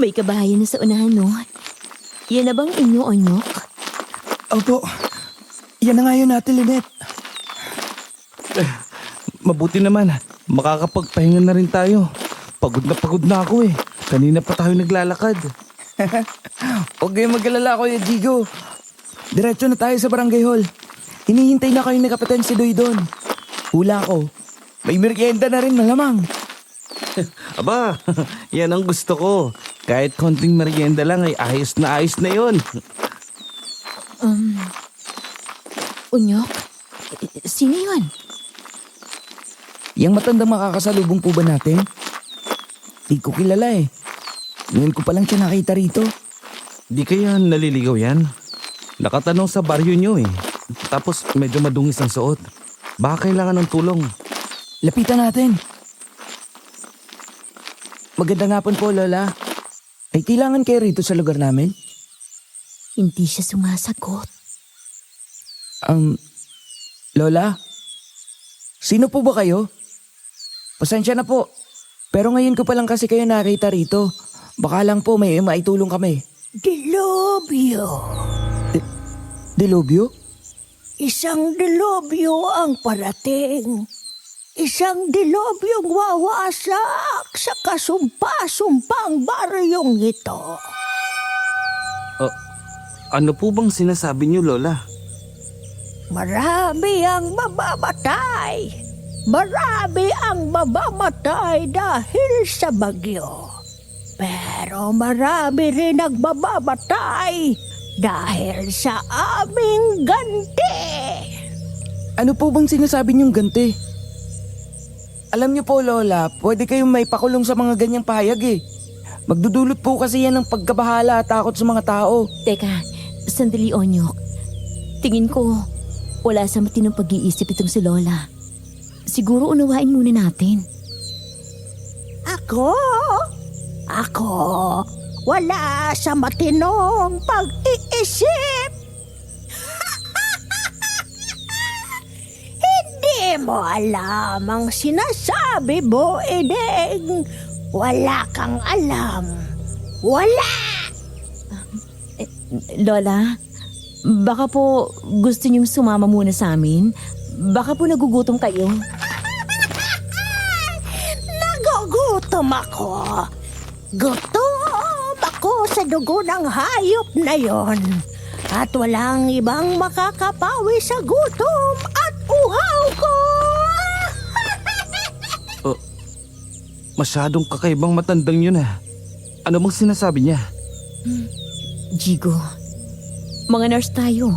May kabahayan na sa unahan, no? Yan na bang inyo, Onyok? Opo, yan na nga yun, Ate Lynette. Mabuti naman, makakapagpahinga na rin tayo. Pagod na ako eh. Kanina pa tayo naglalakad. Huwag kayong mag-alala, Kuya Jigo. Diretso na tayo sa barangay hall. Hinihintay na kayo ni Kapitan Sidoy doon. Hula ko, may merienda na rin malamang. Aba, yan ang gusto ko. Kahit konting merienda lang ay ayos na yun. Onyok? Sino yun? Yang matandang makakasalubong po ba natin? Di ko kilala eh. Ngayon ko pa lang siya nakita rito. Di kaya naliligaw yan? Nakatanong sa baryo nyo eh. Tapos medyo madungis ang suot. Baka kailangan ng tulong. Lapitan natin. Magandang hapon po, Lola. Ay kailangan kayo rito sa lugar namin? Hindi siya sumasagot. Lola? Sino po ba kayo? Pasensya na po. Pero ngayon ko pa lang kasi kayo nakita rito. Baka lang po may maitulong kami. Dilobyo. Dilubyo? Isang dilobyo ang parating. Isang dilobyong wawasak sa kasumpa-sumpang baryong ito. Ano po bang sinasabi niyo, Lola? Marami ang mamamatay. Marami ang mamamatay dahil sa bagyo. Pero marami rin nagmamamatay dahil sa aming ganti. Ano po bang sinasabi niyong ganti? Alam niyo po, Lola, pwede kayong may pakulong sa mga ganyang pahayag eh. Magdudulot po kasi yan ng pagkabahala at takot sa mga tao. Teka, sandali, Onyok. Tingin ko, wala sa matinong pag-iisip itong si Lola. Siguro unawain muna natin. Ako, wala sa matinong pag-iisip. Hindi mo alam ang sinasabi mo, Edeng. Wala kang alam. Wala! Lola, baka po gusto niyong sumama muna sa amin? Baka po nagugutom kayo. Nagugutom ako. Gutom ako sa dugo ng hayop na yon. At walang ibang makakapawi sa gutom at uhaw ko. Masyadong kakaibang matandang yun ah. Ano bang sinasabi niya? Jigo, mga nurse tayo.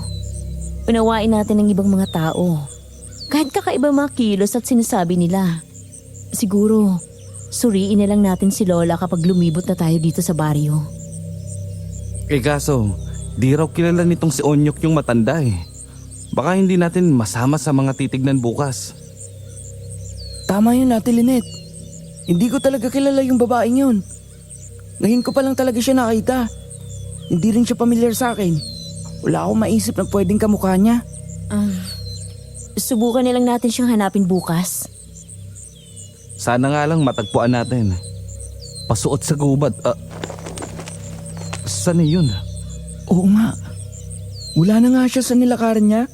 Unawain natin ang ibang mga tao. Kahit kakaiba mga kilos at sinasabi nila. Siguro, suriin na lang natin si Lola kapag lumibot na tayo dito sa baryo. Eh kaso, di raw kilala nitong si Onyok yung matanda eh. Baka hindi natin masama sa mga titignan bukas. Tama yun, Ate Lynette. Hindi ko talaga kilala yung babaeng yun. Ngayon ko pa lang talaga siya nakita. Hindi rin siya pamilyar sa akin. Wala akong maisip na pwedeng kamukha niya. Subukan na lang natin siyang hanapin bukas. Sana nga lang matagpuan natin. Pasuot sa gubat. Saan na yun? Oo nga. Wala na nga siya sa nilakaran niya.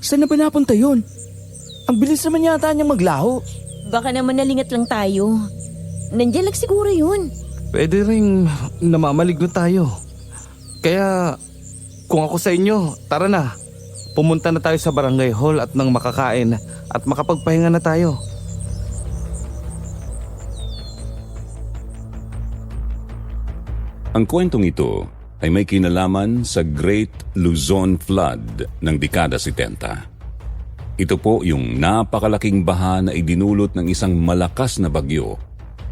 Saan na ba napunta yun? Ang bilis naman yata niyang maglaho. Baka naman nalingat lang tayo. Nandiyan lang siguro yun. Pwede rin namamaligno tayo. Kaya kung ako sa inyo, tara na. Pumunta na tayo sa barangay hall at nang makakain at makapagpahinga na tayo. Ang kwentong ito ay may kinalaman sa Great Luzon Flood ng dekada 70. Ito po yung napakalaking baha na idinulot ng isang malakas na bagyo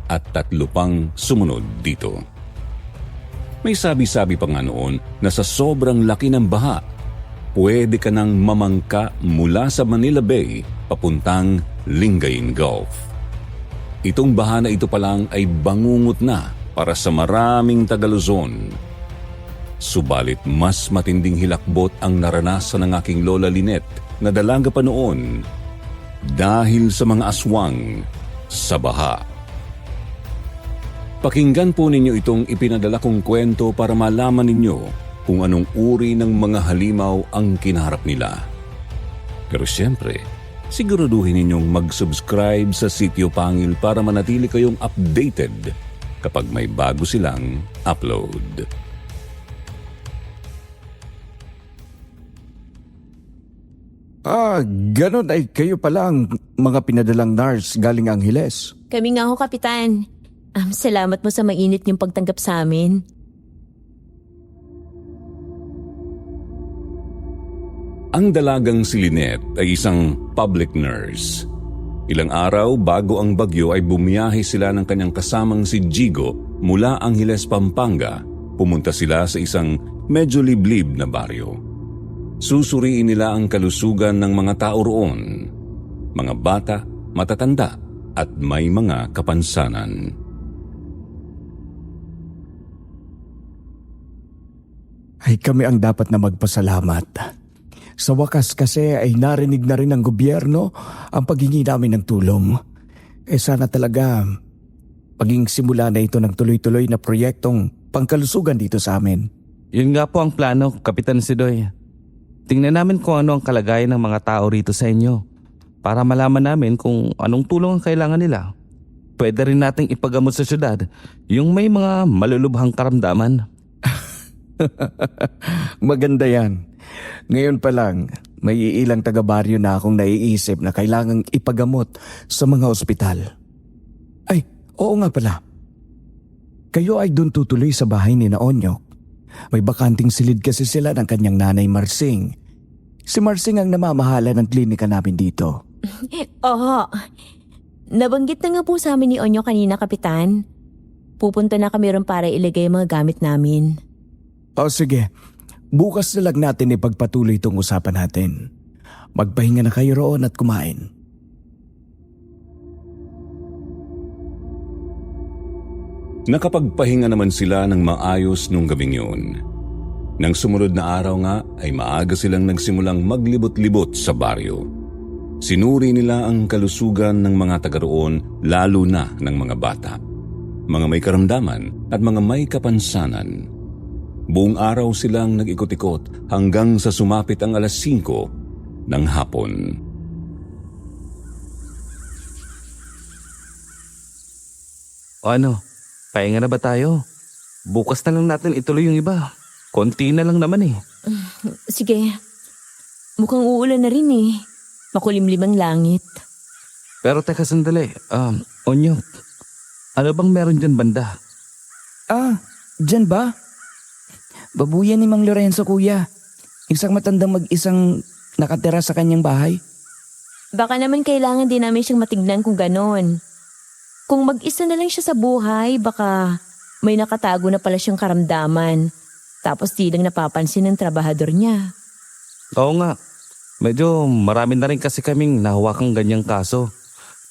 at 3 pang sumunod dito. May sabi-sabi pa nga noon na sa sobrang laki ng baha, pwede ka nang mamangka mula sa Manila Bay papuntang Lingayen Gulf. Itong baha na ito pa lang ay bangungot na para sa maraming taga-Luzon. Subalit mas matinding hilakbot ang naranasan ng aking Lola Lynette na dalaga pa noon dahil sa mga aswang sa baha. Pakinggan po ninyo itong ipinadala kong kwento para malaman ninyo kung anong uri ng mga halimaw ang kinaharap nila. Pero siyempre, siguraduhin ninyong mag-subscribe sa Sitio Pangil para manatili kayong updated kapag may bago silang upload. Ganon ay kayo pala ang mga pinadalang nurse galing Angeles. Kami nga ho, Kapitan. Salamat mo sa mainit niyong pagtanggap sa amin. Ang dalagang si Lynette ay isang public nurse. Ilang araw bago ang bagyo ay bumiyahe sila ng kanyang kasamang si Jigo mula Angeles, Pampanga. Pumunta sila sa isang medyo liblib na baryo. Susuriin nila ang kalusugan ng mga tao roon. Mga bata, matatanda at may mga kapansanan. Ay kami ang dapat na magpasalamat. Sa wakas kasi ay narinig na rin ng gobyerno ang paghingi namin ng tulong. Sana talaga maging simula na ito ng tuloy-tuloy na proyektong pangkalusugan dito sa amin. Yun nga po ang plano, Kapitan Sidoy. Tingnan namin kung ano ang kalagayan ng mga tao rito sa inyo para malaman namin kung anong tulong ang kailangan nila. Pwede rin nating ipagamot sa syudad yung may mga malulubhang karamdaman. Maganda yan. Ngayon pa lang, may ilang taga-baryo na akong naiisip na kailangang ipagamot sa mga ospital. Ay, oo nga pala. Kayo ay doon tutuloy sa bahay ni Onyok. May bakanting silid kasi sila ng kanyang nanay Marsing. Si Marsing ang namamahala ng klinika namin dito. Oo. Nabanggit na nga po sa amin ni Onyo kanina, Kapitan. Pupunta na kami ron para ilagay ang mga gamit namin. O sige, bukas na lang natin ipagpatuloy itong usapan natin. Magpahinga na kayo roon at kumain. Nakapagpahinga naman sila ng maayos nung gabing yun. Nang sumunod na araw nga ay maaga silang nagsimulang maglibot-libot sa baryo. Sinuri nila ang kalusugan ng mga taga roon, lalo na ng mga bata, mga may karamdaman at mga may kapansanan. Buong araw silang nag-ikot-ikot hanggang sa sumapit ang 5:00 ng hapon. O ano, pahinga na ba tayo? Bukas na lang natin ituloy yung iba. Konti na lang naman eh. Sige. Mukhang uulan na rin eh. Makulimlim ang langit. Pero teka sandali, Onyo, ano bang meron dyan banda? Dyan ba? Babuyan ni Mang Lorenzo, kuya. Isang matandang mag-isang nakatira sa kanyang bahay. Baka naman kailangan din namin siyang matignan kung ganon. Kung mag-isa na lang siya sa buhay, baka may nakatago na pala siyang karamdaman. Tapos di lang napapansin ng trabahador niya. Oo nga, medyo marami na rin kasi kaming nahawakang ganyang kaso.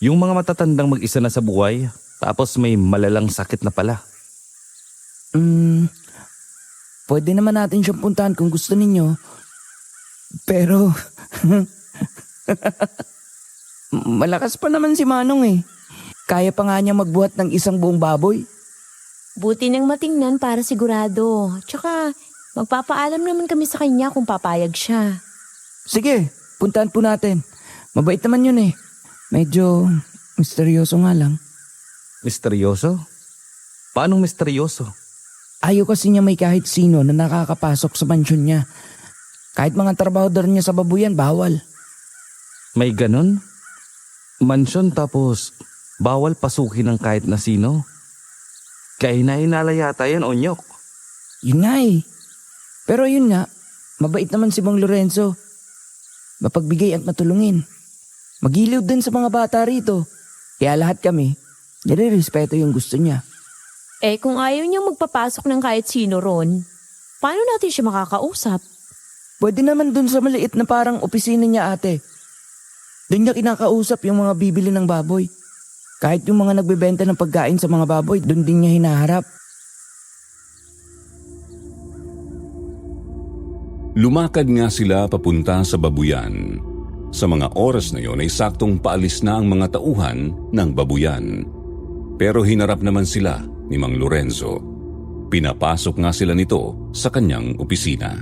Yung mga matatandang mag-isa na sa buhay, tapos may malalang sakit na pala. Pwede naman natin siyang puntahan kung gusto ninyo. Pero, malakas pa naman si Manong eh. Kaya pa nga niya magbuhat ng isang buong baboy. Buti nang matingnan para sigurado. Tsaka, magpapaalam naman kami sa kanya kung papayag siya. Sige, puntahan po natin. Mabait naman yun eh. Medyo misteryoso nga lang. Misteryoso? Paanong misteryoso? Ayaw kasi niya may kahit sino na nakakapasok sa mansyon niya. Kahit mga trabahador niya sa babuyan, bawal. May ganon? Mansyon tapos bawal pasukin ng kahit na sino? Kaya hinahinala yata yan, Onyok. Yun nga eh. Pero yun nga, mabait naman si Mang Lorenzo. Mapagbigay at matulungin. Magiliw din sa mga bata rito. Kaya lahat kami, nire-respeto yung gusto niya. Eh kung ayaw niyang magpapasok ng kahit sino ron, paano natin siya makakausap? Pwede naman dun sa maliit na parang opisina niya, ate. Doon niya kinakausap yung mga bibili ng baboy. Kahit yung mga nagbebenta ng pagkain sa mga baboy, doon din niya hinaharap. Lumakad nga sila papunta sa babuyan. Sa mga oras na yon ay saktong paalis na ang mga tauhan ng babuyan. Pero hinarap naman sila ni Mang Lorenzo. Pinapasok nga sila nito sa kanyang opisina.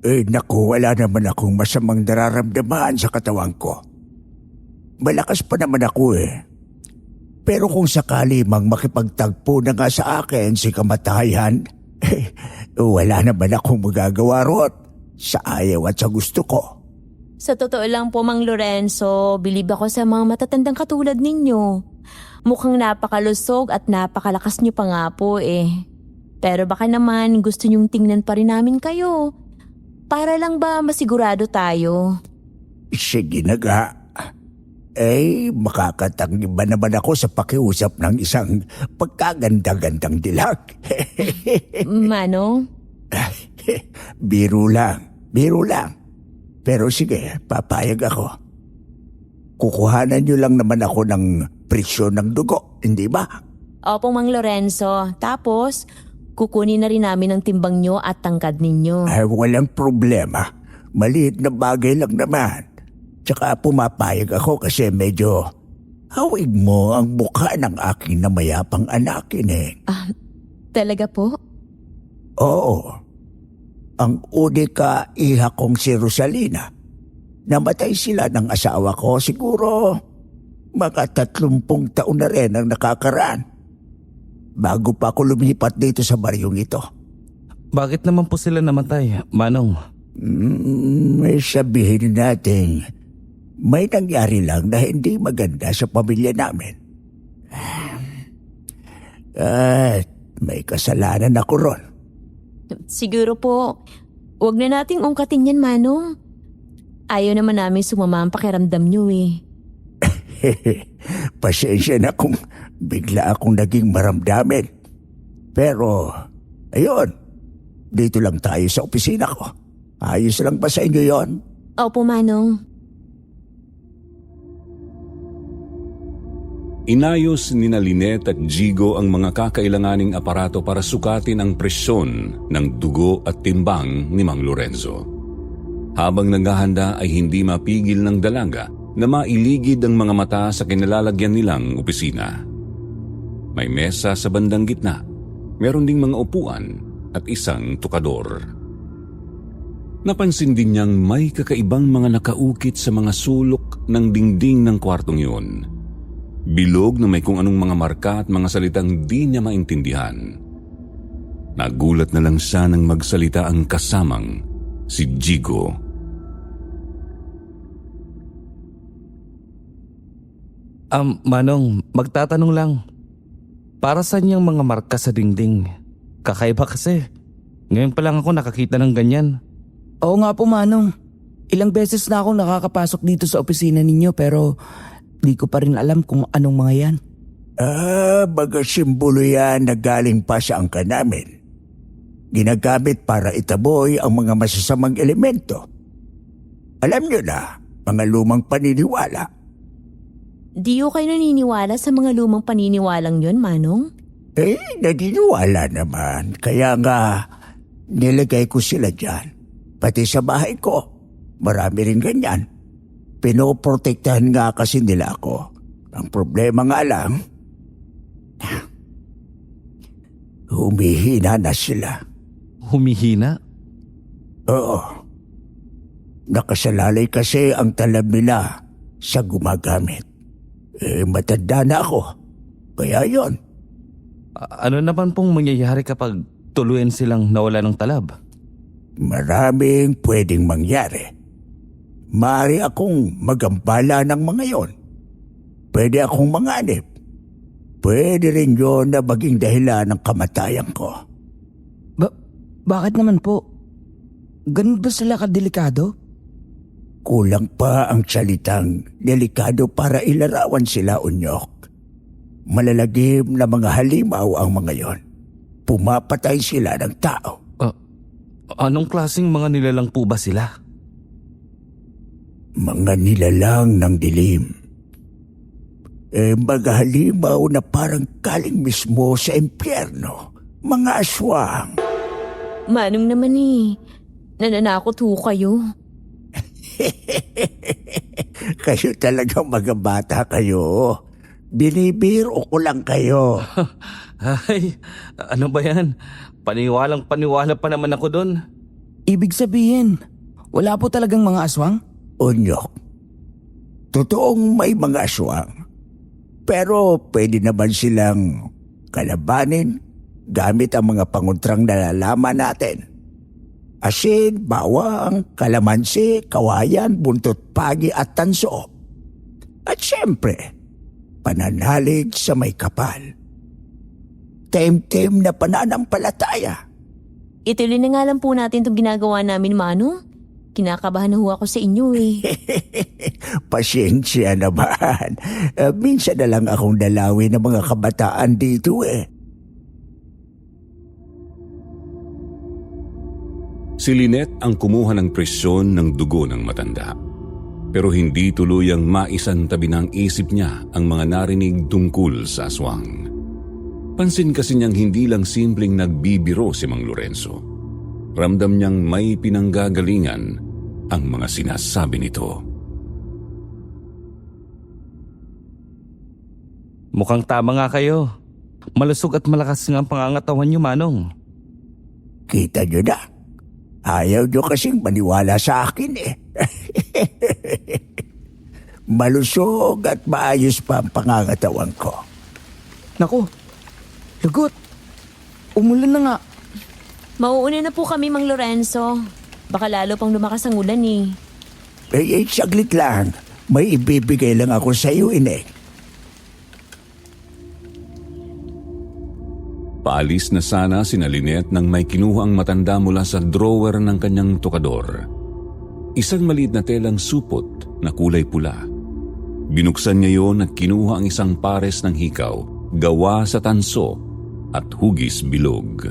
Naku, wala naman akong masamang nararamdaman sa katawan ko. Malakas pa naman ako eh. Pero kung sakali mang makipagtagpo na nga sa akin si kamatayan, wala naman akong magagawa rot sa ayaw at sa gusto ko. Sa totoo lang po, Mang Lorenzo, bilib ako sa mga matatandang katulad ninyo. Mukhang napakalusog at napakalakas niyo pa nga po eh. Pero baka naman gusto niyong tingnan pa rin namin kayo. Para lang ba masigurado tayo? Sige na nga. Makakatanggi ba naman ako sa pakiusap ng isang pagkaganda-gandang dilag? Manong? Biro lang. Pero sige, papayag ako. Kukuhanan niyo lang naman ako ng presyon ng dugo, hindi ba? Opo, Mang Lorenzo. Tapos, kukunin na rin namin ang timbang nyo at tangkad ninyo. Walang problema. Maliit na bagay lang naman. Tsaka pumapayag ako kasi medyo hawig mo ang mukha ng aking namayapang anak, Ineng. Talaga po? Oo. Ang unika iha kong si Rosalina. Namatay sila ng asawa ko siguro mga 30 taon na rin ang nakakaraan. Bago pa ako lumipat dito sa baryong ito. Bakit naman po sila namatay, Manong? May sabihin natin, may nangyari lang na hindi maganda sa pamilya namin. At may kasalanan ako ron. Siguro po. Huwag na nating ungkatin yan, Manong. Ayaw naman namin sumama ang pakiramdam nyo eh. Pasensya na kung bigla akong naging maramdamin. Pero, ayun, dito lang tayo sa opisina ko. Ayos lang ba sa inyo yon? Opo, Manong. Inayos ni Lynette at Jigo ang mga kakailanganing aparato para sukatin ang presyon ng dugo at timbang ni Mang Lorenzo. Habang naghahanda ay hindi mapigil ng dalaga na mailigid ang mga mata sa kinalalagyan nilang opisina. May mesa sa bandang gitna, meron ding mga upuan at isang tukador. Napansin din niyang may kakaibang mga nakaukit sa mga sulok ng dingding ng kwartong yun. Bilog na may kung anong mga marka at mga salitang di niya maintindihan. Nagulat na lang siya nang magsalita ang kasamang si Jigo. Manong, magtatanong lang. Para saan yung mga marka sa dingding? Kakaiba kasi. Ngayon pa lang ako nakakita ng ganyan. Oo nga po, Manong. Ilang beses na akong nakakapasok dito sa opisina ninyo pero di ko pa rin alam kung anong mga yan. Baga simbolo yan na galing pa sa angka namin. Ginagamit para itaboy ang mga masasamang elemento. Alam nyo na, mga lumang paniniwala. Di ko kayo naniniwala sa mga lumang paniniwalang yun, Manong? Naniniwala naman. Kaya nga, nilagay ko sila dyan. Pati sa bahay ko, marami rin ganyan. Pinoprotektahan nga kasi nila ako. Ang problema nga lang, humihina na sila. Humihina? Oo. Nakasalalay kasi ang talab nila sa gumagamit. Matanda na ako. Kaya yon. Ano naman pong mangyayari kapag tuluyan silang nawala ng talab? Maraming pwedeng mangyari. Maaari akong magambala ng mga yon. Pwede akong manganib. Pwede rin yon na maging dahilan ng kamatayan ko. Bakit naman po? Ganun ba sila kadelikado? Kulang pa ang salitang delikado para ilarawan sila, Unyok. Malalagim na mga halimaw ang mga yon. Pumapatay sila ng tao. Anong klaseng mga nilalang po ba sila? Mga nilalang ng dilim. Mga halimaw na parang galing mismo sa impyerno. Mga aswang. Manong naman eh. Nananakot ho kayo. Kayo talagang mga bata kayo. Binibiro ko lang kayo. Ay, ano ba yan? Paniwalang paniwala pa naman ako doon. Ibig sabihin, wala po talagang mga aswang? Unyok. Totoong may mga aswang. Pero pwede naman silang kalabanin gamit ang mga panguntrang nalalaman natin. Asin, bawang, kalamansi, kawayan, buntot pagi at tanso. At siyempre, pananalig sa may kapal. Tem-tem na pananampalataya. Ituloy na nga lang po natin itong ginagawa namin, Manong. Kinakabahan na ho ako sa inyo eh. Pasensya naman. Minsan na lang akong dalawin ng mga kabataan dito eh. Si Lynette ang kumuha ng presyon ng dugo ng matanda. Pero hindi tuluyang maisantabi ng isip niya ang mga narinig tungkol sa aswang. Pansin kasi niyang hindi lang simpleng nagbibiro si Mang Lorenzo. Ramdam niyang may pinanggagalingan ang mga sinasabi nito. Mukhang tama nga kayo. Malusog at malakas nga ang pangangatawan niyo, Manong. Kita nyo na. Ayaw nyo kasing maniwala sa akin eh. Malusog at maayos pa ang pangangatawan ko. Naku, lagot. Umulan na nga. Mauuna na po kami, Mang Lorenzo. Baka lalo pang lumakas ang ulan eh. Saglit lang. May ibibigay lang ako sa iyo, Ineng. Paalis na sana sina Lynette nang may kinuha ang matanda mula sa drawer ng kanyang tokador. Isang maliit na telang supot na kulay pula. Binuksan niya yon at kinuha ang isang pares ng hikaw, gawa sa tanso at hugis bilog.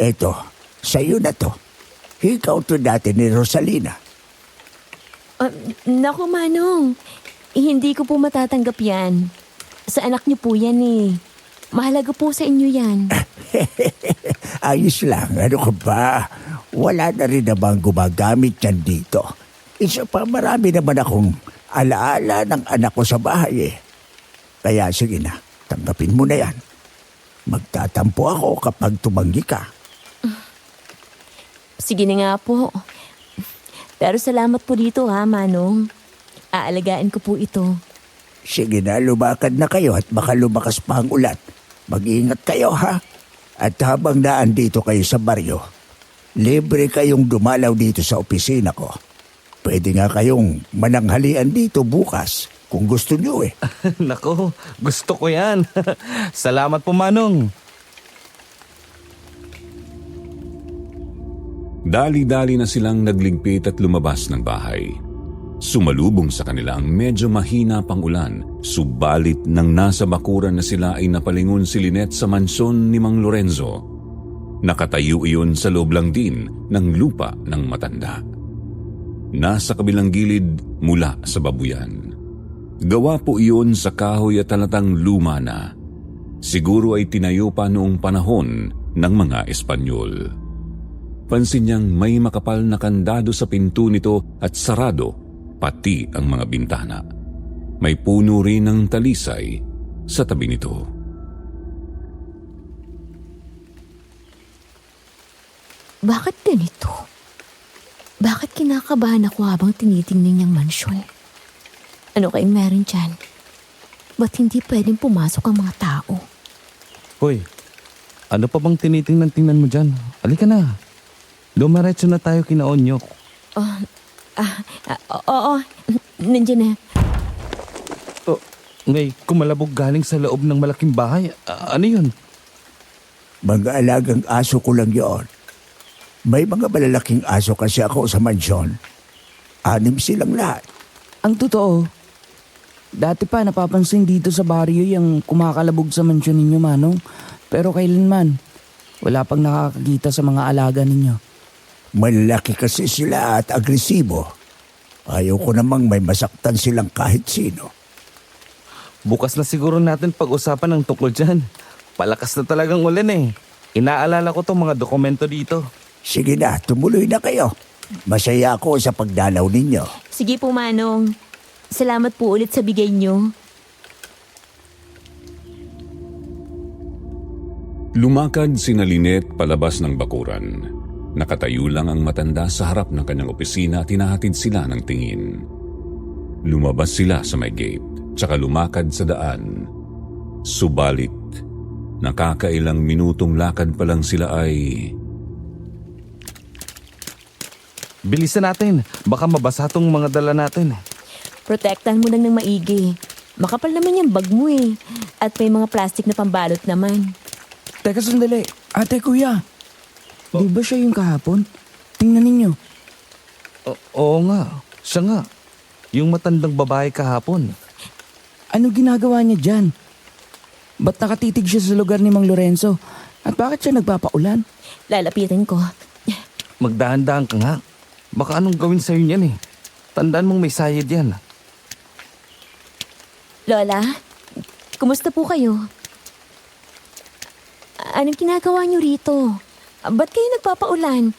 Eto, sa'yo na to. Hikaw to dati ni Rosalina. Naku, Manong. Hindi ko po matatanggap yan. Sa anak niyo po yan eh. Mahalaga po sa inyo yan. Ayos lang, ano ka ba? Wala na rin namang gumagamit yan dito. Isa pa, marami naman akong alaala ng anak ko sa bahay eh. Kaya sige na, tanggapin mo na yan. Magtatampo ako kapag tumanggi ka. Sige na nga po. Pero salamat po dito ha, Manong. Aalagaan ko po ito. Sige na, lumakad na kayo at baka lumakas pa ang ulan. Mag-iingat kayo ha. At habang naandito kayo sa baryo, libre kayong dumalaw dito sa opisina ko. Pwede nga kayong mananghalian dito bukas kung gusto nyo eh. Nako, gusto ko yan. Salamat po, Manong. Dali-dali na silang nagligpit at lumabas ng bahay. Sumalubong sa kanila ang medyo mahina pang ulan, subalit nang nasa bakuran na sila ay napalingon si Lynette sa mansyon ni Mang Lorenzo. Nakatayo iyon sa loob lang din ng lupa ng matanda. Nasa kabilang gilid mula sa babuyan. Gawa po iyon sa kahoy at talatang luma na. Siguro ay tinayo pa noong panahon ng mga Espanyol. Pansin niyang may makapal na kandado sa pinto nito at sarado pati ang mga bintana. May puno rin ng talisay sa tabi nito. Bakit ganito? Bakit kinakabahan ako habang tinitingnan niyang mansyon? Ano kayong meron dyan? Ba't hindi pwedeng pumasok ang mga tao? Hoy, ano pa bang tinitingnan mo dyan? Halika na. Dumaretso na tayo kina Onyok. Oo, nandiyan na. Ngay, kumalabog galing sa loob ng malaking bahay. Ano yun? Mga alagang aso ko lang yon. May mga malalaking aso kasi ako sa mansyon. 6 silang lahat. Ang totoo, dati pa napapansin dito sa baryo yung kumakalabog sa mansyon ninyo, Manong. Pero kailanman, wala pang nakakakita sa mga alaga ninyo. Malaki kasi sila at agresibo. Ayaw ko namang may masaktan silang kahit sino. Bukas na siguro natin pag-usapan ng tungkol dyan. Palakas na talagang ulan eh. Inaalala ko tong mga dokumento dito. Sige na, tumuloy na kayo. Masaya ako sa pagdalaw ninyo. Sige po, Manong. Salamat po ulit sa bigay niyo. Lumakad sina Lynette palabas ng bakuran. Nakatayo lang ang matanda sa harap ng kanyang opisina at hinahatid sila ng tingin. Lumabas sila sa may gate, tsaka lumakad sa daan. Subalit, nakakailang minutong lakad pa lang sila ay... Bilisan natin. Baka mabasa tong mga dala natin. Protektahan mo lang ng maigi. Makapal naman yung bag mo eh. At may mga plastic na pambalot naman. Teka sandali. Ate, kuya. Di ba siya yung kahapon? Tingnan ninyo. Oo nga. Siya nga. Yung matandang babae kahapon. Ano ginagawa niya dyan? Ba't nakatitig siya sa lugar ni Mang Lorenzo? At bakit siya nagpapaulan? Lalapitin ko. Magdahan-dahan ka nga. Baka anong gawin sa'yo niyan eh. Tandaan mong may sayad yan. Lola, kumusta po kayo? Anong ginagawa niyo rito? Ba't kayo nagpapaulan?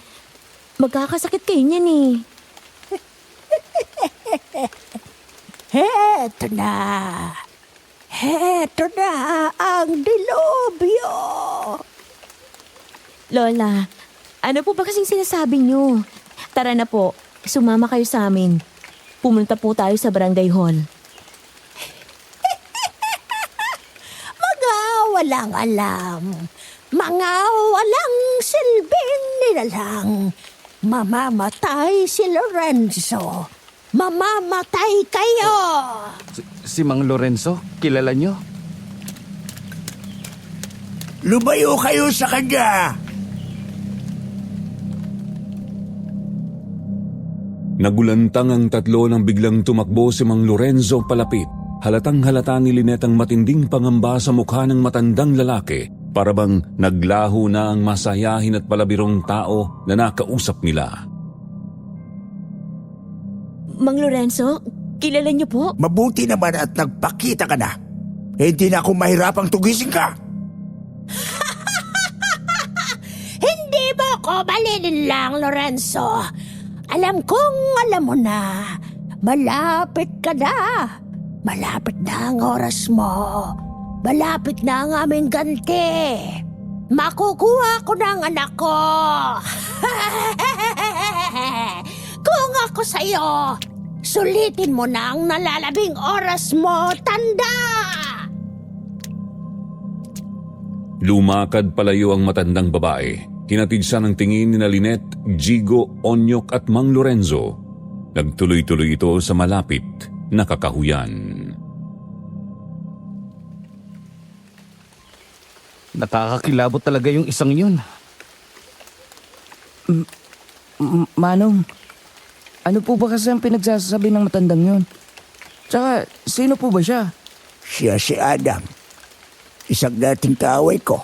Magkakasakit kayo niyan eh. Heto na. Heto na ang dilubyo. Lola, ano po ba kasing sinasabi niyo? Tara na po, sumama kayo sa amin. Pumunta po tayo sa barangay hall. Mga walang alam. Mga walang silbing nilalang. Mamamatay si Lorenzo. Mamamatay kayo. Si Mang Lorenzo, kilala niyo? Lumayo kayo sa kanya! Nagulantang ang tatlo nang biglang tumakbo si Mang Lorenzo palapit. Halatang halata ni Lynette ang matinding pangamba sa mukha ng matandang lalaki. Para bang naglaho na ang masayahin at palabirong tao na nakausap nila. Mang Lorenzo, kilala niyo po? Mabuti naman at nagpakita ka na. Hindi na ako mahirapang tugisin ka. Hindi mo ko balinin lang, Lorenzo. Alam kong alam mo na. Malapit ka na. Malapit na ang oras mo. Malapit na ang aming ganti. Makukuha ko ng anak ko. Kung ako sa'yo, sulitin mo na ang nalalabing oras mo, tanda! Lumakad palayo ang matandang babae. Hinatid siya ng tingin ni Lynette, Jigo, Onyok at Mang Lorenzo. Nagtuloy-tuloy ito sa malapit na kakahuyan. Nakakakilabot talaga yung isang yun. Manong, ano po ba kasi ang pinagsasabi ng matandang yun? Tsaka, sino po ba siya? Siya si Adam. Isang dating kaaway ko.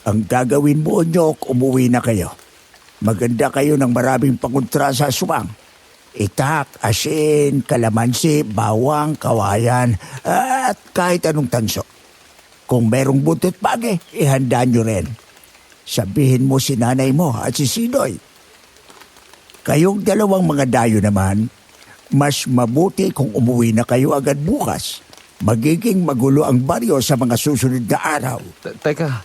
Ang gagawin mo, Onyok, umuwi na kayo. Maganda kayo ng maraming pangontra sa aswang. Itak, asin, kalamansi, bawang, kawayan, at kahit anong tanso. Kung merong buntot pagi, ihanda nyo rin. Sabihin mo si nanay mo at si Sidoy. Kayong dalawang mga dayo naman, mas mabuti kung umuwi na kayo agad bukas. Magiging magulo ang baryo sa mga susunod na araw. Teka,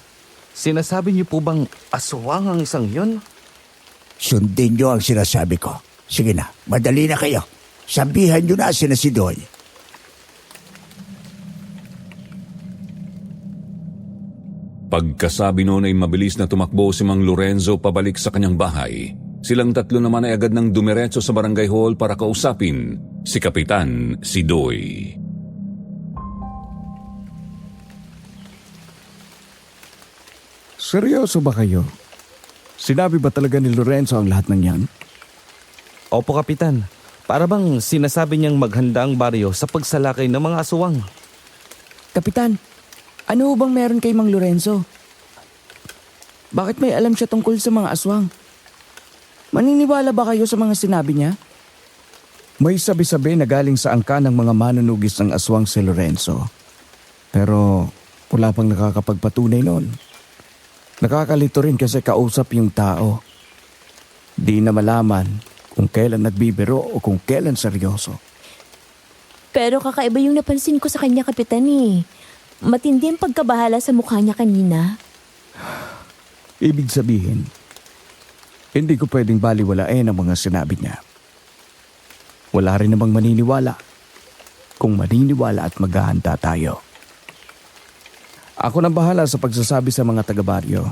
sinasabi niyo po bang aswang ang isang yun? Sundin nyo ang sinasabi ko. Sige na, madali na kayo. Sabihan nyo na sina Sidoy. Pagkasabi noon ay mabilis na tumakbo si Mang Lorenzo pabalik sa kanyang bahay. Silang tatlo naman ay agad nang dumiretso sa barangay hall para kausapin si Kapitan Sidoy. Seryoso ba kayo? Sinabi ba talaga ni Lorenzo ang lahat ng yan? Opo, Kapitan. Para bang sinasabi niyang maghanda ang baryo sa pagsalakay ng mga aswang. Kapitan, ano bang meron kay Mang Lorenzo? Bakit may alam siya tungkol sa mga aswang? Maniniwala ba kayo sa mga sinabi niya? May sabi-sabi na galing sa angka ng mga manunugis ng aswang si Lorenzo. Pero wala pang nakakapagpatunay noon. Nakakalito rin kasi kausap yung tao. Di na malaman kung kailan nagbibiro o kung kailan seryoso. Pero kakaiba yung napansin ko sa kanya, Kapitan eh. Matindi ang pagkabahala sa mukha niya kanina. Ibig sabihin, hindi ko pwedeng baliwalain ang mga sinabi niya. Wala rin namang maniniwala kung maniniwala at maghahanda tayo. Ako nang bahala sa pagsasabi sa mga taga-baryo.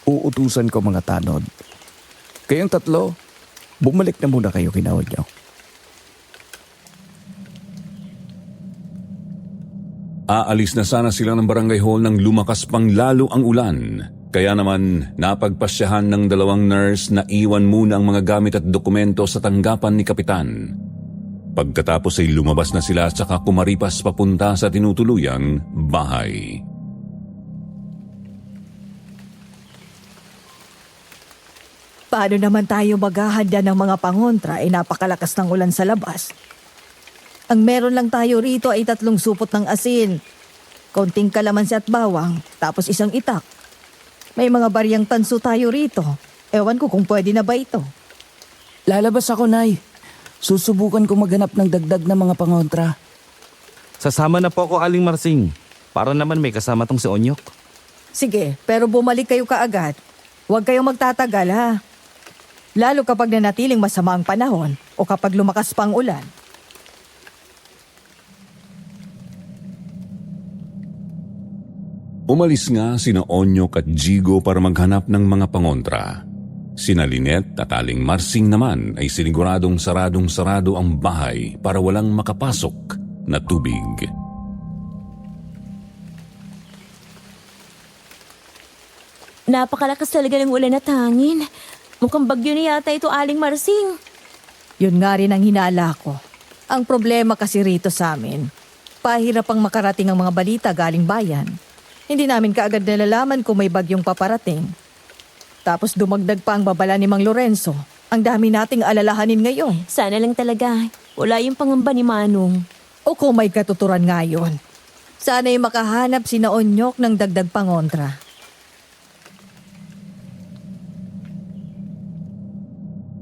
Uutusan ko mga tanod. Kayong tatlo, bumalik na muna kayo kina Onyok. Aalis na sana sila ng barangay hall nang lumakas pang lalo ang ulan. Kaya naman napagpasyahan ng dalawang nurse na iwan muna ang mga gamit at dokumento sa tanggapan ni Kapitan. Pagkatapos ay lumabas na sila at saka kumaripas papunta sa tinutuluyang bahay. Paano naman tayo maghahanda ng mga pangontra ay napakalakas ng ulan sa labas? Ang meron lang tayo rito ay 3 supot ng asin, konting kalamansi at bawang, tapos isang itak. May mga baryang tanso tayo rito. Ewan ko kung pwede na ba ito. Lalabas ako, Nay. Susubukan ko maghanap ng dagdag na mga pangontra. Sasama na po ako, Aling Marsing. Para naman may kasama tong si Onyok. Sige, pero bumalik kayo kaagad. Huwag kayong magtatagal ha. Lalo kapag nanatiling masama ang panahon o kapag lumakas pa ang ulan. Umalis nga sina Onyok at Jigo para maghanap ng mga pangontra. Sina Lynette at Aling Marsing naman ay siniguradong saradong-sarado ang bahay para walang makapasok na tubig. Napakalakas talaga ng ulan at hangin. Mukhang bagyo na yata ito, Aling Marsing. Yun nga rin ang hinala ko. Ang problema kasi rito sa amin, pahirap ang makarating ang mga balita galing bayan. Hindi namin kaagad nalalaman kung may bagyong paparating. Tapos dumagdag pa ang babala ni Mang Lorenzo. Ang dami nating alalahanin ngayon. Sana lang talaga. Wala yung pangamba ni Manong. O kung may katuturan ngayon. Sana'y makahanap sina Onyok ng dagdag pangontra.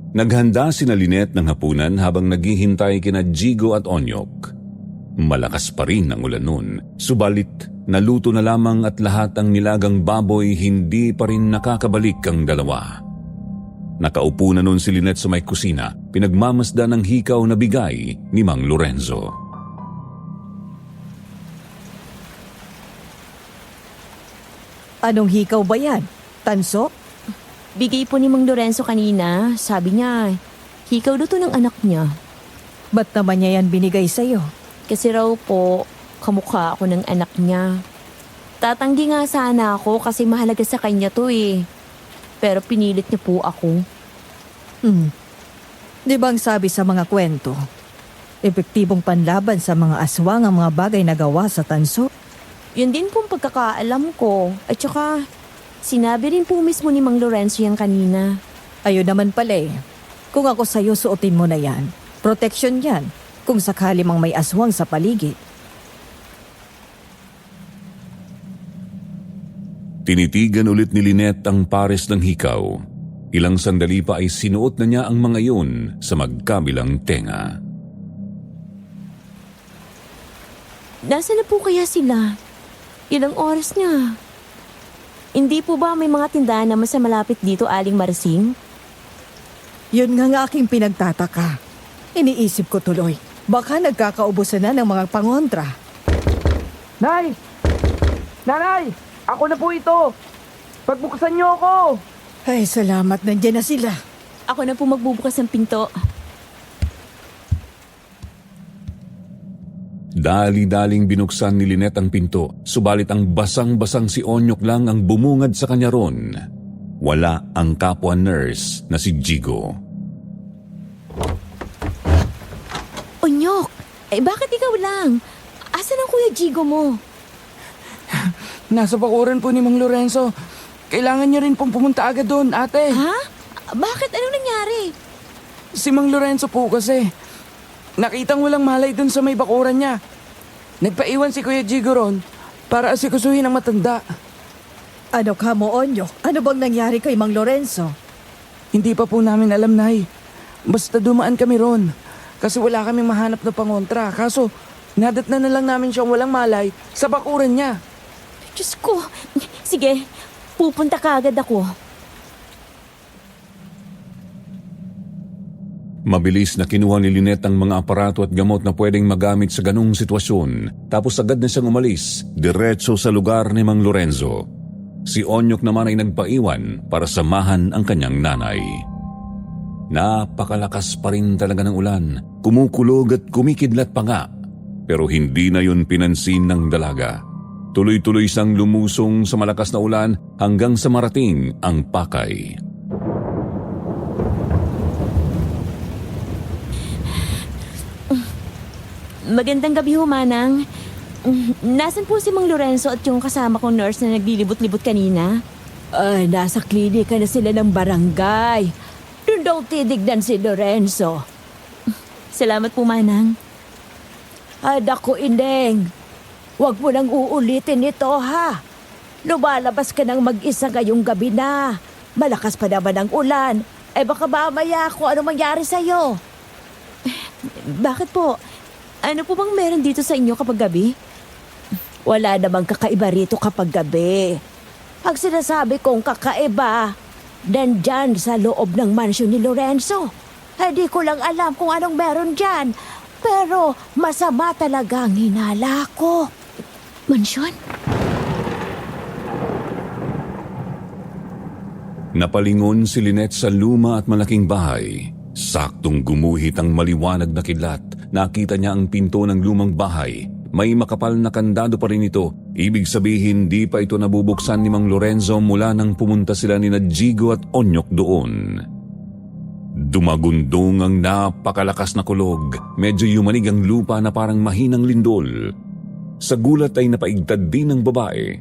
Naghanda sina Lynette ng hapunan habang naghihintay kina Jigo at Onyok. Malakas pa rin ang ulan nun, subalit naluto na lamang at lahat ang nilagang baboy, hindi pa rin nakakabalik ang dalawa. Nakaupo na nun si Lynette sa may kusina, pinagmamasda ng hikaw na bigay ni Mang Lorenzo. Anong hikaw ba yan? Tanso? Bigay po ni Mang Lorenzo kanina. Sabi niya, hikaw daw to ng anak niya. Ba't naman niya yan binigay sa'yo? Kasi raw po, kamukha ako ng anak niya. Tatanggi nga sana ako kasi mahalaga sa kanya to eh. Pero pinilit niya po ako. Di ba ang sabi sa mga kwento? Epektibong panlaban sa mga aswang ang mga bagay na gawa sa tanso? Yun din pong pagkakaalam ko. At saka, sinabi rin po mismo ni Mang Lorenzo yan kanina. Ayun naman pala eh. Kung ako sa'yo, suotin mo na yan. Protection yan. Kung sakali mang may aswang sa paligid. Tinitigan ulit ni Lynette ang pares ng hikaw. Ilang sandali pa ay sinuot na niya ang mga iyon sa magkabilang tenga. Nasaan na po kaya sila? Ilang oras na? Hindi po ba may mga tindahan naman sa malapit dito, Aling Marsing? Yun nga ang aking pinagtataka. Iniisip ko tuloy. Baka nagkakaubusan na ng mga pangontra. Nay! Nanay! Ako na po ito! Pagbuksan niyo ako! Ay, salamat. Nandiyan na sila. Ako na po magbubukas ng pinto. Dali-daling binuksan ni Lynette ang pinto, subalit ang basang-basang si Onyok lang ang bumungad sa kanya ron. Wala ang kapwa nurse na si Jigo. Onyok, bakit ikaw lang? Asan ang Kuya Jigo mo? Nasa bakuran po ni Mang Lorenzo. Kailangan niyo rin pong pumunta agad doon, ate. Ha? Bakit? Anong nangyari? Si Mang Lorenzo po kasi. Nakitang walang malay doon sa may bakuran niya. Nagpaiwan si Kuya Jigo ron para asikusuhin ang matanda. Ano ka mo, Onyok? Ano bang nangyari kay Mang Lorenzo? Hindi pa po namin alam, Nay. Basta dumaan kami ron. Kasi wala kaming mahanap na pangontra. Kaso, nadatnan na lang namin siyang walang malay sa bakuran niya. Diyos ko. Sige, pupunta ka agad ako. Mabilis na kinuha ni Lynette ang mga aparato at gamot na pwedeng magamit sa ganung sitwasyon. Tapos agad na siyang umalis, diretso sa lugar ni Mang Lorenzo. Si Onyok naman ay nagpaiwan para samahan ang kanyang nanay. Napakalakas pa rin talaga ng ulan. Kumukulog at kumikidlat pa nga. Pero hindi na yun pinansin ng dalaga. Tuloy-tuloy siyang lumusong sa malakas na ulan hanggang sa marating ang Pakay. Magandang gabi ho, Manang. Nasaan po si Mang Lorenzo at yung kasama kong nurse na naglilibot-libot kanina? Ay, nasa klinika na sila ng barangay. Doon daw titignan si Lorenzo. Salamat po, Manang. Ay, naku, Ineng. Huwag mo nang uulitin ito, ha? Lumalabas ka nang mag-isa ngayong gabi na. Malakas pa naman ang ulan. Baka mamaya kung ano mangyari sa'yo. Bakit po? Ano po bang meron dito sa inyo kapag gabi? Wala namang kakaiba rito kapag gabi. Pag sinasabi kong kakaiba, nandyan sa loob ng mansyon ni Lorenzo. Hindi ko lang alam kung anong meron dyan. Pero masama talaga ang hinala ko. Mansyon? Napalingon si Lynette sa luma at malaking bahay. Saktong gumuhit ang maliwanag na kidlat. Nakita niya ang pinto ng lumang bahay. May makapal na kandado pa rin ito. Ibig sabihin, di pa ito nabubuksan ni Mang Lorenzo mula nang pumunta sila ni Jigo at Onyok doon. Dumagundong ang napakalakas na kulog. Medyo yumanig ang lupa na parang mahinang lindol. Sa gulat ay napaigtad din ng babae.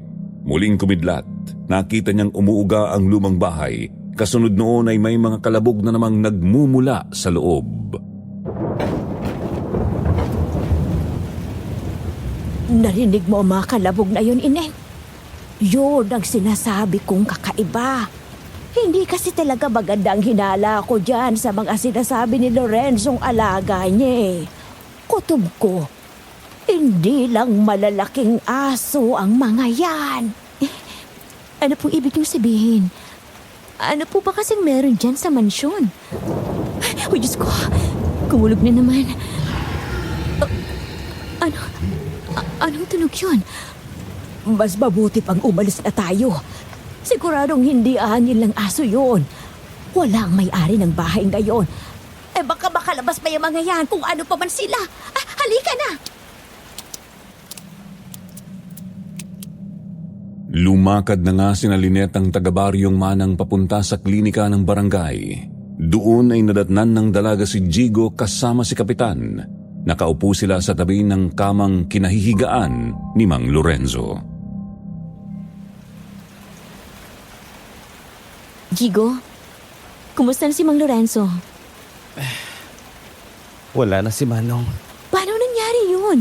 Muling kumidlat. Nakita niyang umuuga ang lumang bahay. Kasunod noon ay may mga kalabog na namang nagmumula sa loob. Narinig mo ang mga kalabog na yun, Ineng? Yun ang sinasabi kong kakaiba. Hindi kasi talaga magandang hinala ko dyan sa mga sinasabi ni Lorenzong alaga niya. Kutob ko, hindi lang malalaking aso ang mga yan. Ano pong ibig niyong sabihin? Ano po ba kasing meron dyan sa mansyon? Uy, Diyos ko! Kumulog na naman. Anong tunog yun? Mas mabuti pang umalis na tayo. Siguradong hindi angin lang aso yun. Walang may-ari ng bahay ngayon. Baka makalabas pa yung mga yan kung ano pa man sila. Halika na! Lumakad na nga sina Lynette ang taga-baryong Manang papunta sa klinika ng barangay. Doon ay nadatnan ng dalaga si Jigo kasama si Kapitan. Nakaupo sila sa tabi ng kamang kinahihigaan ni Mang Lorenzo. Jigo, kumusta na si Mang Lorenzo? Wala na si Manong. Paano nangyari yun?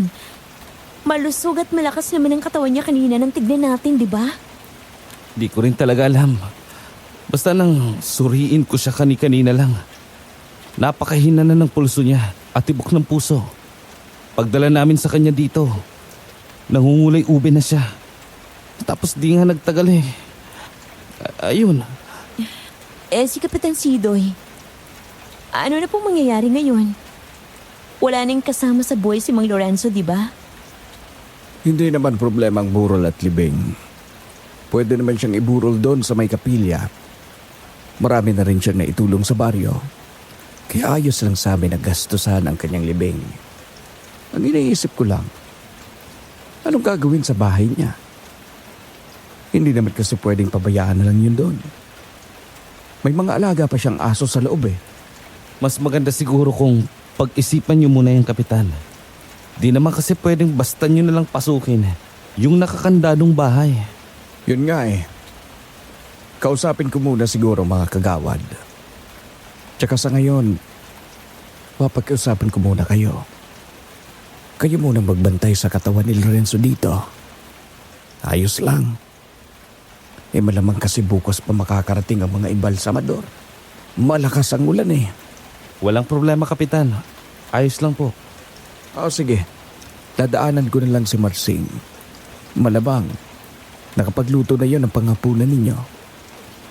Malusog at malakas naman ang katawan niya kanina nang tignan natin, di ba? Di ko rin talaga alam. Basta nang suriin ko siya kanina lang. Napakahina na ng pulso niya at tibok ng puso. Pagdala namin sa kanya dito, nangungulay ube na siya. Tapos di nga nagtagal eh. Ayun. Si Kapitan Sidoy, ano na pong mangyayari ngayon? Wala nang kasama sa buhay si Mang Lorenzo, di ba? Hindi naman problema ang burol at libing. Pwede naman siyang iburol doon sa may kapilya. Marami na rin siyang naitulong sa baryo. Kaya ayos lang sa amin na gastusan ang kanyang libing. Ang iniisip ko lang, anong gagawin sa bahay niya? Hindi naman kasi pwedeng pabayaan na lang yun doon. May mga alaga pa siyang aso sa loob eh. Mas maganda siguro kung pag-isipan niyo muna yung Kapitan. Di naman kasi pwedeng basta niyo na lang pasukin yung nakakandadong bahay. Yun nga eh. Kausapin ko muna siguro mga kagawad. Tsaka sa ngayon, papag-usapan ko muna kayo. Kayo muna magbantay sa katawan ni Lorenzo dito. Ayos lang. Malamang kasi bukas pa makakarating ang mga imbalsamador. Malakas ang ulan eh. Walang problema, Kapitan. Ayos lang po. Sige, dadaanan ko na lang si Marsing. Malabang, nakapagluto na yon ang panghapunan ninyo.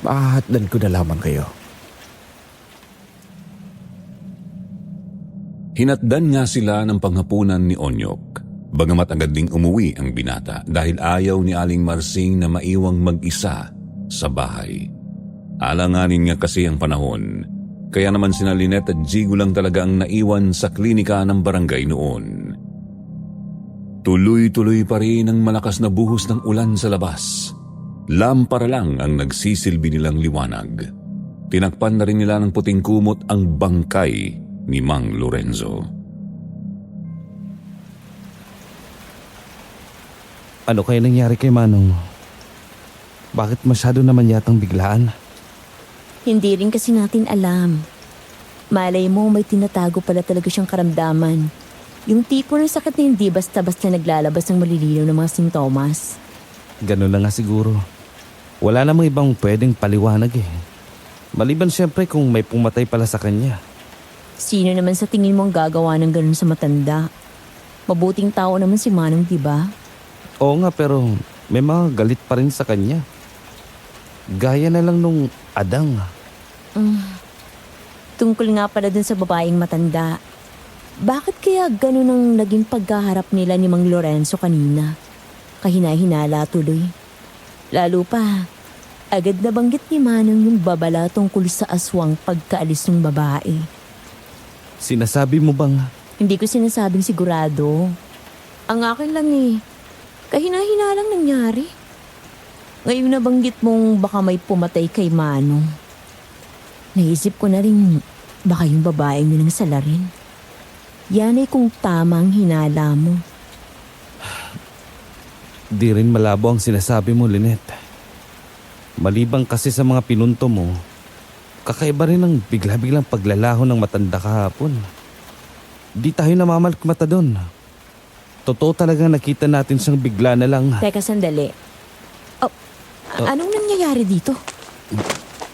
Mahahatdan ko na lamang kayo. Hinatdan nga sila ng panghapunan ni Onyok. Bagamat agad ding umuwi ang binata dahil ayaw ni Aling Marsing na maiwang mag-isa sa bahay. Alanganin nga kasi ang panahon. Kaya naman sina Lynette at Jigo lang talaga ang naiwan sa klinika ng barangay noon. Tuloy-tuloy pa rin ang malakas na buhos ng ulan sa labas. Lampara lang ang nagsisilbi nilang liwanag. Tinakpan na rin nila ng puting kumot ang bangkay ni Mang Lorenzo. Ano kaya nangyari kay Manong? Bakit masyado naman yatang biglaan? Hindi rin kasi natin alam. Malay mo may tinatago pala talaga siyang karamdaman. Yung tipo ng sakit na hindi basta-basta naglalabas ng malilinaw ng mga sintomas. Ganun na nga siguro. Wala namang ibang pwedeng paliwanag eh. Maliban siyempre kung may pumatay pala sa kanya. Sino naman sa tingin mo ang gagawa ng ganun sa matanda? Mabuting tao naman si Manong, di ba? Oo nga pero may mga galit pa rin sa kanya. Gaya na lang nung Adang. Tungkol nga pala dun sa babaeng matanda. Bakit kaya ganun ang naging pagkaharap nila ni Mang Lorenzo kanina? Kahina-hinala tuloy. Lalo pa, agad na banggit ni Manong yung babala tungkol sa aswang pagkaalis ng babae. Sinasabi mo bang Hindi ko sinasabing sigurado. Ang akin lang kahina-hina lang nangyari. Ngayon nabanggit mong baka may pumatay kay Manong. Naisip ko na rin baka yung babaeng yun ang salarin. Yan ay kung tama ang hinala mo. di rin malabo ang sinasabi mo, Lynette? Malibang kasi sa mga pinunto mo, kakaiba rin ang bigla-biglang paglalaho ng matanda kahapon. Di tayo namamalkmata doon. Totoo talaga nakita natin siyang bigla na lang. Teka, sandali. Anong nangyayari dito?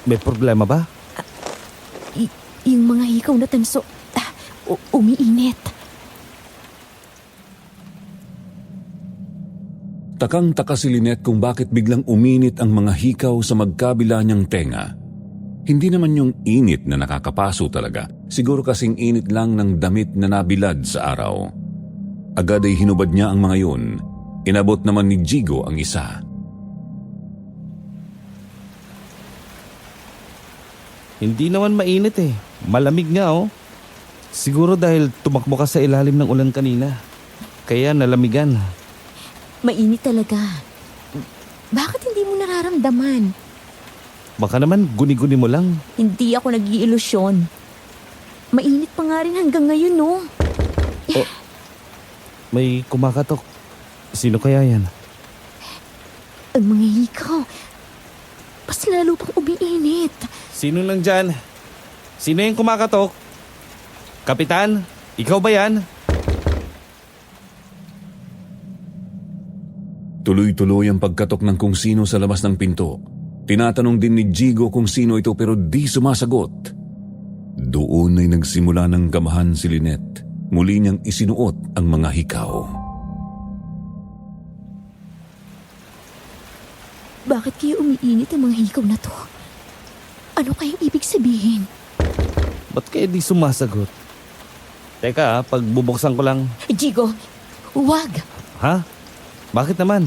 May problema ba? Yung mga hikaw na tanso, umiinit. Takang-taka si Lynette kung bakit biglang uminit ang mga hikaw sa magkabila niyang tenga. Hindi naman yung init na nakakapaso talaga. Siguro kasing init lang ng damit na nabilad sa araw. Agad ay hinubad niya ang mga yun. Inabot naman ni Jigo ang isa. Hindi naman mainit eh. Malamig nga oh. Siguro dahil tumakbo ka sa ilalim ng ulan kanina. Kaya nalamigan. Mainit talaga. Bakit hindi mo nararamdaman? Baka naman guni-guni mo lang. Hindi ako nag-iilusyon. Mainit pa nga rin hanggang ngayon, no? May kumakatok. Sino kaya yan? Ang mga hikaw. Mas lalo pang umiinit. Sino lang dyan? Sino yung kumakatok? Kapitan? Ikaw ba yan? Tuloy-tuloy ang pagkatok ng kung sino sa labas ng pinto. Tinatanong din ni Jigo kung sino ito pero di sumasagot. Doon ay nagsimula ng kamahan si Lynette. Muli niyang isinuot ang mga hikaw. Bakit kaya umiinit ang mga hikaw na to? Ano kayang ibig sabihin? Ba't kaya di sumasagot? Teka, pagbubuksan ko lang. Jigo, wag! Ha? Bakit naman?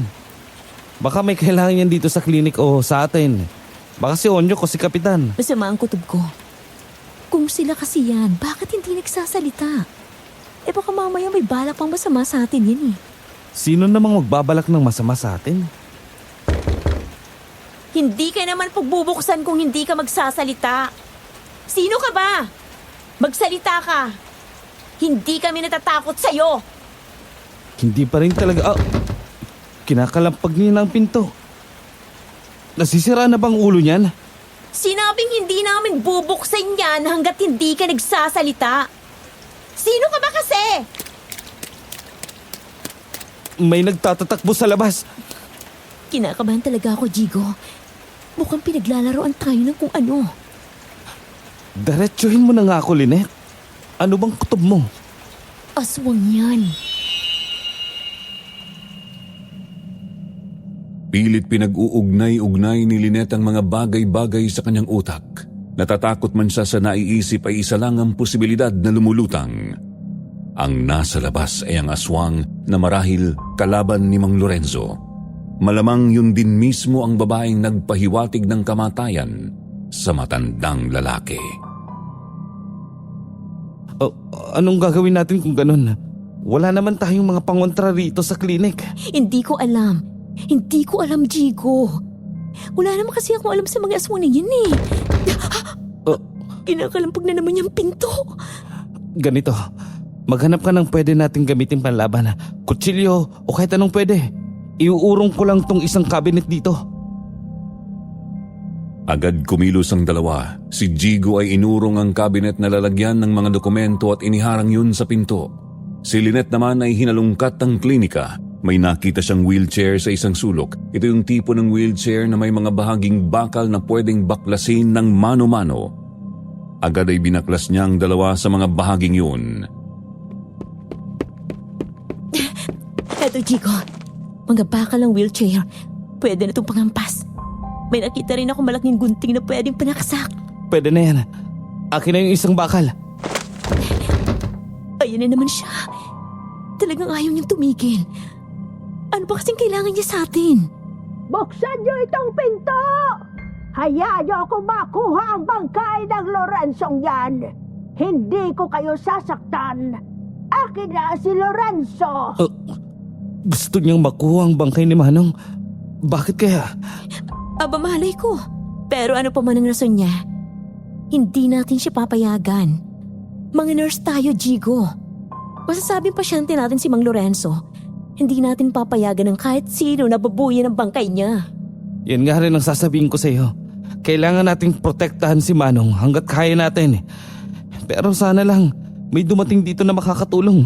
Baka may kailangan yan dito sa klinik o sa atin. Baka si Onyok o si Kapitan. Masama ang kutob ko. Kung sila kasi yan, bakit hindi nagsasalita? Baka mamaya may balak pang masama sa atin yan eh. Sino namang magbabalak ng masama sa atin? Hindi ka naman pagbubuksan kung hindi ka magsasalita. Sino ka ba? Magsalita ka. Hindi kami natatakot sa'yo. Hindi pa rin talaga... kinakalampag niya ng pinto. Nasisira na bang ulo niyan? Sinabing hindi namin bubuksan yan hanggat hindi ka nagsasalita. Sino ka ba kasi? May nagtatatakbo sa labas. Kinakabahan talaga ako, Jigo. Mukhang pinaglalaroan tayo ng kung ano. Diretsuhin mo na nga ako, Lynette. Ano bang kutob mo? Aswang yan. Pilit pinag-uugnay-ugnay ni Lynette ang mga bagay-bagay sa kanyang utak. Natatakot man siya sa naiisip ay isa lang ang posibilidad na lumulutang. Ang nasa labas ay ang aswang na marahil kalaban ni Mang Lorenzo. Malamang yun din mismo ang babaeng nagpahiwatig ng kamatayan sa matandang lalaki. Anong gagawin natin kung ganun? Wala naman tayong mga pangontra rito sa klinik. Hindi ko alam. Hindi ko alam, Jigo. Wala naman kasi akong alam sa mga aswang na yan eh. Kinakalampag na naman yung pinto. Ganito, maghanap ka ng pwede nating gamitin panlaban. Kutsilyo o kahit anong pwede. Iuurong ko lang tong isang cabinet dito. Agad kumilos ang dalawa. Si Jigo ay inurong ang kabinet na lalagyan ng mga dokumento at iniharang yun sa pinto. Si Lynette naman ay hinalungkat ang klinika. May nakita siyang wheelchair sa isang sulok. Ito yung tipo ng wheelchair na may mga bahaging bakal na pwedeng baklasin ng mano-mano. Agad ay binaklas niya ang dalawa sa mga bahaging yun. Eto, Jigo. Mga bakal ang wheelchair. Pwede na itong pangampas. May nakita rin ako malaking gunting na pwedeng panaksak. Pwede na yan. Akin na yung isang bakal. Ayan na naman siya. Talagang ayaw niyang tumigil. Ano ba kasing kailangan niya sa atin? Buksan niyo itong pinto! Hayaan niyo ako makuha ang bangkay ng Lorenzong yan. Hindi ko kayo sasaktan. Akin na si Lorenzo. Gusto niyang makuha ang bangkay ni Manong. Bakit kaya? Aba, malay ko. Pero ano pa man ang rason niya, hindi natin siya papayagan. Mga nurse tayo, Jigo. Masasabing pasyente natin si Mang Lorenzo. Hindi natin papayagan ng kahit sino na babuyin ang bangkay niya. Yan nga rin ang sasabihin ko sa iyo. Kailangan nating protektahan si Manong hanggat kaya natin. Pero sana lang may dumating dito na makakatulong.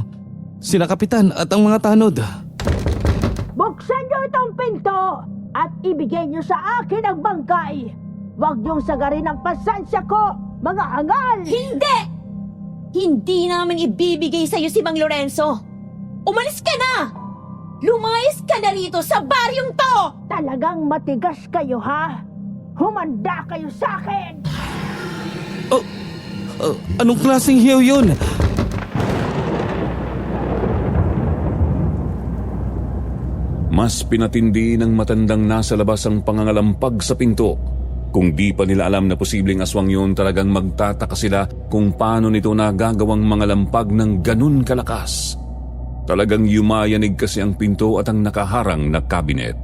Sina Kapitan at ang mga tanod. Buksan niyo itong pinto at ibigay niyo sa akin ang bangkay. Huwag niyong sagarin ang pasensya ko, mga angal! Hindi! Hindi namin ibibigay sa'yo si Mang Lorenzo. Umalis ka na! Lumayas ka na rito sa baryong to! Talagang matigas kayo, ha? Humanda kayo sa akin! Anong klaseng hiyaw yun? Mas pinatindi ng matandang nasa labas ang pangangalampag sa pinto. Kung di pa nila alam na posibleng aswang yun, talagang magtataka sila kung paano nito nagagawang mga lampag ng ganun kalakas. Talagang yumayanig kasi ang pinto at ang nakaharang na kabinet.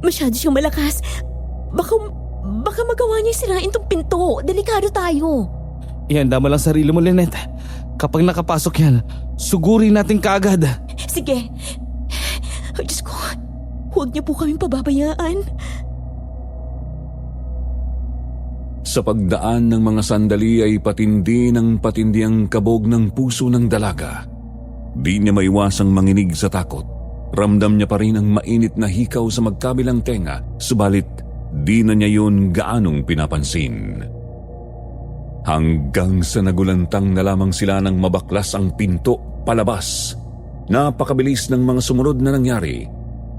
Masyado siyang malakas. Baka magawa niya sirain tong pinto. Delikado tayo. Ihanda mo lang sarili mo, Lynette. Kapag nakapasok yan, sugurin natin kaagad. Sige. Ay, Diyos ko. Huwag niyo po kaming pababayaan. Sa pagdaan ng mga sandali ay patindi ang kabog ng puso ng dalaga. Di niya maiwasang manginig sa takot. Ramdam niya pa rin ang mainit na hikaw sa magkabilang tenga, subalit di na niya yun gaanong pinapansin. Hanggang sa nagulantang na lamang sila nang mabaklas ang pinto palabas. Napakabilis ng mga sumunod na nangyari.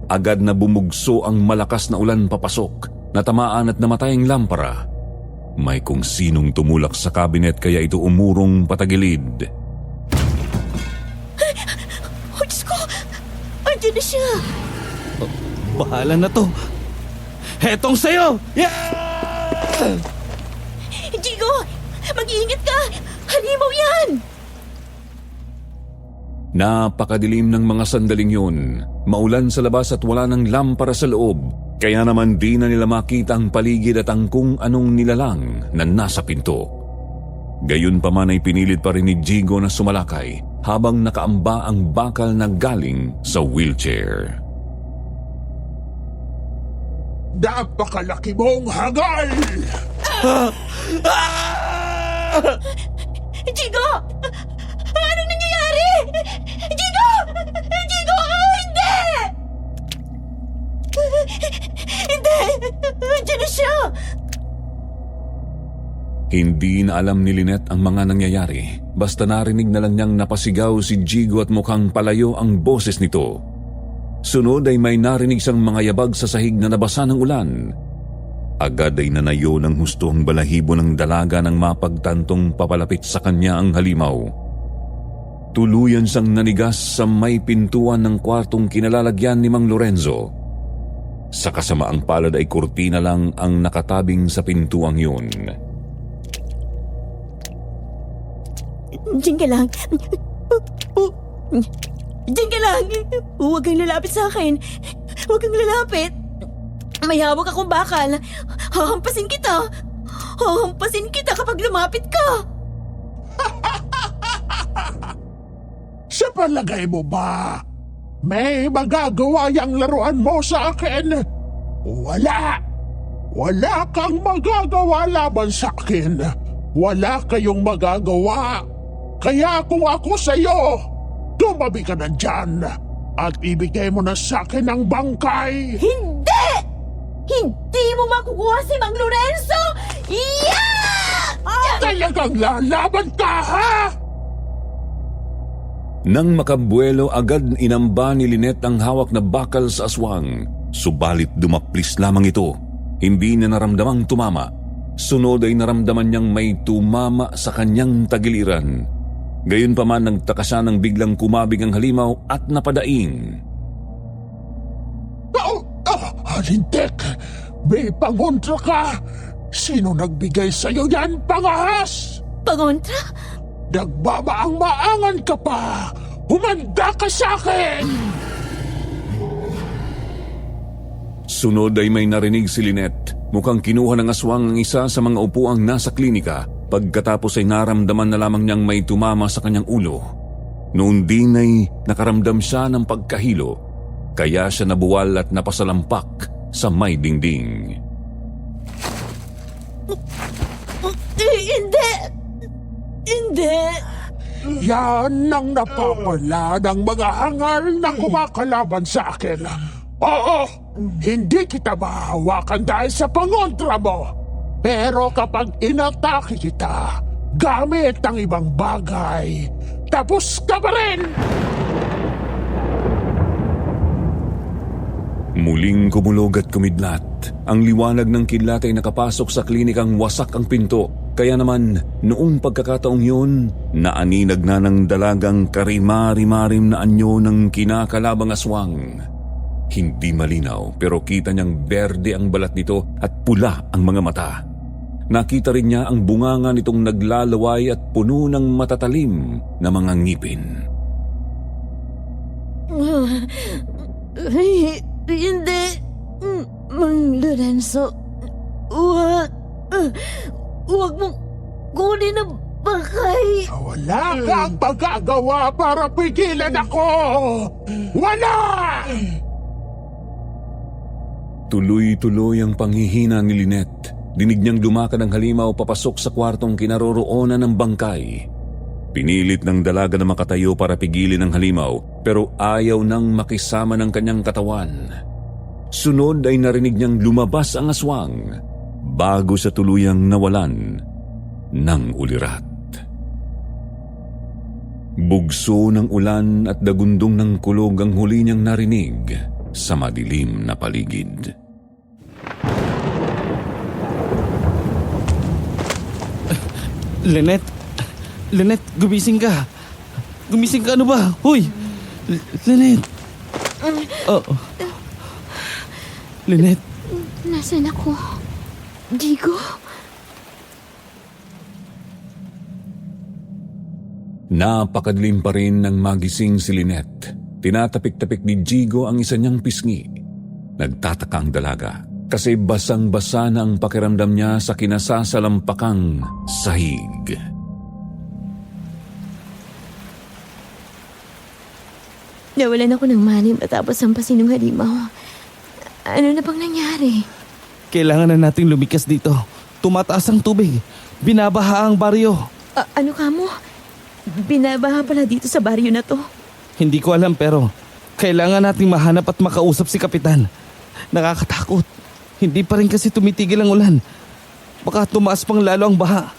Agad na bumugso ang malakas na ulan papasok, natamaan at namatay ang lampara. May kung sinong tumulak sa kabinet kaya ito umurong patagilid. Oh, Diyos ko! Andiyan na siya! Bahala na to. Hetong sa'yo! Yeah! Jigo! Mag-iingat ka! Halimaw yan! Napakadilim ng mga sandaling yun. Maulan sa labas at wala ng lampara sa loob. Kaya naman di na nila makita ang paligid at ang kung anong nilalang na nasa pinto. Gayunpaman ay pinilit pa rin ni Jigo na sumalakay habang nakaamba ang bakal na galing sa wheelchair. Napakalaki mong hangal! Jigo! Anong nangyayari? Jigo! Jigo! Hindi! Hindi! Andiyan na siya! Hindi na alam ni Lynette ang mga nangyayari. Basta narinig na lang niyang napasigaw si Jigo at mukhang palayo ang boses nito. Sunod ay may narinig siyang mga yabag sa sahig na nabasa ng ulan. Agad ay nanayo ng husto ang balahibo ng dalaga nang mapagtantong papalapit sa kanya ang halimaw. Tuluyan siyang nanigas sa may pintuan ng kwartong kinalalagyan ni Mang Lorenzo. Sa kasamaang palad ay kurtina lang ang nakatabing sa pintuang yun. Diyan ka lang. Diyan ka lang. Huwag kang lalapit sa akin. Huwag kang lalapit. May hawak akong bakal. Hahampasin kita. Hahampasin kita kapag lumapit ka. Sa palagay mo ba, may magagawa yung laruan mo sa akin? Wala. Wala kang magagawa laban sa akin. Wala kayong magagawa. Kaya kung ako sa'yo, tumabi ka na dyan at ibigay mo na sa akin ang bangkay. Hindi! Hindi mo makukuha si Mang Lorenzo! Yeah! Talagang lalaban ka, ha? Nang makabuelo, agad inamba ni Lynette ang hawak na bakal sa aswang. Subalit dumaplis lamang ito. Hindi na naramdamang tumama. Sunod ay naramdaman niyang may tumama sa kanyang tagiliran. Gayunpaman nagtaka siya nang biglang kumabig ang halimaw at napadaing. Halintek! May pangontra ka! Sino nagbigay sa'yo yan, pangahas? Pangontra? Nagbabaang-maangan ka pa! Humanda ka sa akin! Sunod ay may narinig si Lynette. Mukhang kinuha ng aswang ang isa sa mga upuang nasa klinika. Pagkatapos ay naramdaman na lamang niyang may tumama sa kanyang ulo. Noon din ay nakaramdam siya ng pagkahilo. Kaya siya nabuwal at napasalampak sa may dingding. Hindi! Hindi! Yan ang napapala ng mga hangal na kumakalaban sa akin. Oo, hindi kita mahawakan dahil sa pangontra mo. Pero kapag inatake kita, gamit ang ibang bagay, tapos ka pa rin! Muling kumulog at kumidlat. Ang liwanag ng kidlat ay nakapasok sa klinikang wasak ang pinto. Kaya naman, noong pagkakataong yun, naaninag na ng dalagang karimari-marim na anyo ng kinakalabang aswang. Hindi malinaw pero kita niyang berde ang balat nito at pula ang mga mata. Nakita rin niya ang bunganga nitong naglalaway at puno ng matatalim na mga ngipin. Hindi! Mang Lorenzo, huwag mong kunin ang bangkay! Wala kang magagawa para pigilan ako! Wala! Tuloy-tuloy ang panghihina ni Lynette. Dinig niyang lumakad ang halimaw papasok sa kwartong kinaroroonan ng bangkay. Pinilit ng dalaga na makatayo para pigilin ang halimaw pero ayaw nang makisama ng kanyang katawan. Sunod ay narinig niyang lumabas ang aswang bago sa tuluyang nawalan ng ulirat. Bugso ng ulan at dagundong ng kulog ang huli niyang narinig sa madilim na paligid. Lynette! Lynette, gumising ka! Gumising ka, ano ba? Hoy! Lynette! Oh. Lynette! Nasaan ako? Digo? Napakadilim pa rin nang magising si Lynette. Tinatapik-tapik ni Jigo ang isa niyang pisngi. Nagtataka ang dalaga kasi basang-basa na ang pakiramdam niya sa kinasasalampakang sahig. Nawalan ako ng malay matapos hampasin ng halimaw. Ano na bang nangyari? Kailangan na nating lumikas dito. Tumataas ang tubig. Binabaha ang baryo. Ano ka mo? Binabaha pala dito sa baryo na to. Hindi ko alam pero kailangan nating mahanap at makausap si Kapitan. Nakakatakot. Hindi pa rin kasi tumitigil ang ulan. Baka tumaas pang lalo ang baha.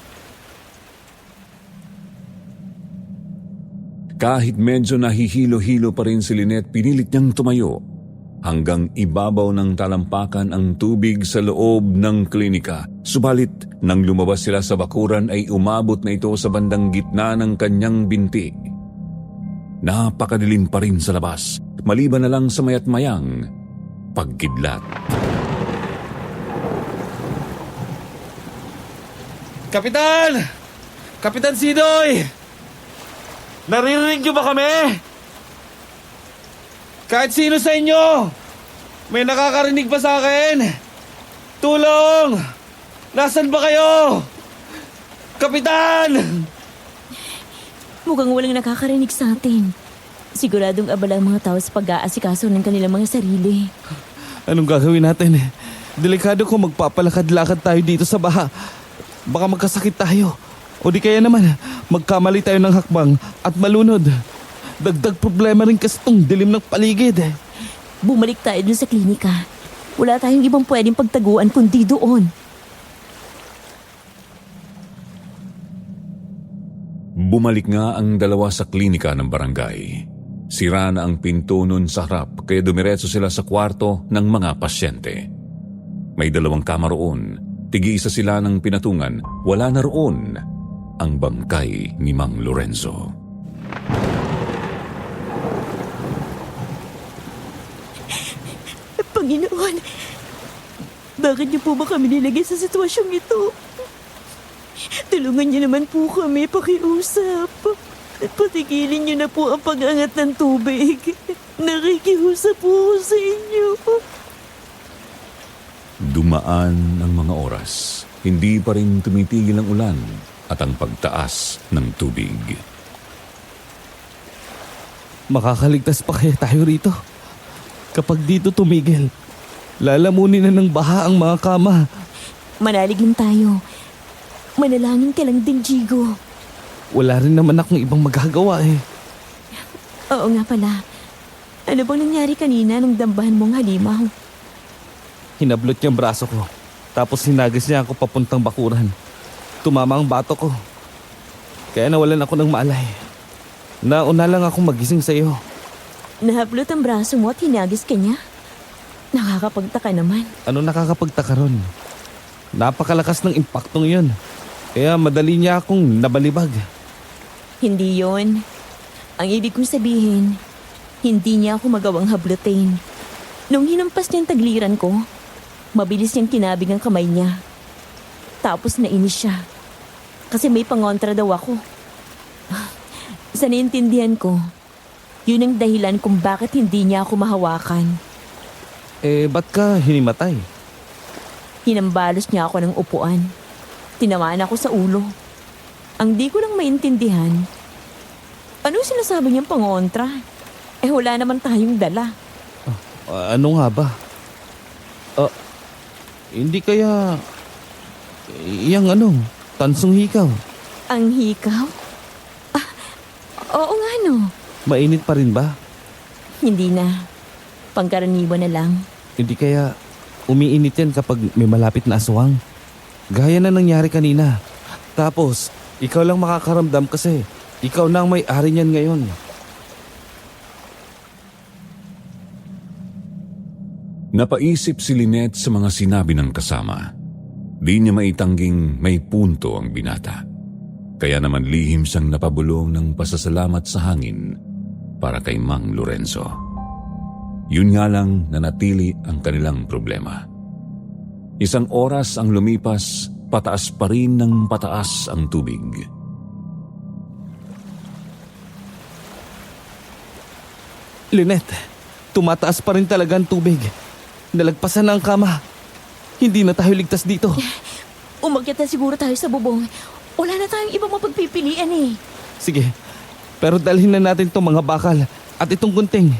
Kahit medyo nahihilo-hilo pa rin si Lynette, pinilit niyang tumayo hanggang ibabaw ng talampakan ang tubig sa loob ng klinika. Subalit, nang lumabas sila sa bakuran ay umabot na ito sa bandang gitna ng kanyang binti. Napakadilim pa rin sa labas, maliban na lang sa mayat mayang pagkidlat. Kapitan! Kapitan Sidoy! Naririnig niyo ba kami? Kahit sino sa inyo, may nakakarinig ba sa akin? Tulong! Nasaan ba kayo? Kapitan! Mukhang walang nakakarinig sa atin. Siguradong abala ang mga tao sa pag-aasikaso ng kanilang mga sarili. Anong gagawin natin? Delikado kung magpapalakad-lakad tayo dito sa baha. Baka magkasakit tayo. O di kaya naman, magkamali tayo ng hakbang at malunod. Dagdag problema rin kasi itong dilim ng paligid. Bumalik tayo dun sa klinika. Wala tayong ibang pwedeng pagtaguan kundi doon. Bumalik nga ang dalawa sa klinika ng barangay. Sira na ang pinto nun sa harap kaya dumiretso sila sa kwarto ng mga pasyente. May 2 kama roon. Tig-isa sila ng pinatungan. Wala na roon ang bangkay ni Mang Lorenzo. Panginoon, bakit niyo po ba kami nilagay sa sitwasyong ito? Tulungan niyo naman po kami pakiusap. At patigilin niyo na po ang pag-angat ng tubig. Nakikiusap po ako sa inyo. Dumaan ang mga oras. Hindi pa rin tumitigil ang ulan at ang pagtaas ng tubig. Makakaligtas pa kaya tayo rito? Kapag dito tumigil, lalamunin na ng baha ang mga kama. Manalig lang tayo. Manalangin ka lang din, Jigo. Wala rin naman akong ibang magagawa eh. Oo nga pala. Ano bang nangyari kanina nung dambahan mong halimaw? Hinablot niya ang braso ko. Tapos hinagis niya ako papuntang bakuran. Tumama ang bato ko. Kaya nawalan ako ng malay. Nauna lang akong magising sa iyo. Nahablot ang braso mo at hinagis ka niya? Nakakapagtaka naman. Ano nakakapagtaka ron? Napakalakas ng impaktong yun. Kaya madali niya akong nabalibag. Hindi yon. Ang ibig kong sabihin, hindi niya ako magawang hablutin. Nung hinampas niyang tagliran ko, mabilis niyang kinabig ang kamay niya. Tapos nainis siya. Kasi may pangontra daw ako. Sa naiintindihan ko, yun ang dahilan kung bakit hindi niya ako mahawakan. Ba't ka hinimatay? Hinambalos niya ako ng upuan. Tinamaan ako sa ulo. Ang di ko lang maintindihan, anong sinasabi niyang pangontra? Wala naman tayong dala. Ano nga ba? Hindi kaya... Iyang tansong hikaw. Ang hikaw? Oo nga no. Mainit pa rin ba? Hindi na. Pangkaraniwan na lang. Hindi kaya umiinit yan kapag may malapit na aswang. Gaya na nangyari kanina. Tapos, ikaw lang makakaramdam kasi ikaw na ang may-ari niyan ngayon. Napaisip si Lynette sa mga sinabi ng kasama. Di niya maitangging may punto ang binata. Kaya naman lihim siyang napabulong ng pasasalamat sa hangin para kay Mang Lorenzo. Yun nga lang nanatili ang kanilang problema. 1 oras ang lumipas, pataas pa rin ng pataas ang tubig. Lynette, tumataas pa rin talaga ang tubig. Nalagpasan na ang kama. Hindi na tayo ligtas dito. Umakyat na siguro tayo sa bubong. Wala na tayong ibang mapagpipilian eh. Sige, pero dalhin na natin itong mga bakal at itong gunting.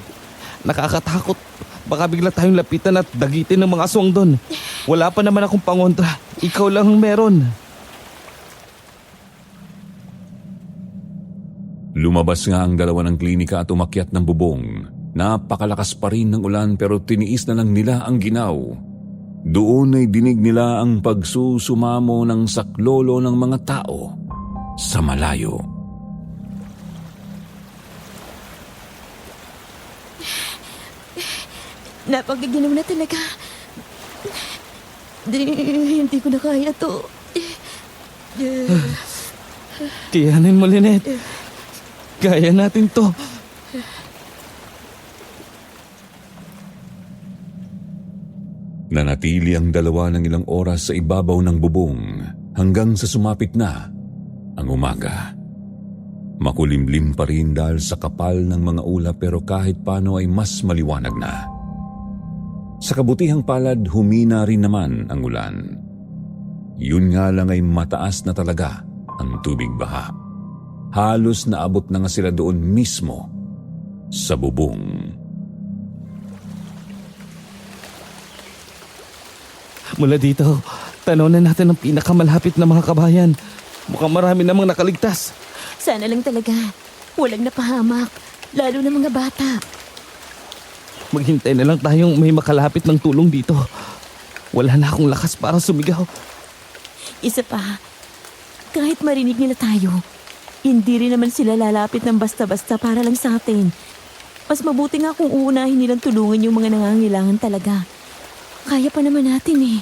Nakakatakot. Baka bigla tayong lapitan at dagitin ng mga aswang doon. Wala pa naman akong pangontra. Ikaw lang ang meron. Lumabas nga ang dalawa ng klinika at umakyat ng bubong. Napakalakas pa rin ng ulan pero tiniis na lang nila ang ginaw. Doon ay dinig nila ang pagsusumamo ng saklolo ng mga tao sa malayo. Napagiginaw na talaga. Hindi ko na kaya to. Kiyanin mo, Lynette. Kaya natin to. Nanatili ang dalawa ng ilang oras sa ibabaw ng bubong hanggang sa sumapit na ang umaga. Makulimlim pa rin dahil sa kapal ng mga ulap pero kahit paano ay mas maliwanag na. Sa kabutihang palad, humina rin naman ang ulan. Yun nga lang ay mataas na talaga ang tubig baha. Halos naabot na nga sila doon mismo sa bubong. Mula dito, tanaw natin ang pinakamalapit na mga kabayan. Mukhang marami namang nakaligtas. Sana lang talaga. Walang napahamak. Lalo na mga bata. Maghintay na lang tayong may makalapit ng tulong dito. Wala na akong lakas para sumigaw. Isa pa, kahit marinig nila tayo, hindi rin naman sila lalapit ng basta-basta para lang sa atin. Mas mabuti nga kung uunahin nilang tulungan yung mga nangangailangan talaga. Kaya pa naman natin eh.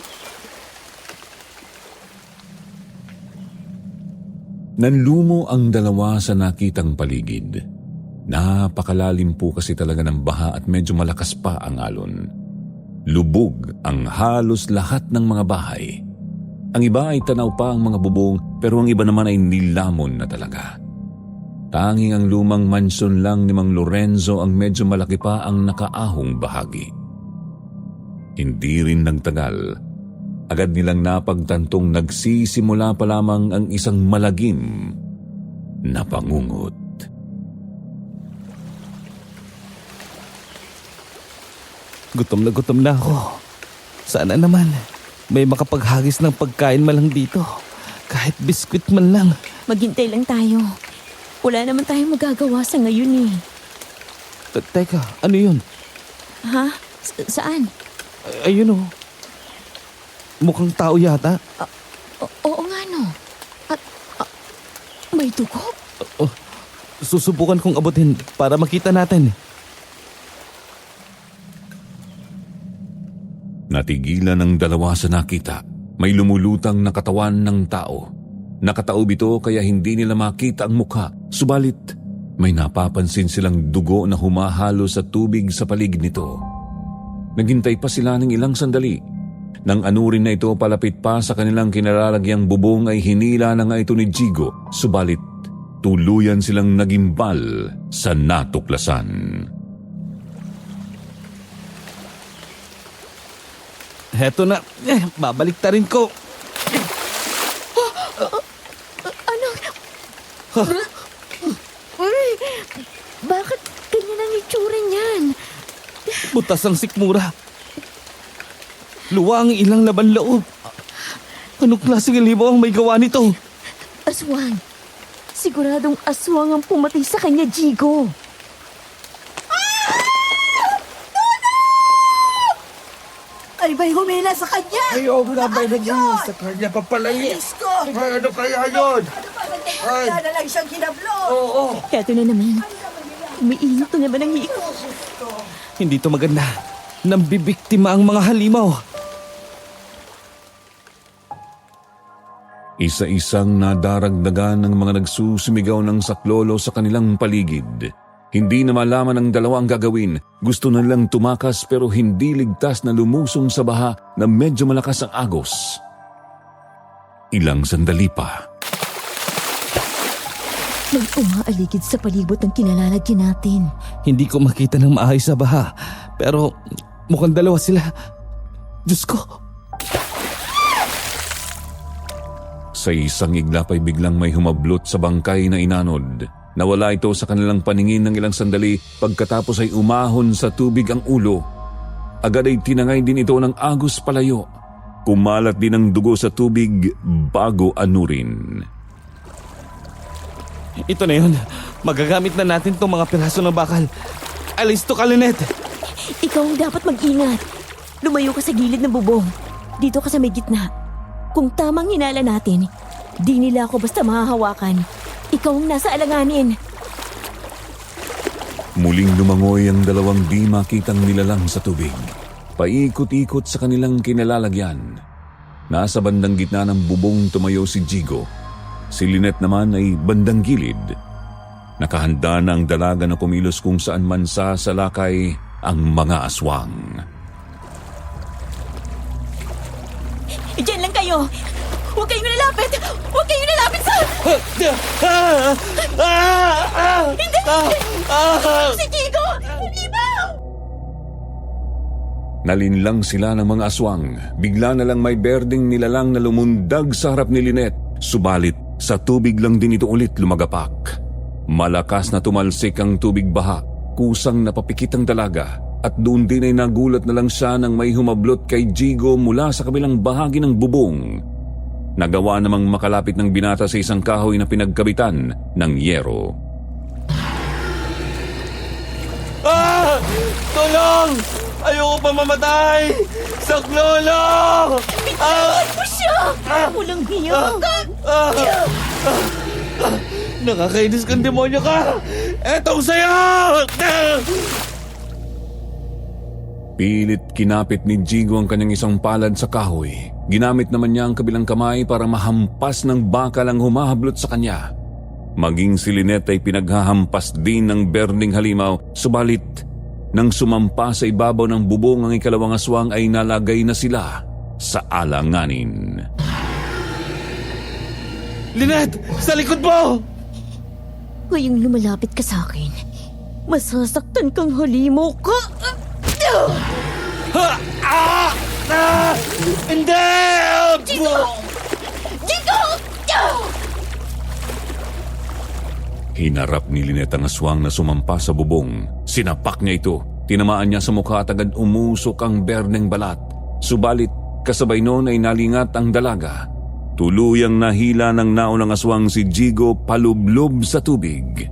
Nanlumo ang dalawa sa nakitang paligid. Napakalalim po kasi talaga ng baha at medyo malakas pa ang alon. Lubog ang halos lahat ng mga bahay. Ang iba ay tanaw pa ang mga bubong pero ang iba naman ay nilamon na talaga. Tanging ang lumang mansyon lang ni Mang Lorenzo ang medyo malaki pa ang nakaahong bahagi. Hindi rin nagtagal. Agad nilang napagtantong nagsisimula pa lamang ang isang malagim na pangungot. Gutom na ako. Sana naman may makapaghagis ng pagkain man lang dito. Kahit biskwit man lang. Maghintay lang tayo. Wala naman tayong magagawa sa ngayon eh. Teka, ano yun? Ha? Saan? Ayun oh. Mukhang tao yata. Oo nga no. At may dugo? Susubukan kong abutin para makita natin. Natigilan ng dalawa sa nakita. May lumulutang na katawan ng tao. Nakataob ito kaya hindi nila makita ang mukha. Subalit, may napapansin silang dugo na humahalo sa tubig sa paligid nito. Naghintay pa sila ng ilang sandali. Nang anurin na ito palapit pa sa kanilang kinalalagyang bubong ay hinila na nga ito ni Jigo. Subalit, tuluyan silang nagimbal sa natuklasan. Heto na, babalik ta rin ko. Ano? Bakit ganyan ang itsura niyan? Butas ang sikmura. Luwa ang ilang laban loob. Anong klaseng libo ang may gawa nito? Aswang. Siguradong aswang ang pumatay sa kanya, Jigo. Ay, may humila sa kanya! Ayaw na ba na sa kanya papalayin? Ko! Ano kaya yun? Wala na lang siyang kinablo! Eto na naman. Umiinit na naman ang hiko. Hindi to maganda. Nambibiktima ang mga halimaw. Isa-isang nadaragdagan ng mga nagsusumigaw ng saklolo sa kanilang paligid. Hindi na malaman ng dalawa ang gagawin. Gusto na nilang tumakas pero hindi ligtas na lumusong sa baha na medyo malakas ang agos. Ilang sandali pa. May umaaligid sa palibot ng kinalalagyan natin. Hindi ko makita ng maayos sa baha. Pero mukhang dalawa sila. Diyos ko! Sa isang iglap ay biglang may humablot sa bangkay na inanod. Nawala ito sa kanilang paningin ng ilang sandali pagkatapos ay umahon sa tubig ang ulo. Agad ay tinangay din ito ng agos palayo. Kumalat din ang dugo sa tubig bago anurin. Ito na yun. Magagamit na natin itong mga piraso ng bakal. Alisto ka, Lynette! Ikaw ang dapat mag-ingat. Lumayo ka sa gilid ng bubong. Dito ka sa may gitna. Kung tamang hinala natin, di nila ako basta mahahawakan. Ikaw ang nasa alanganin. Muling lumangoy ang dalawang di makitang nilalang sa tubig. Paikot-ikot sa kanilang kinalalagyan. Nasa bandang gitna ng bubong tumayo si Jigo. Si Lynette naman ay bandang gilid. Nakahanda na ang dalaga na kumilos kung saan man sa salakay ang mga aswang. Diyan lang kayo! Huwag kayong lalapit! Huwag kayong lalapit sa... Hindi! Si Chico! Libaw! Nalinlang sila ng mga aswang. Bigla na lang may berdeng nilalang na lumundag sa harap ni Lynette. Subalit, sa tubig lang din ito ulit lumagapak. Malakas na tumalsik ang tubig baha. Kusang napapikit ang dalaga. At doon din ay nagulat na lang siya nang may humablot kay Jigo mula sa kabilang bahagi ng bubong. Nagawa namang makalapit ng binata sa isang kahoy na pinagkabitan ng yero. Tulong! Ayoko pa mamatay! Saklolo! Bitawan mo siya! Walang hiya ka! Nakakainis kang demonyo ka! Etong sa'yo! Pilit kinapit ni Jigo ang kanyang isang palad sa kahoy. Ginamit naman niya ang kabilang kamay para mahampas ng bakal ang humahablot sa kanya. Maging si Lynette ay pinaghahampas din ng berdeng halimaw, subalit nang sumampa sa ibabaw ng bubong ang ikalawang aswang ay nalagay na sila sa alanganin. Lynette! Sa likod mo! Ngayong lumalapit ka sa akin, masasaktan kang halimaw ka! Hindi! Chico! Hinarap ni Lynette ang aswang na sumampa sa bubong. Sinapak niya ito. Tinamaan niya sa mukha at agad umusok ang berdeng balat. Subalit, kasabay noon ay nalingat ang dalaga. Tuluyang nahila ng naunang aswang si Jigo palublob sa tubig.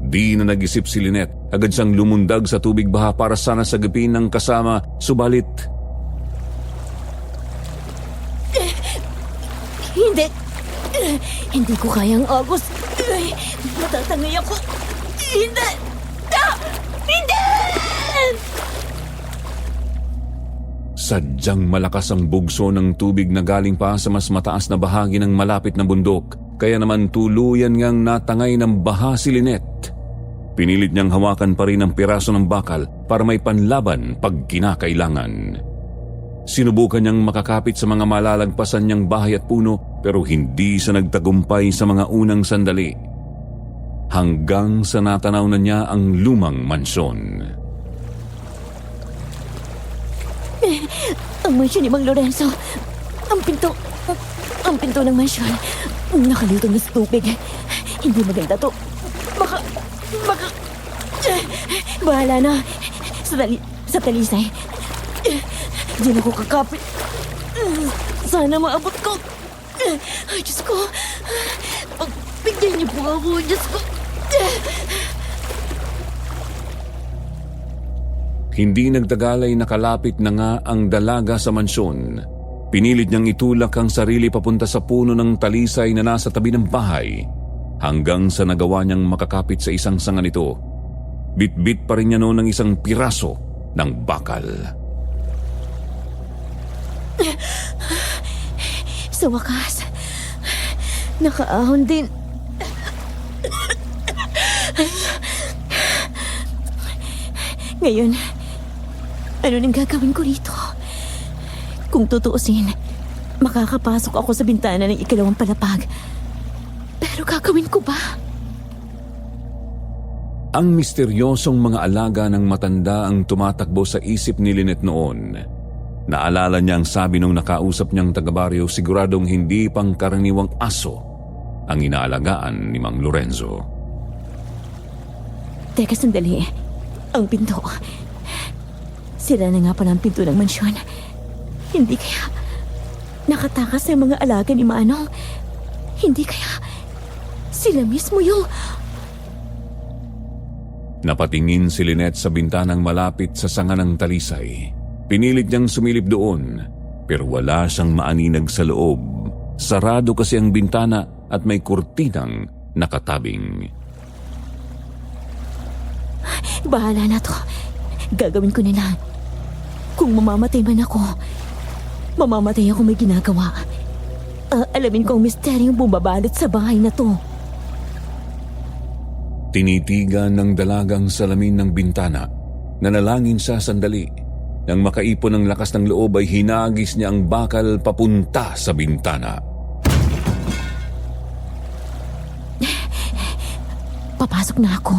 Di na nag-isip si Lynette. Agad siyang lumundag sa tubig baha para sana sagipin ng kasama. Subalit, Hindi! Hindi ko kayang agos! Matatangay ako! Hindi! Hindi! sadyang malakas ang bugso ng tubig na galing pa sa mas mataas na bahagi ng malapit na bundok. Kaya naman tuluyan ngang natangay ng baha si Lynette. Pinilit niyang hawakan pa rin ang piraso ng bakal para may panlaban pag kinakailangan. Sinubukan niyang makakapit sa mga malalagpasan niyang bahay at puno pero hindi siya nagtagumpay sa mga unang sandali. Hanggang sa natanaw na niya ang lumang mansyon. Ang mansyon ni Mang Lorenzo. Ang pinto ng mansyon. Nakalutong na sa tubig. Hindi maganda to. Baka... Bahala na. Sa talisay. Diyan ako kakapit. Sana maabot ko. Ay, Diyos ko. Pagbigyan niyo po ako, Diyos ko. Hindi nagtagal ay nakalapit na nga ang dalaga sa mansyon. Pinilit niyang itulak ang sarili papunta sa puno ng talisay na nasa tabi ng bahay hanggang sa nagawa niyang makakapit sa isang sanga nito. Bit-bit pa rin niya noon ng isang piraso ng bakal. Sa wakas, nakaahon din. Ngayon, ano nang gagawin ko rito? Kung tutuusin, makakapasok ako sa bintana ng ikalawang palapag. Pero gagawin ko ba? Ang misteryosong mga alaga ng matanda ang tumatakbo sa isip ni Lynette noon. Naalala niya ang sabi nung nakausap niyang taga-baryo, siguradong hindi pangkaraniwang aso ang inaalagaan ni Mang Lorenzo. Teka sandali. Ang pinto. Sira na nga pala ang pinto ng mansyon. Hindi kaya nakatakas ang mga alaga ni Manong? Hindi kaya sila mismo yung... Napatingin si Lynette sa bintanang malapit sa sanga ng talisay. Pinilit niyang sumilip doon, pero wala siyang maaninag sa loob. Sarado kasi ang bintana at may kurtinang nakatabing. Bahala na to. Gagawin ko na lang. Kung mamamatay man ako, mamamatay ako may ginagawa. Alamin ko ang misteryong bumabalot sa bahay na to. Tinitigan ng dalagang salamin ng bintana. Nanalangin siya sandali. Nang makaipon ng lakas ng loob ay hinagis niya ang bakal papunta sa bintana. Papasok na ako.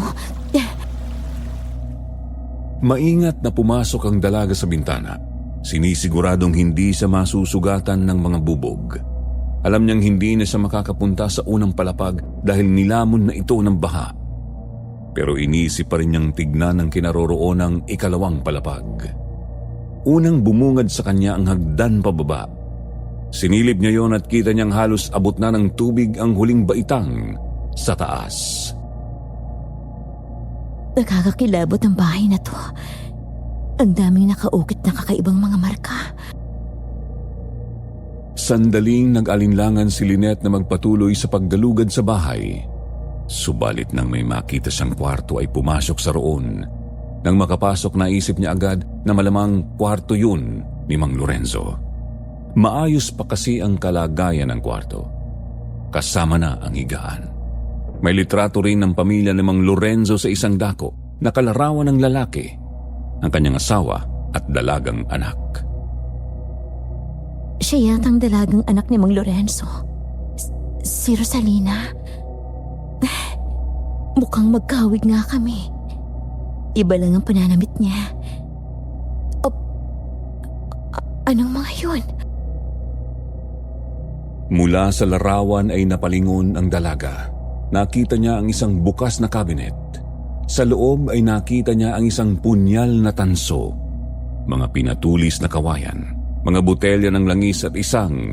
Maingat na pumasok ang dalaga sa bintana. Sinisiguradong hindi siya masusugatan ng mga bubog. Alam niyang hindi na siya makakapunta sa unang palapag dahil nilamon na ito ng baha. Pero inisip pa rin niyang tignan ang kinaroroonan ng ikalawang palapag. Unang bumungad sa kanya ang hagdan pababa. Sinilip niya yon at kita niyang halos abot na ng tubig ang huling baitang sa taas. Nakakakilabot ang bahay na to. Ang daming nakaukit na kakaibang mga marka. Sandaling nag-alinlangan si Lynette na magpatuloy sa pagdalugad sa bahay. Subalit nang may makita siyang kwarto ay pumasok sa roon. Nang makapasok naisip niya agad na malamang kwarto yun ni Mang Lorenzo. Maayos pa kasi ang kalagayan ng kwarto. Kasama na ang higaan. May litrato rin ng pamilya ni Mang Lorenzo sa isang dako na kalarawan ng lalaki, ang kanyang asawa at dalagang anak. Siya yatang dalagang anak ni Mang Lorenzo. Si Rosalina. Mukhang magkahawig nga kami. Iba lang ang pananamit niya. Anong mga yun? Mula sa larawan ay napalingon ang dalaga. Nakita niya ang isang bukas na kabinet. Sa loob ay nakita niya ang isang punyal na tanso, mga pinatulis na kawayan, mga botelya ng langis at isang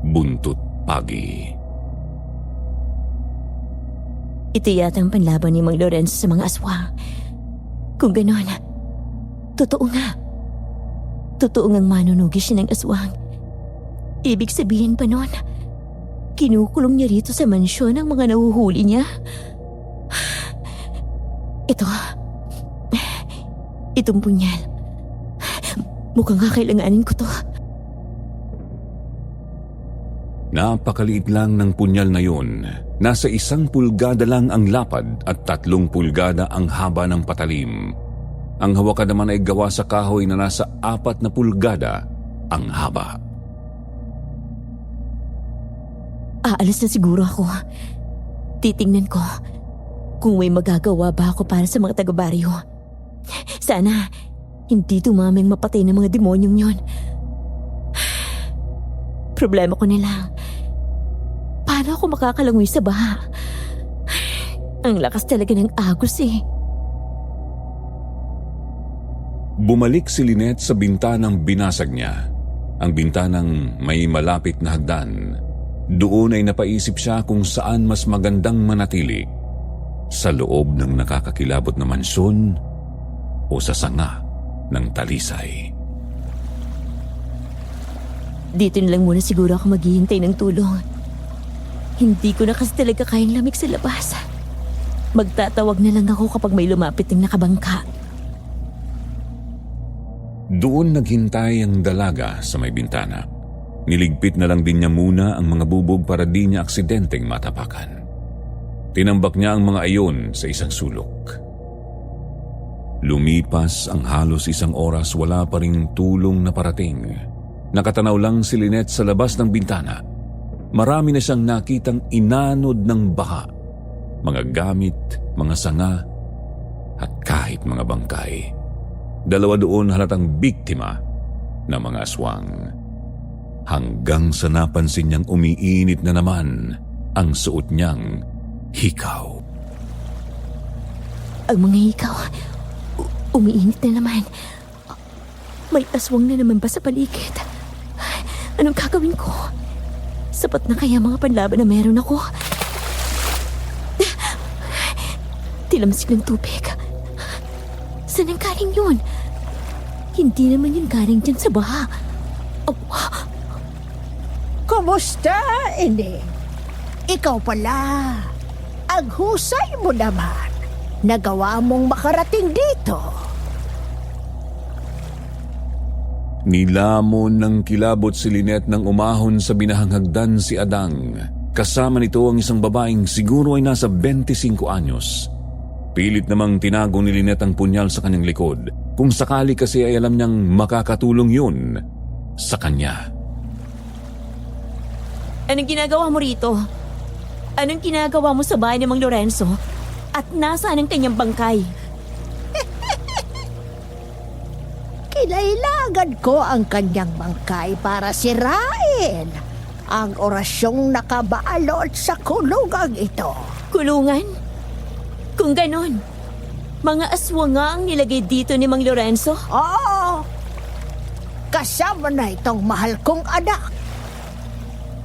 buntot pagi. Ito yata ang panlaban ni Mang Lorenzo sa mga aswang. Kung gano'n, totoo nga. Totoo ngang manunugi siya ng aswang. Ibig sabihin pa nun, kinukulong niya rito sa mansyon ang mga nahuhuli niya. Itong punyal. Mukhang kakailanganin ko to. Napakaliit lang ng punyal na yun. Nasa 1 pulgada lang ang lapad at 3 pulgada ang haba ng patalim. Ang hawakan naman ay gawa sa kahoy na nasa 4 na pulgada ang haba. Aalis na siguro ako. Titingnan ko kung may magagawa ba ako para sa mga taga-baryo. Sana hindi tumaming mapatay ng mga demonyong yon. Problema ko na lang, paano ako makakalangoy sa baha? Ang lakas talaga ng agos eh. Bumalik si Lynette sa bintanang binasag niya. Ang bintanang may malapit na hagdan. Doon ay napaisip siya kung saan mas magandang manatili. Sa loob ng nakakakilabot na mansyon o sa sanga ng talisay. Dito na lang muna siguro ako maghihintay ng tulong. Hindi ko na kasi talaga kayang lamig sa labas. Magtatawag na lang ako kapag may lumapit ng nakabangka. Doon naghintay ang dalaga sa may bintana. Niligpit na lang din niya muna ang mga bubog para di niya aksidenteng matapakan. Tinambak niya ang mga ayon sa isang sulok. Lumipas ang halos 1 oras, wala pa ring tulong na parating. Nakatanaw lang si Lynette sa labas ng bintana. Marami na siyang nakitang inanod ng baha. Mga gamit, mga sanga, at kahit mga bangkay. 2 doon halatang biktima ng mga aswang. Hanggang sa napansin niyang umiinit na naman ang suot niyang hikaw. Ang mga hikaw, umiinit na naman. May aswang na naman ba sa paligid? Anong gagawin ko? Sapat na kaya mga panlaban na meron ako? Tilamsik ng tubig. Saan ang galing yun? Hindi naman yun galing dyan sa baha. Kumusta, Ine? Ikaw pala. Ang husay mo naman. Nagawa mong makarating dito. Nilamon ng kilabot si Lynette nang umahon sa binahanghagdan si Adang. Kasama nito ang isang babaeng siguro ay nasa 25 anyos. Pilit namang tinago ni Lynette ang punyal sa kanyang likod. Kung sakali kasi ay alam niyang makakatulong yun sa kanya. Anong ginagawa mo rito? Anong ginagawa mo sa bahay ni Mang Lorenzo? At nasaan ang kanyang bangkay? Kinailangan ko ang kanyang bangkay para sirain ang orasyong nakabalot sa kulungang ito. Kulungan? Kung ganon, mga aswang nga ang nilagay dito ni Mang Lorenzo? Oo! Kasama na itong mahal kong anak.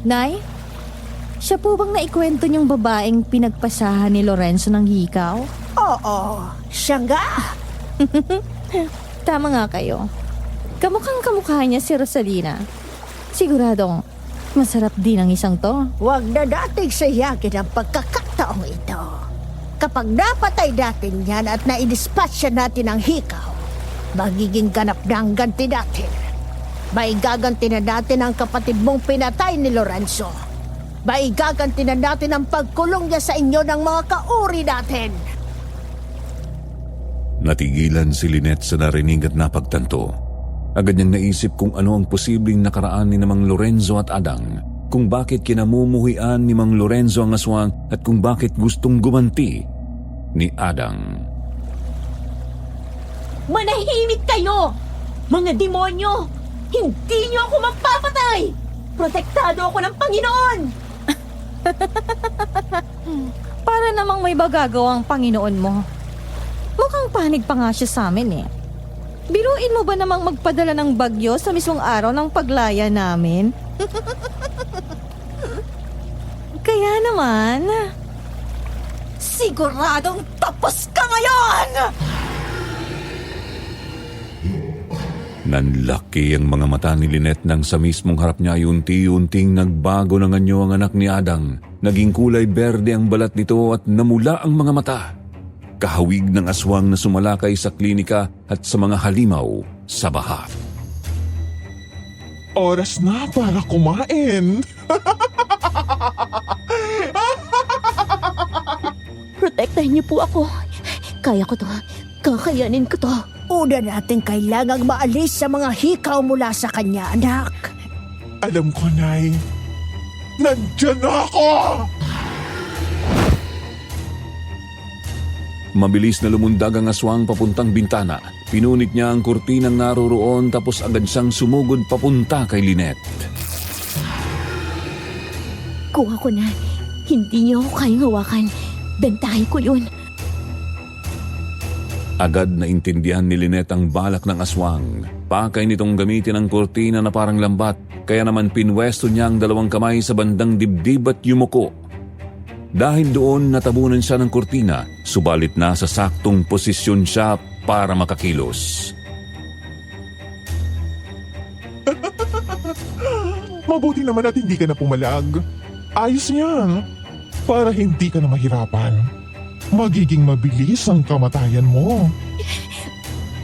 Nay, siya po bang naikwento niyong babaeng pinagpasahan ni Lorenzo ng hikaw? Oo, siya nga. Tama nga kayo. Kamukhang kamukha niya si Rosalina. Siguradong masarap din ang isang to. Huwag na nating sayakin ang pagkakataong ito. Kapag napatay natin yan at naidispatcha natin ang hikaw, magiging ganap na ang ganti natin. Maigaganti na natin ang kapatid mong pinatay ni Lorenzo. Maigaganti na natin ang pagkulong niya sa inyo ng mga kauri natin. Natigilan si Lynette sa narinig at napagtanto. Agad niyang naisip kung ano ang posibleng nakaraan ni Mang Lorenzo at Adang, kung bakit kinamumuhian ni Mang Lorenzo ang aswang at kung bakit gustong gumanti ni Adang. Manahimik kayo! Mga demonyo! Hindi niyo ako mapapatay! Protektado ako ng Panginoon! Para namang may bagagawa ang Panginoon mo. Mukhang panig pa nga siya sa amin eh. Biruin mo ba namang magpadala ng bagyo sa mismong araw ng paglaya namin? Kaya naman, siguradong tapos ka ngayon! Nanlaki ang mga mata ni Lynette nang sa mismong harap niya ay unti-unting nagbago ng anyo ang anak ni Adang. Naging kulay berde ang balat nito at namula ang mga mata. Kahawig ng aswang na sumalakay sa klinika at sa mga halimaw sa baha. Oras na para kumain. Protektahin niyo po ako. Kaya ko to. Kakayanin ko to. Una natin kailangang maalis sa mga hikaw mula sa kanya, anak. Alam ko, Nay. Nandyan na ako! Mabilis na lumundag ang aswang papuntang bintana. Pinunit niya ang kurtinang naroroon tapos agad siyang sumugod papunta kay Lynette. Kuha ko na. Hindi niyo ako kayang hawakan. Bentahin ko yun. Agad na intindihan ni Lynette ang balak ng aswang. Pakay nitong gamitin ang kurtina na parang lambat, kaya naman pinwesto niya ang dalawang kamay sa bandang dibdib at yumuko. Dahil doon natabunan siya ng kurtina, subalit nasa saktong posisyon siya para makakilos. Mabuti naman at hindi ka na pumalag. Ayos yan. Para hindi ka na mahirapan. Magiging mabilis ang kamatayan mo.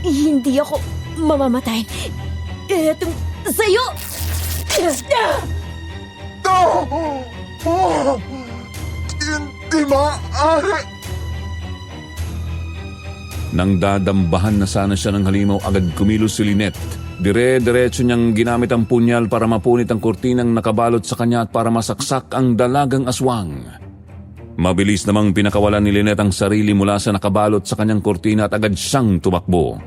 Hindi ako mamamatay. Etong sa'yo! Hindi maaari! Nang dadambahan na sana siya ng halimaw, agad kumilos si Lynette. Dire-diretso niyang ginamit ang punyal para mapunit ang kurtinang nakabalot sa kanya at para masaksak ang dalagang aswang. Mabilis namang pinakawalan ni Lynette ang sarili mula sa nakabalot sa kanyang kurtina at agad siyang tumakbo.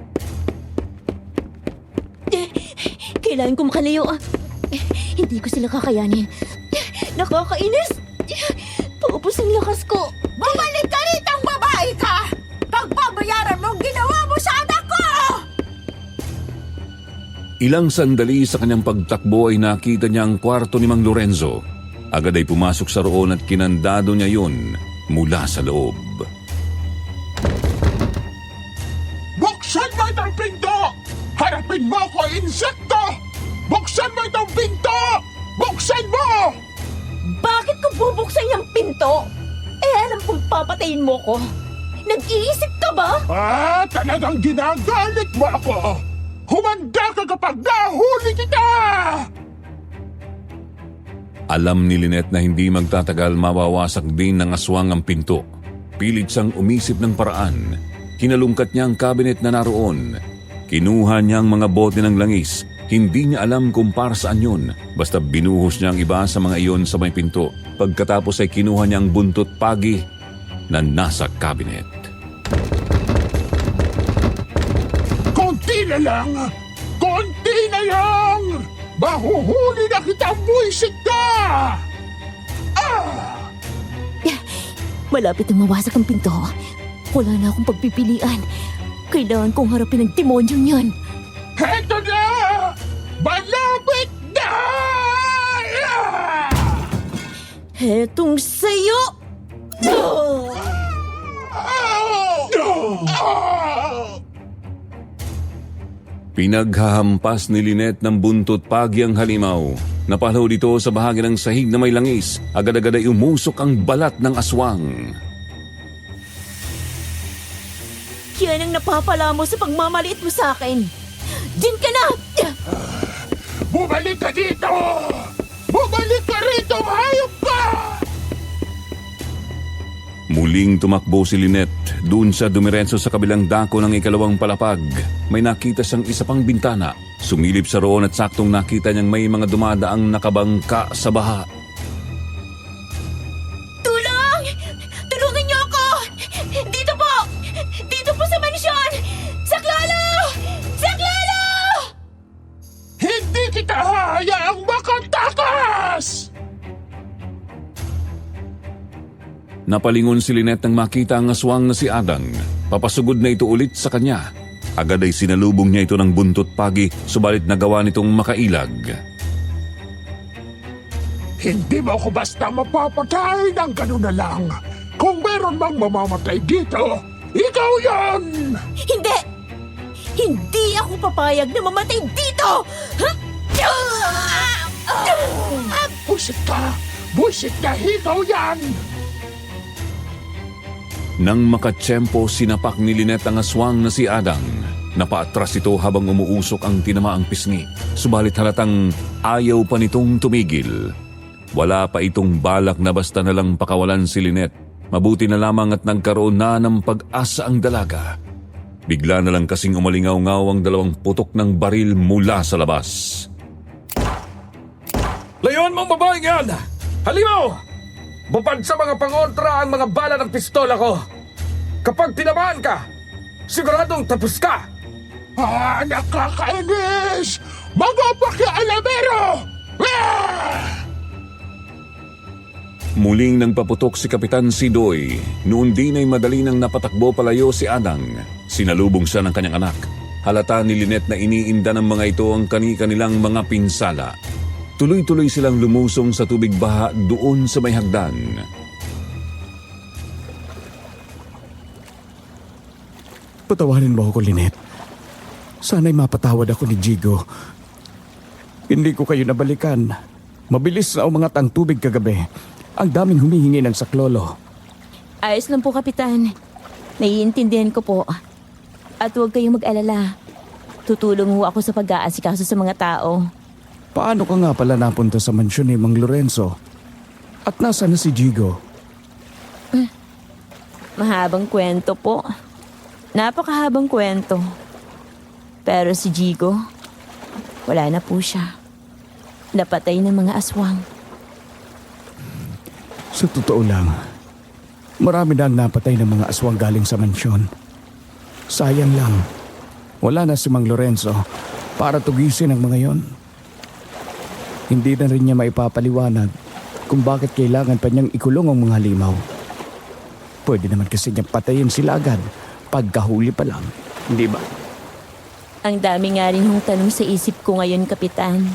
Kailangan ko makalayo. Hindi ko sila kakayanin. Nakakainis. Paubos ang lakas ko. Bumalik ka ritang babae ka! Pagbabayaran mong ginawa mo sa anak ko! Ilang sandali sa kanyang pagtakbo ay nakita niya ang kwarto ni Mang Lorenzo. Agad ay pumasok sa roon at kinandado niya yun mula sa loob. Buksan Papatayin mo ako, insekto! Buksan mo itong pinto! Buksan mo! Bakit ko bubuksan yung pinto? Eh, alam kong papatayin mo ko. Nag-iisip ka ba? Talagang ginagalit mo ako! Humanda ka kapag nahuli kita! Alam ni Lynette na hindi magtatagal mawawasak din ng aswang ang pinto. Pilit siyang umisip ng paraan. Kinalungkat niya ang kabinet na naroon. Kinuha niya ang mga bote ng langis. Hindi niya alam kung para saan yun. Basta binuhos niya ang iba sa mga iyon sa may pinto. Pagkatapos ay kinuha niya ang buntot pagi na nasa kabinet. Konti na lang! Konti na lang! Mahuhuli na kita, buisit ka! Malapit nang mawasak ang pinto. Wala na akong pagpipilian. Kailangan kong harapin ang demonyong yan. Heto na! Malapit na! Hetong sayo! Pinaghahampas ni Lynette ng buntot pagi ang halimaw. Napalaw dito sa bahagi ng sahig na may langis. Agad-agad ay umusok ang balat ng aswang. Yan ang napapala mo sa pagmamaliit mo sa akin. Diyan ka na! Bumalik ka dito! Bumalik ka rito, hayop ka! Muling tumakbo si Lynette. Doon siya dumiretso sa kabilang dako ng ikalawang palapag. May nakita siyang isa pang bintana. Sumilip sa roon at saktong nakita niyang may mga dumadaang nakabangka sa baha. Tulong! Tulungan niyo ako! Dito po! Dito po sa mansyon! Saklolo! Saklolo! Hindi kita hayaang makatakas! Napalingon si Lynette nang makita ang aswang na si Adang. Papasugod na ito ulit sa kanya. Agad ay sinalubong niya ito ng buntot pagi, subalit nagawa nitong makailag. Hindi mo ako basta mapapatay ng ganun na lang. Kung meron mang mamamatay dito, ikaw yon! Hindi! Hindi ako papayag na mamatay dito! Busit ka! Busit ka! Ikaw yan! Nang makatsyempo, sinapak ni Lynette ang aswang na si Adang. Napaatras ito habang umuusok ang tinamaang pisngi. Subalit halatang ayaw pa nitong tumigil. Wala pa itong balak na basta na lang pakawalan si Lynette. Mabuti na lamang at nagkaroon na ng pag-asa ang dalaga. Bigla na lang kasing umalingaw-ngaw ang dalawang putok ng baril mula sa labas. Layon mong babaeng yan! Halimaw! Bupad sa mga pangontra ang mga bala ng pistola ko. Kapag tinamaan ka, siguradong tapos ka. Nakakainis! Mga pakialamero! Muling nang paputok si Kapitan Sidoy. Noon din ay madali nang napatakbo palayo si Adang. Sinalubong siya ng kanyang anak. Halata ni Lynette na iniinda ng mga ito ang kani-kanilang mga pinsala. Tuloy-tuloy silang lumusong sa tubig baha doon sa may hagdan. Patawarin mo ako, Lynette. Sana'y mapatawad ako ni Jigo. Hindi ko kayo nabalikan. Mabilis na umangat ang tubig kagabi. Ang daming humihingi ng saklolo. Ayos lang po, Kapitan. Naiintindihan ko po. At huwag kayong mag-alala. Tutulong ho ako sa pag-aasikaso sa mga tao. Paano ka nga pala napunta sa mansyon ni Mang Lorenzo? At nasa na si Jigo? Mahabang kwento po. Napakahabang kwento. Pero si Jigo, wala na po siya. Napatay ng mga aswang. Sa totoo lang, marami na ang napatay ng mga aswang galing sa mansyon. Sayang lang, wala na si Mang Lorenzo para tugisin ang mga yon. Hindi na rin niya maipapaliwanag kung bakit kailangan pa niyang ikulong ang mga halimaw. Pwede naman kasi niyang patayin sila agad pagkahuli pa lang, hindi ba? Ang dami nga rin hong tanong sa isip ko ngayon, Kapitan.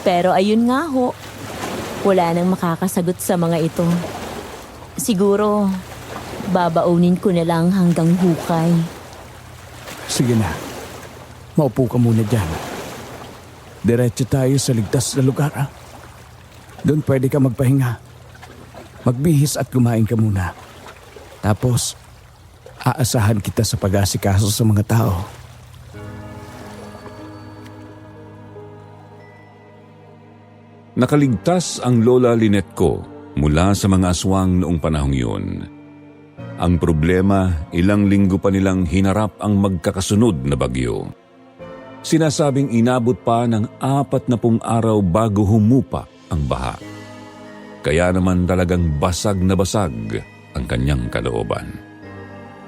Pero ayun nga ho, wala nang makakasagot sa mga ito. Siguro, babaunin ko na lang hanggang hukay. Sige na, Maupo ka muna dyan. Diretso tayo sa ligtas na lugar, ha? Doon pwede ka magpahinga. Magbihis at kumain ka muna. Tapos, aasahan kita sa pag-asikaso sa mga tao. Nakaligtas ang Lola Lynette ko mula sa mga aswang noong panahong yun. Ang problema, ilang linggo pa nilang hinarap ang magkakasunod na bagyo. Sinasabing inabot pa ng 40 araw bago humupa ang baha. Kaya naman talagang basag na basag ang kanyang kalooban.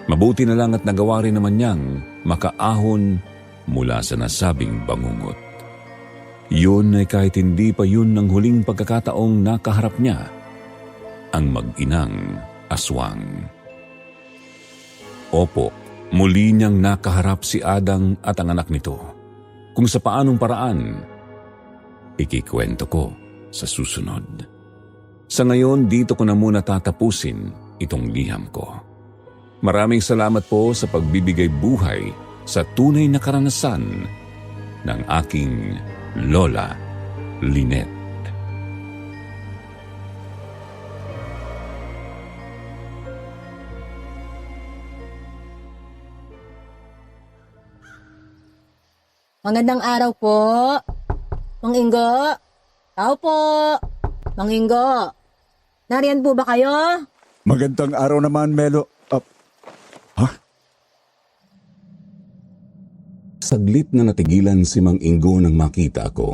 Mabuti na lang at nagawa rin naman niyang makaahon mula sa nasabing bangungot. Yun ay kahit hindi pa yun ang huling pagkakataong nakaharap niya ang mag-inang aswang. Opo, muli niyang nakaharap si Adang at ang anak nito. Kung sa paanong paraan, ikikwento ko sa susunod. Sa ngayon, dito ko na muna tatapusin itong liham ko. Maraming salamat po sa pagbibigay buhay sa tunay na karanasan ng aking Lola Lynette. Magandang araw po. Mang Ingo. Tao po. Mang Ingo. Nariyan po ba kayo? Magandang araw naman, Melo. Saglit na natigilan si Mang Ingo nang makita ako.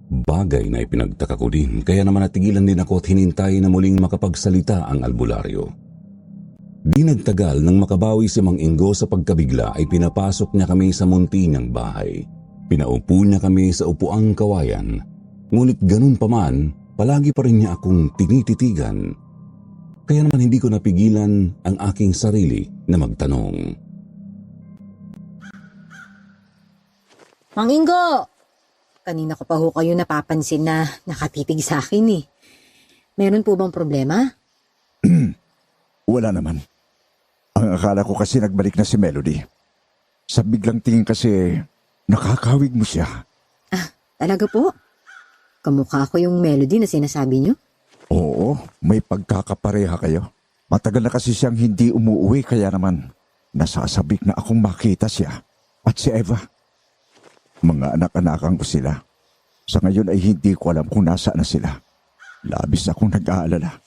Bagay na ipinagtaka ko din, kaya naman natigilan din ako at hinintay na muling makapagsalita ang albularyo. Di nagtagal nang makabawi si Mang Ingo sa pagkabigla ay pinapasok niya kami sa munti niyang bahay. Pinaupo niya kami sa upuang kawayan. Ngunit ganun pa man, palagi pa rin niya akong tinititigan. Kaya naman hindi ko napigilan ang aking sarili na magtanong. Mang Ingo. Kanina ko pa ho kayo napapansin na nakatitig sa akin eh. Meron po bang problema? Wala naman. Ang akala ko kasi nagbalik na si Melody. Sa biglang tingin kasi, nakakawig mo siya. Talaga po? Kamukha ko yung melody na sinasabi niyo? Oo, may pagkakapareha kayo. Matagal na kasi siyang hindi umuwi kaya naman nasasabik na akong makita siya at si Eva. Mga anak-anakan ko sila. Sa ngayon ay hindi ko alam kung nasaan na sila. Labis akong nag-aalala.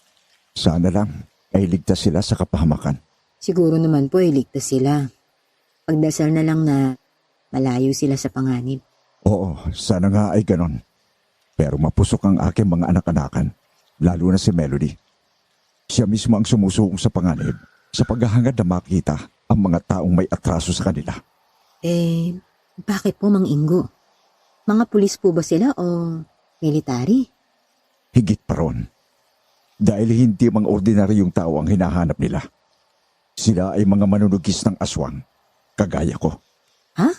Sana lang ay ligtas sila sa kapahamakan. Siguro naman po iligtas sila. Pagdasal na lang na malayo sila sa panganib. Oo, sana nga ay ganon. Pero mapusok ang aking mga anak-anakan, lalo na si Melody. Siya mismo ang sumusuong sa panganib sa paghahangad na makita ang mga taong may atraso sa kanila. Bakit po, Mang Ingo? Mga pulis po ba sila o military? Higit pa ron. Dahil hindi mga ordinaryong tao ang hinahanap nila. Sila ay mga manunugis ng aswang, kagaya ko. Ha?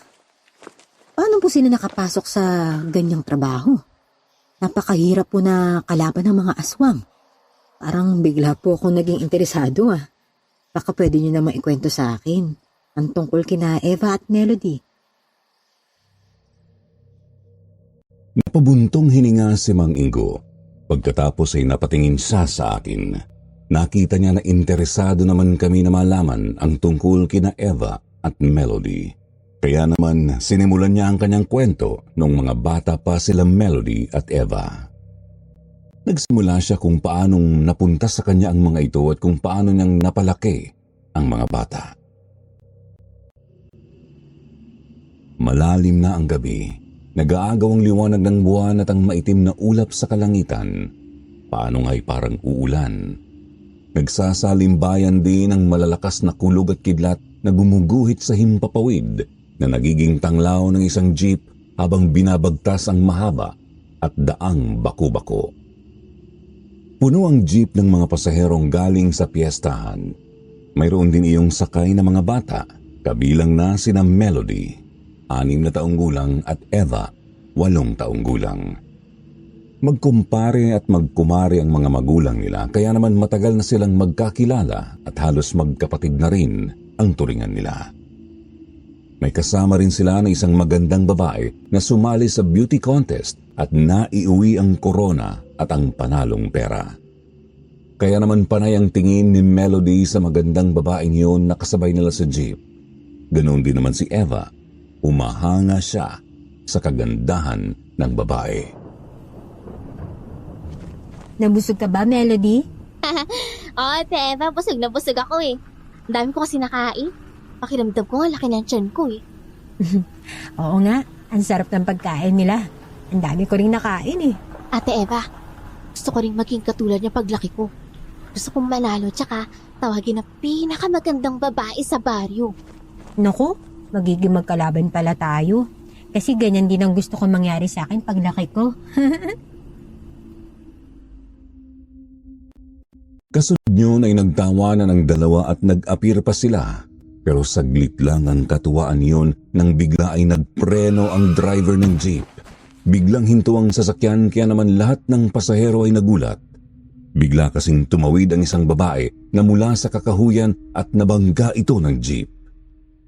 Paano po sila nakapasok sa ganyang trabaho? Napakahirap po na kalaban ng mga aswang. Parang bigla po akong naging interesado ah. Baka pwede niyo na maikwento sa akin ang tungkol kina Eva at Melody. Napabuntong hininga si Mang Ingo. Pagkatapos ay napatingin siya sa akin. Nakita niya na interesado naman kami na malaman ang tungkol kina Eva at Melody. Kaya naman sinimulan niya ang kanyang kwento nung mga bata pa sila Melody at Eva. Nagsimula siya kung paanong napunta sa kanya ang mga ito at kung paano niyang napalaki ang mga bata. Malalim na ang gabi. Nag-aagaw ang liwanag ng buwan at ang maitim na ulap sa kalangitan. Paano nga'y parang uulan. Nagsasalimbayan din ang malalakas na kulog at kidlat na gumuguhit sa himpapawid na nagiging tanglaw ng isang jeep habang binabagtas ang mahaba at daang baku-bako. Puno ang jeep ng mga pasaherong galing sa piyestahan. Mayroon din iyong sakay na mga bata, kabilang na sina Melody, 6 na taong gulang at Eva, 8 taong gulang. Magkumpare at magkumare ang mga magulang nila kaya naman matagal na silang magkakilala at halos magkapatid na rin ang turingan nila. May kasama rin sila na isang magandang babae na sumali sa beauty contest at naiuwi ang korona at ang panalong pera. Kaya naman panay ang tingin ni Melody sa magandang babaeng yun na kasabay nila sa jeep. Ganoon din naman si Eva. Umahanga siya sa kagandahan ng babae. Nabusog ka ba, Melody? Oo, Ate Eva, busog na busog ako eh. Ang dami ko kasi nakain. Pakiramdam ko nga laki ng tiyan ko eh. Oo nga, ang sarap ng pagkain nila. Ang dami ko rin nakain eh. Ate Eva, gusto ko rin maging katulad niya paglaki ko. Gusto kong manalo tsaka tawagin na pinakamagandang babae sa baryo. Naku, magiging magkalaban pala tayo. Kasi ganyan din ang gusto kong mangyari sa akin paglaki ko. Kasunod yun ay nagtawanan ng dalawa at nag-appear pa sila. Pero saglit lang ang katuwaan yun nang bigla ay nagpreno ang driver ng jeep. Biglang hinto ang sasakyan kaya naman lahat ng pasahero ay nagulat. Bigla kasing tumawid ang isang babae na mula sa kakahuyan at nabangga ito ng jeep.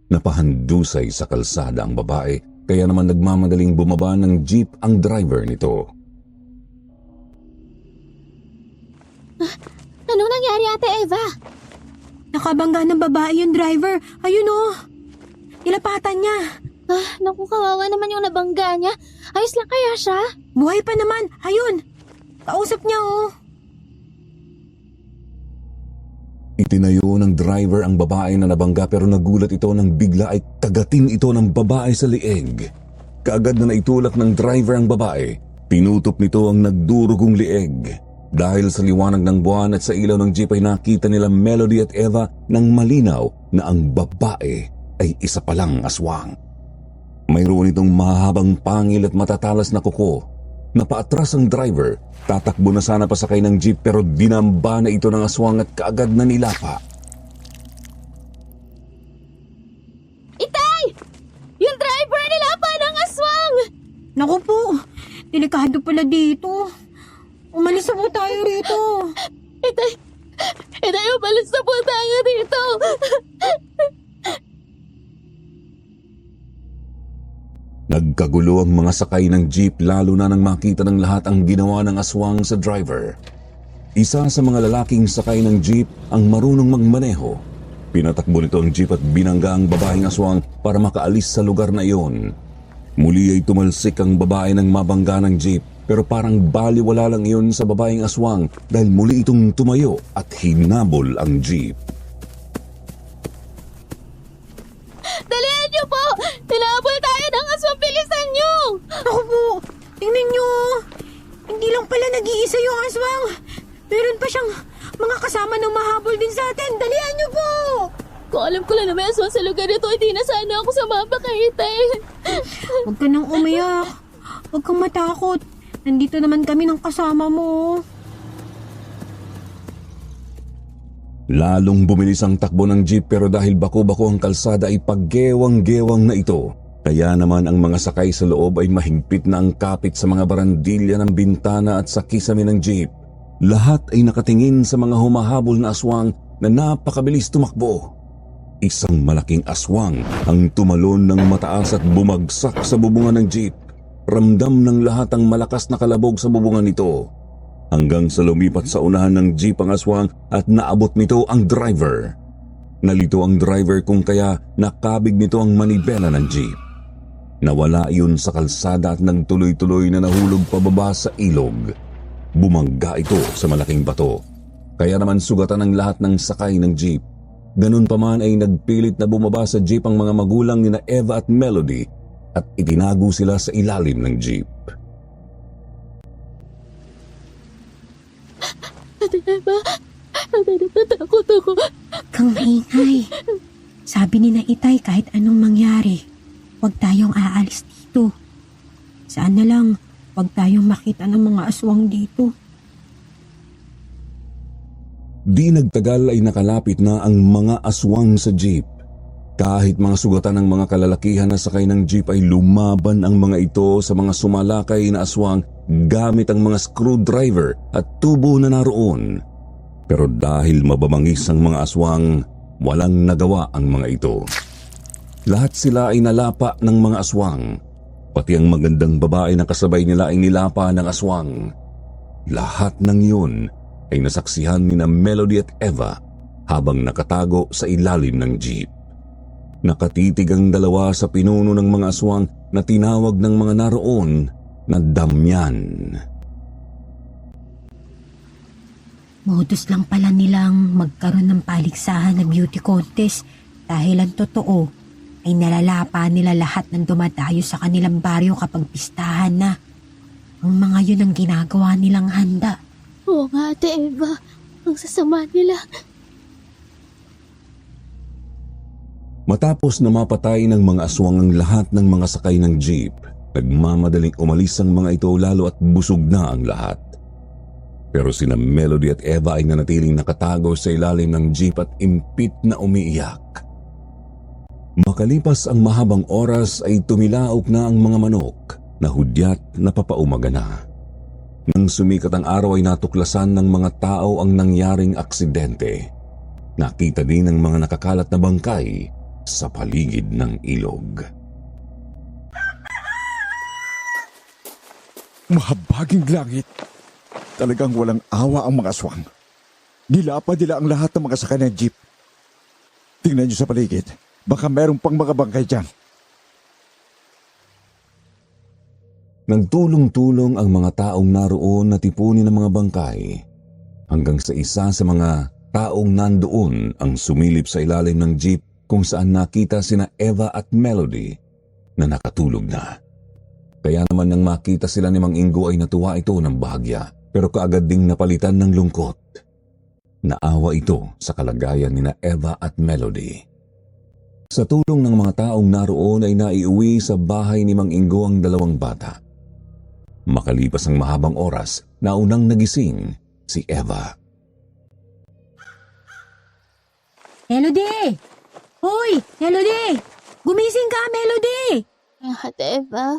Napahandusay sa kalsada ang babae kaya naman nagmamadaling bumaba ng jeep ang driver nito. Anong nangyari, Ate Eva? Nakabangga ng babae yung driver. Ayun oh. Nilapatan niya. Naku, kawawa naman yung nabangga niya. Ayos lang kaya siya? Buhay pa naman. Ayun. Kausap niya oh. Itinayo ng driver ang babae na nabangga pero nagulat ito nang bigla ay kagatin ito ng babae sa lieg. Kaagad na naitulak ng driver ang babae. Pinutop nito ang nagdurugong lieg. Dahil sa liwanag ng buwan at sa ilaw ng jeep ay nakita nila Melody at Eva nang malinaw na ang babae ay isa palang aswang. Mayroon itong mahabang pangil at matatalas na kuko. Napaatras ang driver. Tatakbo na sana pasakay ng jeep pero dinamba na ito ng aswang at kaagad na nilapa. Itay! Yung driver nilapa ng aswang! Naku po. Delikado pala dito. Umalis na po tayo rito. Itay, umalis na po tayo dito! Nagkagulo ang mga sakay ng jeep lalo na nang makita ng lahat ang ginawa ng aswang sa driver. Isa sa mga lalaking sakay ng jeep ang marunong magmaneho. Pinatakbo nito ang jeep at binangga ang babaeng aswang para makaalis sa lugar na iyon. Muli ay tumalsik ang babae ng mabangga ng jeep pero parang baliwala lang iyon sa babaeng aswang dahil muli itong tumayo at hinabol ang jeep. Dalihan niyo po! Tinabol tayo ng aswang! Bilisan niyo! Naku po. Tingnan niyo. Hindi lang pala nag-iisa yung aswang. Meron pa siyang mga kasama ng mahabol din sa atin. Dalihan niyo po. Kung alam ko lang na may aswang sa lugar nito, hindi na sana ako sumama kay Itay. Huwag ka nang umiyak. Huwag kang matakot. Nandito naman kami ng kasama mo. Lalong bumilis ang takbo ng jeep pero dahil bako-bako ang kalsada ay paggewang-gewang na ito. Kaya naman ang mga sakay sa loob ay mahigpit na ang kapit sa mga barandilya ng bintana at sa kisame ng jeep. Lahat ay nakatingin sa mga humahabol na aswang na napakabilis tumakbo. Isang malaking aswang ang tumalon ng mataas at bumagsak sa bubungan ng jeep. Ramdam ng lahat ang malakas na kalabog sa bubungan nito. Hanggang sa lumipat sa unahan ng jeep ang aswang at naabot nito ang driver. Nalito ang driver kung kaya nakabig nito ang manibela ng jeep. Nawala iyon sa kalsada at nagtuloy-tuloy na nahulog pababa sa ilog. Bumangga ito sa malaking bato. Kaya naman sugatan ang lahat ng sakay ng jeep. Ganun pa man ay nagpilit na bumaba sa jeep ang mga magulang ni na Eva at Melody at itinago sila sa ilalim ng jeep. Ate Eva, natatakot ako. Kang maingay. Sabi ni na Itay kahit anong mangyari, huwag tayong aalis dito. Saan na lang, huwag tayong makita ng mga aswang dito. Di nagtagal ay nakalapit na ang mga aswang sa jeep. Kahit mga sugatan ng mga kalalakihan na sakay ng jeep ay lumaban ang mga ito sa mga sumalakay na aswang gamit ang mga screwdriver at tubo na naroon. Pero dahil mababangis ang mga aswang, walang nagawa ang mga ito. Lahat sila ay nalapa ng mga aswang. Pati ang magandang babae na kasabay nila ay nilapa ng aswang. Lahat ng yun ay nasaksihan ni na Melody at Eva habang nakatago sa ilalim ng jeep. Nakatitig ang dalawa sa pinuno ng mga aswang na tinawag ng mga naroon na damyan. Modus lang pala nilang magkaroon ng paligsahan na beauty contest dahil ang totoo ay nalalapa nila lahat ng dumadayo sa kanilang baryo kapag pistahan na. Ang mga yun ang ginagawa nilang handa. Oo nga, Ate Eva. Ang sasama nila. Matapos na mapatay ng mga aswang ang lahat ng mga sakay ng jeep, nagmamadaling umalis ang mga ito lalo at busog na ang lahat. Pero sina Melody at Eva ay nanatiling nakatago sa ilalim ng jeep at impit na umiiyak. Makalipas ang mahabang oras ay tumilaok na ang mga manok na hudyat na papaumaga na. Nang sumikat ang araw ay natuklasan ng mga tao ang nangyaring aksidente. Nakita din ng mga nakakalat na bangkay sa paligid ng ilog. Mahabaging langit. Talagang walang awa ang mga aswang. Nilapa nila ang lahat ng mga sakay ng jeep. Tingnan niyo sa paligid. Baka merong pang mga bangkay dyan. Nagtulong-tulong ang mga taong naroon na tipunin ng mga bangkay hanggang sa isa sa mga taong nandoon ang sumilip sa ilalim ng jeep kung saan nakita sina Eva at Melody na nakatulog na. Kaya naman nang makita sila ni Mang Ingo ay natuwa ito ng bahagya pero kaagad ding napalitan ng lungkot. Naawa ito sa kalagayan ni na Eva at Melody. Sa tulong ng mga taong naroon ay naiuwi sa bahay ni Mang Ingo ang dalawang bata. Makalipas ang mahabang oras, naunang nagising si Eva. Melody! Hoy! Melody! Gumising ka, Melody! Ate Eva?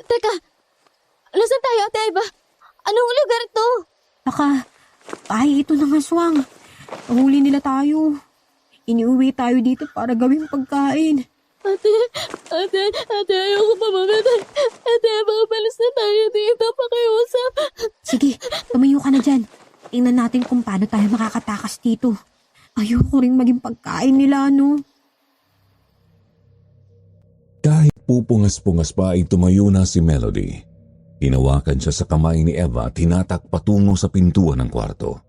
Teka, nasan tayo, Ate Eva? Anong lugar to? Baka, ay ito ng aswang. Nahuli nila tayo. Iniuwi tayo dito para gawing pagkain. Ate, ayoko pa mamatay. Ate Eva, umalis na tayo dito, pakiusap. Sige, tumayo ka na dyan. Tingnan natin kung paano tayo makakatakas dito. Ayoko ring maging pagkain nila, no? Kahit pupungas-pungas pa ay tumayo na si Melody. Hinawakan siya sa kamay ni Eva at hinatak patungo sa pintuan ng kwarto.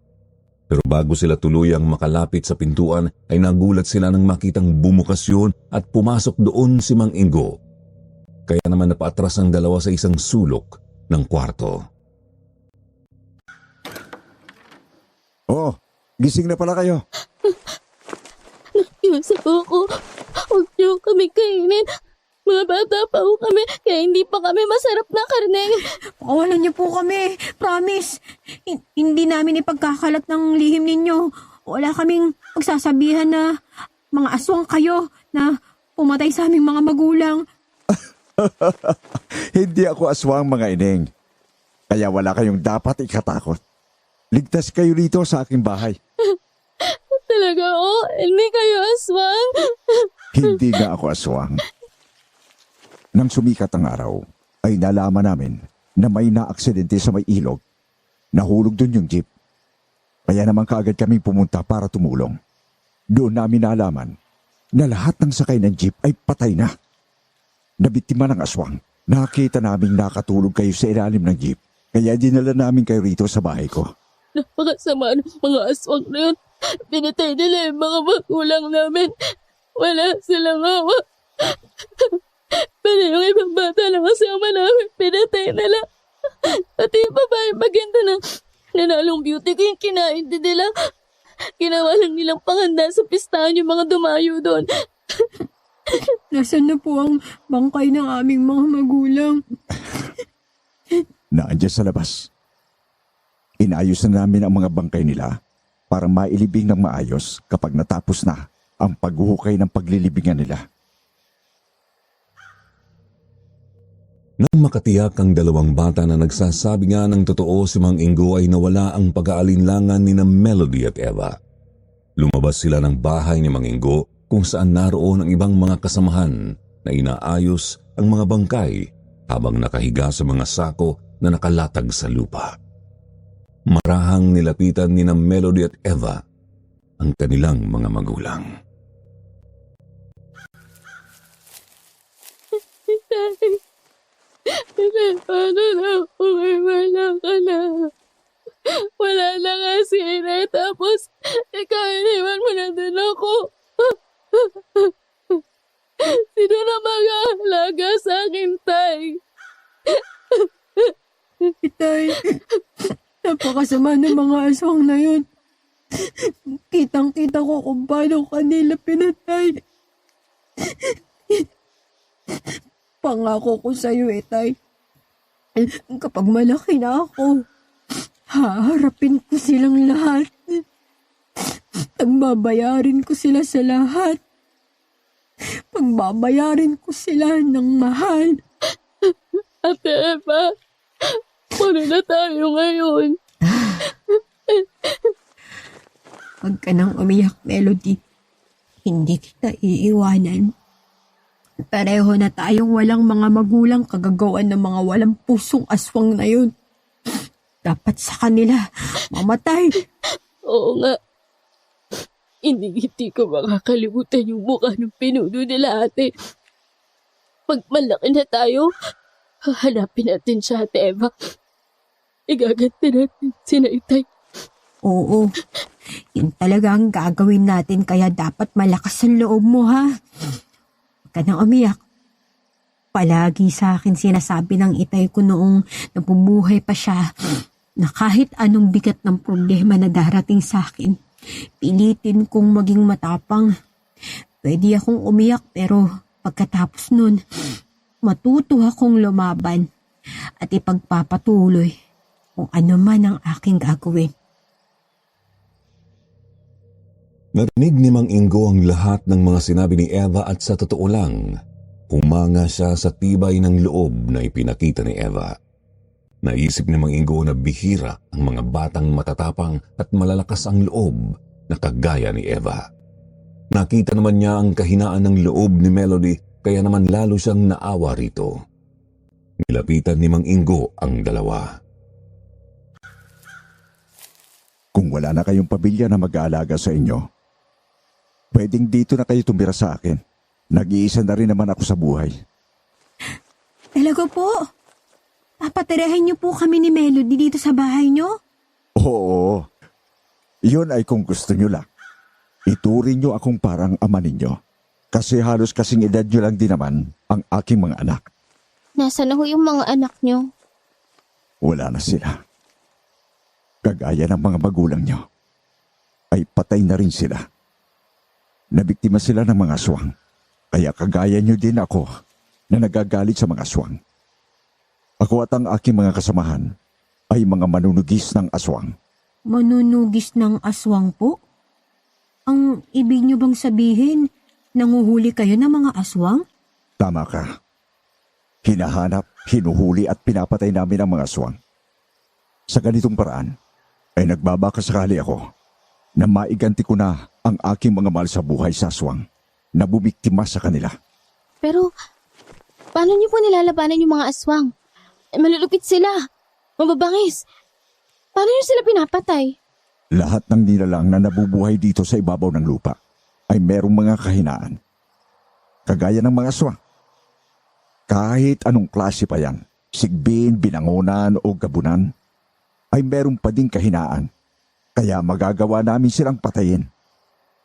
Pero bago sila tuluyang makalapit sa pintuan ay nagulat sila nang makitang bumukas yun at pumasok doon si Mang Ingo. Kaya naman napaatras ang dalawa sa isang sulok ng kwarto. Oh, gising na pala kayo. Nakiusap ako. Huwag niyo kami kainin. Mga bata pa ho kami, kaya hindi pa kami masarap na karne. Pakawalan niyo po kami. Promise. Hindi namin ipagkakalat ng lihim ninyo. Wala kaming pagsasabihan na mga aswang kayo na pumatay sa aming mga magulang. Hindi ako aswang, mga ineng. Kaya wala kayong dapat ikatakot. Ligtas kayo rito sa aking bahay. Talaga, hindi kayo aswang. Hindi nga ako aswang. Nang sumikat ang araw, ay nalaman namin na may naaksidente sa may ilog. Nahulog doon yung jeep. Kaya naman kaagad kami pumunta para tumulong. Doon namin nalaman na lahat ng sakay ng jeep ay patay na. Nabiktima ng aswang. Nakita naming nakatulog kayo sa ilalim ng jeep. Kaya dinala namin kayo rito sa bahay ko. Napakasama ng mga aswang na yun. Pinatay nila yung mga magulang namin. Wala silang awa. Pero yung ibang bata na kasama namin, pinatay nila. At yung babae maganda ng nanalong beauty ko yung kinain din nila. Ginawa lang nilang panghanda sa pistahan yung mga dumayo doon. Nasaan na po ang bangkay ng aming mga magulang? Naandyan sa labas. Inayos na namin ang mga bangkay nila para mailibing ng maayos kapag natapos na ang paghuhukay ng paglilibingan nila. Nang makatiyak ang dalawang bata na nagsasabi nga ng totoo si Mang Ingo ay nawala ang pag-aalinlangan ni na Melody at Eva. Lumabas sila ng bahay ni Mang Ingo kung saan naroon ang ibang mga kasamahan na inaayos ang mga bangkay habang nakahiga sa mga sako na nakalatag sa lupa. Marahang nilapitan ni na Melody at Eva ang kanilang mga magulang. Paano na ako may wala ka na? Wala na nga si Inay, tapos ikaw iniwan mo na din ako. Sino na mag-aalaga sa akin, Tay? Itay, napakasama ng mga aswang na yun. Kitang-kita ko kung paano kanila pinatay. Pangako ko sa'yo, Itay. Kapag malaki na ako, haharapin ko silang lahat. Pagbabayarin ko sila sa lahat. Pagbabayarin ko sila ng mahal. Ate Eva, muna na tayo ngayon. Huwag ka nang umiyak, Melody. Hindi kita iiwanan. Pareho na tayong walang mga magulang kagagawan ng mga walang pusong aswang na yun. Dapat sa kanila mamatay. Oo nga. Hindi ko makakalimutan yung mukha ng pinuno nila, ate. Pag malaki na tayo, hahanapin natin siya, Ate Eva. Igaganti natin si Naitay. Oo. Yun talaga ang gagawin natin, kaya dapat malakas ang loob mo, ha? Huwag ka nang umiyak. Palagi sa akin sinasabi ng itay ko noong nabubuhay pa siya na kahit anong bigat ng problema na darating sa akin, pilitin kong maging matapang. Pwede akong umiyak pero pagkatapos nun, matuto akong lumaban at ipagpapatuloy kung ano man ang aking gagawin. Narinig ni Mang Ingo ang lahat ng mga sinabi ni Eva at sa totoo lang, humanga siya sa tibay ng loob na ipinakita ni Eva. Naisip ni Mang Ingo na bihira ang mga batang matatapang at malalakas ang loob na kagaya ni Eva. Nakita naman niya ang kahinaan ng loob ni Melody kaya naman lalo siyang naawa rito. Nilapitan ni Mang Ingo ang dalawa. Kung wala na kayong pamilya na mag-aalaga sa inyo, pwedeng dito na kayo tumira sa akin. Nag-iisa na rin naman ako sa buhay. Talaga po? Papatirahin niyo po kami ni Melody dito sa bahay niyo? Oo. Yun ay kung gusto nyo lang. Ituring nyo akong parang ama ninyo. Kasi halos kasing edad nyo lang din naman ang aking mga anak. Nasaan na ho yung mga anak niyo? Wala na sila. Kagaya ng mga magulang nyo, ay patay na rin sila. Nabiktima sila ng mga aswang. Kaya kagaya nyo din ako na nagagalit sa mga aswang. Ako at ang aking mga kasamahan ay mga manunugis ng aswang. Manunugis ng aswang po? Ang ibig niyo bang sabihin, nanguhuli kayo ng mga aswang? Tama ka. Hinahanap, hinuhuli at pinapatay namin ang mga aswang. Sa ganitong paraan, ay nagbabakasakali ako na maiganti ko na ang aking mga mahal sa buhay sa aswang na bumiktima sa kanila. Pero, paano niyo po nilalabanan yung mga aswang? Malulupit sila. Mababangis. Paano niyo sila pinapatay? Lahat ng nilalang na nabubuhay dito sa ibabaw ng lupa ay merong mga kahinaan. Kagaya ng mga aswang. Kahit anong klase pa yan, sigbin, binangonan o gabunan, ay meron pa ding kahinaan. Kaya magagawa namin silang patayin.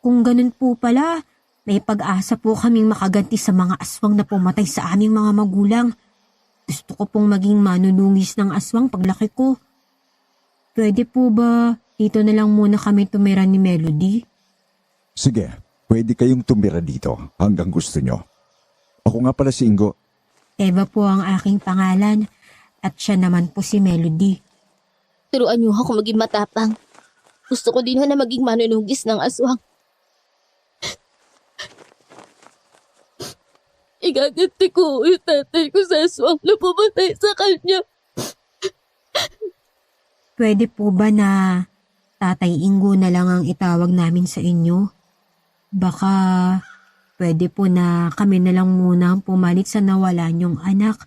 Kung ganun po pala, may pag-asa po kaming makaganti sa mga aswang na pumatay sa aming mga magulang. Gusto ko pong maging manunungis ng aswang paglaki ko. Pwede po ba dito na lang muna kami tumira ni Melody? Sige, pwede kayong tumira dito hanggang gusto nyo. Ako nga pala si Ingo. Eva po ang aking pangalan at siya naman po si Melody. Turuan niyo ako maging matapang. Gusto ko din ho na maging manunugis ng aswang. Igaganti ko yung tatay ko sa aswang na pumatay sa kanya. Pwede po ba na Tatay Ingo na lang ang itawag namin sa inyo? Baka pwede po na kami na lang muna ang pumalit sa nawala niyong anak.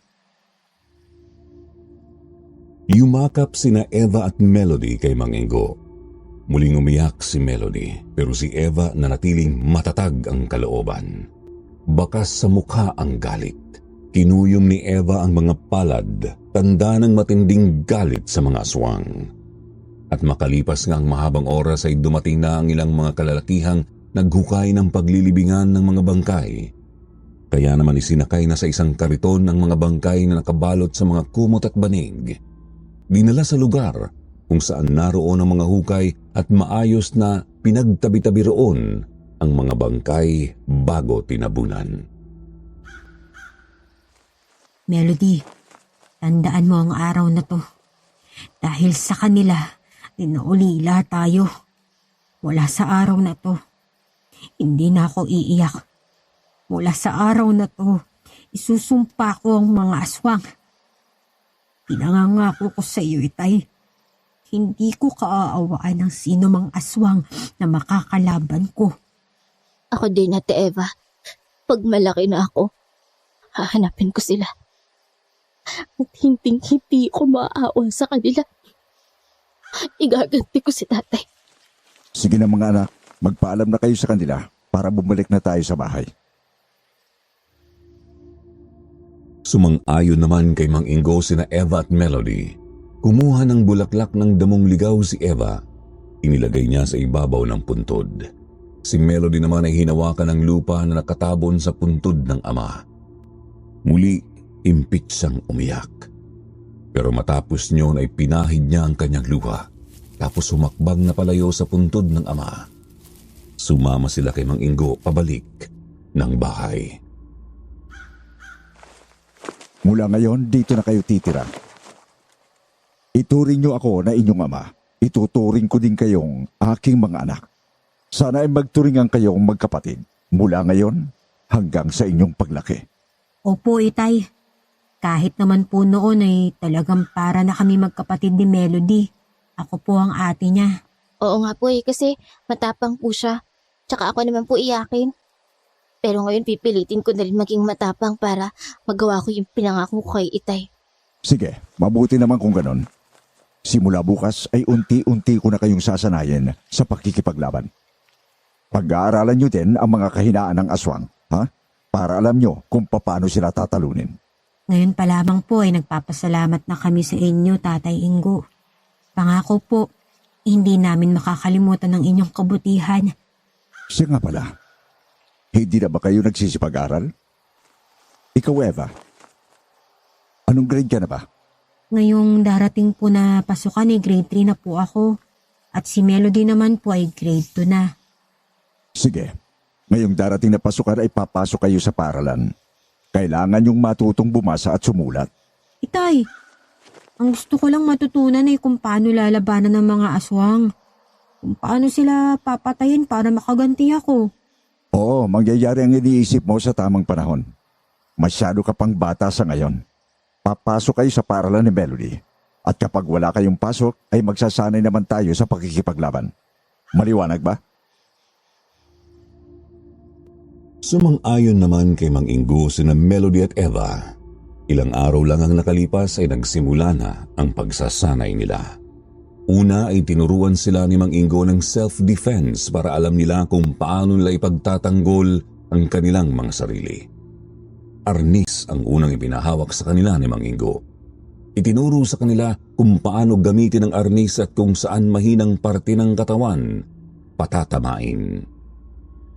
Yumakap sina Eva at Melody kay Mang Ingo. Muling umiyak si Melody pero si Eva nanatiling matatag ang kalooban. Bakas sa mukha ang galit. Kinuyom ni Eva ang mga palad, tanda ng matinding galit sa mga aswang. At makalipas nga ang mahabang oras ay dumating na ang ilang mga kalalakihang naghukay ng paglilibingan ng mga bangkay. Kaya naman isinakay na sa isang kariton ang mga bangkay na nakabalot sa mga kumot at banig. Dinala sa lugar kung saan naroon ang mga hukay at maayos na pinagtabi-tabi roon ang mga bangkay bago tinabunan. Melody, tandaan mo ang araw na to. Dahil sa kanila, dinaulila tayo. Wala sa araw na to. Hindi na ako iiyak. Mula sa araw na to, isusumpa ko ang mga aswang. Pinangangako ko sa iyo, Itay. Hindi ko kaaawaan ng sino mang aswang na makakalaban ko. Ako din, Ate Eva. Pag malaki na ako, hahanapin ko sila. At hindi ko maaawa sa kanila. Igaganti ko si tatay. Sige na mga anak, magpaalam na kayo sa kanila para bumalik na tayo sa bahay. Sumang-ayon naman kay Mang Ingo sina Eva at Melody. Kumuha ng bulaklak ng damong ligaw si Eva. Inilagay niya sa ibabaw ng puntod. Si Melody naman ay hinawakan ng lupa na nakatabon sa puntod ng ama. Muli, impit siyang umiyak. Pero matapos niyon ay pinahid niya ang kanyang luha. Tapos humakbang na palayo sa puntod ng ama. Sumama sila kay Mang Ingo pabalik ng bahay. Mula ngayon, dito na kayo titira. Ituring niyo ako na inyong ama. Ituturing ko din kayong aking mga anak. Sana ay magturingan kayong magkapatid. Mula ngayon, hanggang sa inyong paglaki. Opo, Itay. Kahit naman po noon ay talagang para na kami magkapatid ni Melody. Ako po ang ate niya. Oo nga po kasi matapang po siya. Tsaka ako naman po iyakin. Pero ngayon pipilitin ko na rin maging matapang para magawa ko yung pinangako ko kay Itay. Sige, mabuti naman kung ganon. Simula bukas ay unti-unti ko na kayong sasanayin sa pakikipaglaban. Pag-aaralan nyo din ang mga kahinaan ng aswang, ha? Para alam nyo kung paano sila tatalunin. Ngayon pa lamang po ay nagpapasalamat na kami sa inyo, Tatay Ingo. Pangako po, hindi namin makakalimutan ang inyong kabutihan. Siya nga pala, hindi na ba kayo nagsisipag-aral? Ikaw, Eva, anong grade ka na ba? Ngayong darating po na pasukan ay grade 3 na po ako. At si Melody naman po ay grade 2 na. Sige, ngayong darating na pasukan ay papasok kayo sa paaralan. Kailangan yung matutong bumasa at sumulat. Itay, ang gusto ko lang matutunan ay kung paano lalabanan ng mga aswang. Kung paano sila papatayin para makaganti ako. Oo, mangyayari ang iniisip mo sa tamang panahon. Masyado ka pang bata sa ngayon. Papasok kayo sa paaralan ni Melody. At kapag wala kayong pasok, ay magsasanay naman tayo sa pakikipaglaban. Maliwanag ba? Sumang-ayon naman kay Mang Ingo sina Melody at Eva. Ilang araw lang ang nakalipas ay nagsimula na ang pagsasanay nila. Una ay tinuruan sila ni Mang Ingo ng self-defense para alam nila kung paano nila ipagtatanggol ang kanilang mga sarili. Arnis ang unang ipinahawak sa kanila ni Mang Ingo. Itinuro sa kanila kung paano gamitin ang arnis at kung saan mahinang parte ng katawan patatamain.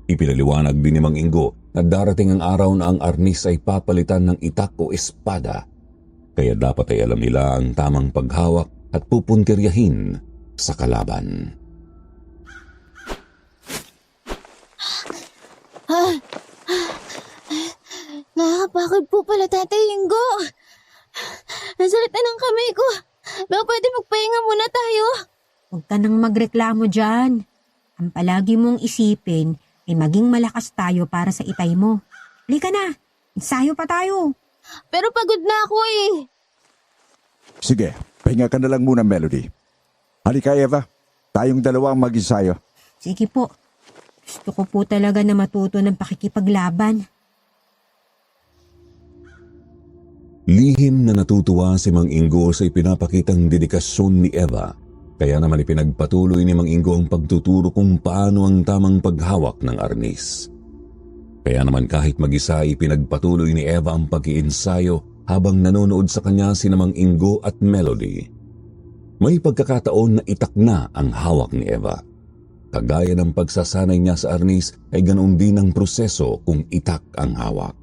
Ipinaliwanag din ni Mang Ingo na darating ang araw na ang arnis ay papalitan ng itak o espada. Kaya dapat ay alam nila ang tamang paghawak at pupuntiryahin sa kalaban. Nakakapagod po pala, Tatay Ingo. Ang sakit na ng kamay ko. Baka pwede magpahinga muna tayo. Huwag ka nang magreklamo dyan. Ang palagi mong isipin ay maging malakas tayo para sa itay mo. Halika na, ensayo pa tayo. Pero pagod na ako eh. Sige, pahinga ka na lang muna, Melody. Halika, Eva. Tayong dalawa ang mag-ensayo. Sige po. Gusto ko po talaga na matuto ng pakikipaglaban. Lihim na natutuwa si Mang Ingo sa ipinapakitang dedikasyon ni Eva. Kaya naman ipinagpatuloy ni Mang Ingo ang pagtuturo kung paano ang tamang paghawak ng arnis. Kaya naman kahit mag-isa ipinagpatuloy ni Eva ang pag-iensayo habang nanonood sa kanya sina Mang Ingo at Melody. May pagkakataon na itak na ang hawak ni Eva. Kagaya ng pagsasanay niya sa arnis ay ganoon din ang proseso kung itak ang hawak.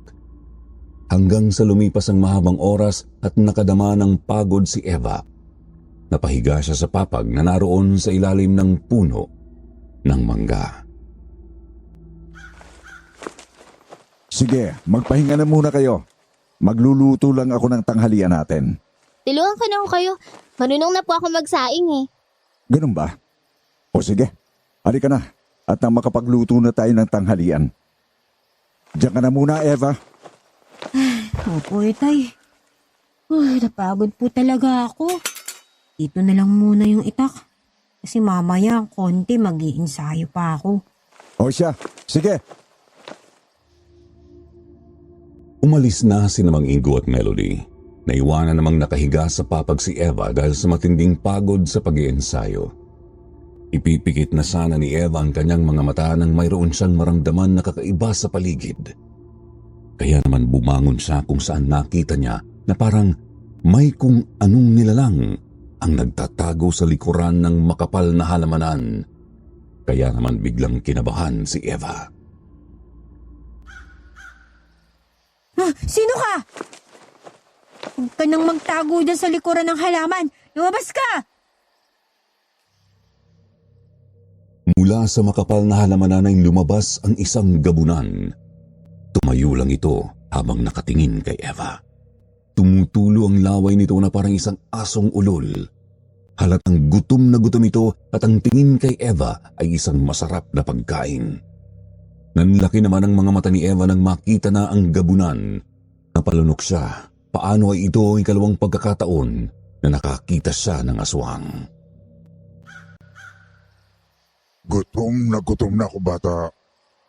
Hanggang sa lumipas ang mahabang oras at nakadama ng pagod si Eva. Napahiga siya sa papag na naroon sa ilalim ng puno ng mangga. Sige, magpahinga na muna kayo. Magluluto lang ako ng tanghalian natin. Tulungan ko na ako kayo. Marunong na po ako magsaing eh. Ganun ba? O sige, halika na at nang makapagluto na tayo ng tanghalian. Diyan ka na muna, Eva. Opo, Itay. Uy, napagod po talaga ako. Dito na lang muna yung itak. Kasi mamaya, konti mag-iinsayo pa ako. O siya, sige. Umalis na si Mang Ingo at Melody. Naiwanan namang nakahiga sa papag si Eva dahil sa matinding pagod sa pag-iensayo. Ipipikit na sana ni Eva ang kanyang mga mata nang mayroon siyang maramdaman na kakaiba sa paligid. Kaya naman bumangon siya kung saan nakita niya na parang may kung anong nilalang ang nagtatago sa likuran ng makapal na halamanan. Kaya naman biglang kinabahan si Eva. Sino ka? Huwag ka nang magtago dyan sa likuran ng halaman. Lumabas ka! Mula sa makapal na halamanan ay lumabas ang isang gabunan. Tumayo lang ito habang nakatingin kay Eva. Tumutulo ang laway nito na parang isang asong ulol. Halatang gutom na gutom ito at ang tingin kay Eva ay isang masarap na pagkain. Nanlaki naman ang mga mata ni Eva nang makita na ang gabunan. Napalunok siya. Paano ay ito ang ikalawang pagkakataon na nakakita siya ng aswang? Gutom na ako, bata.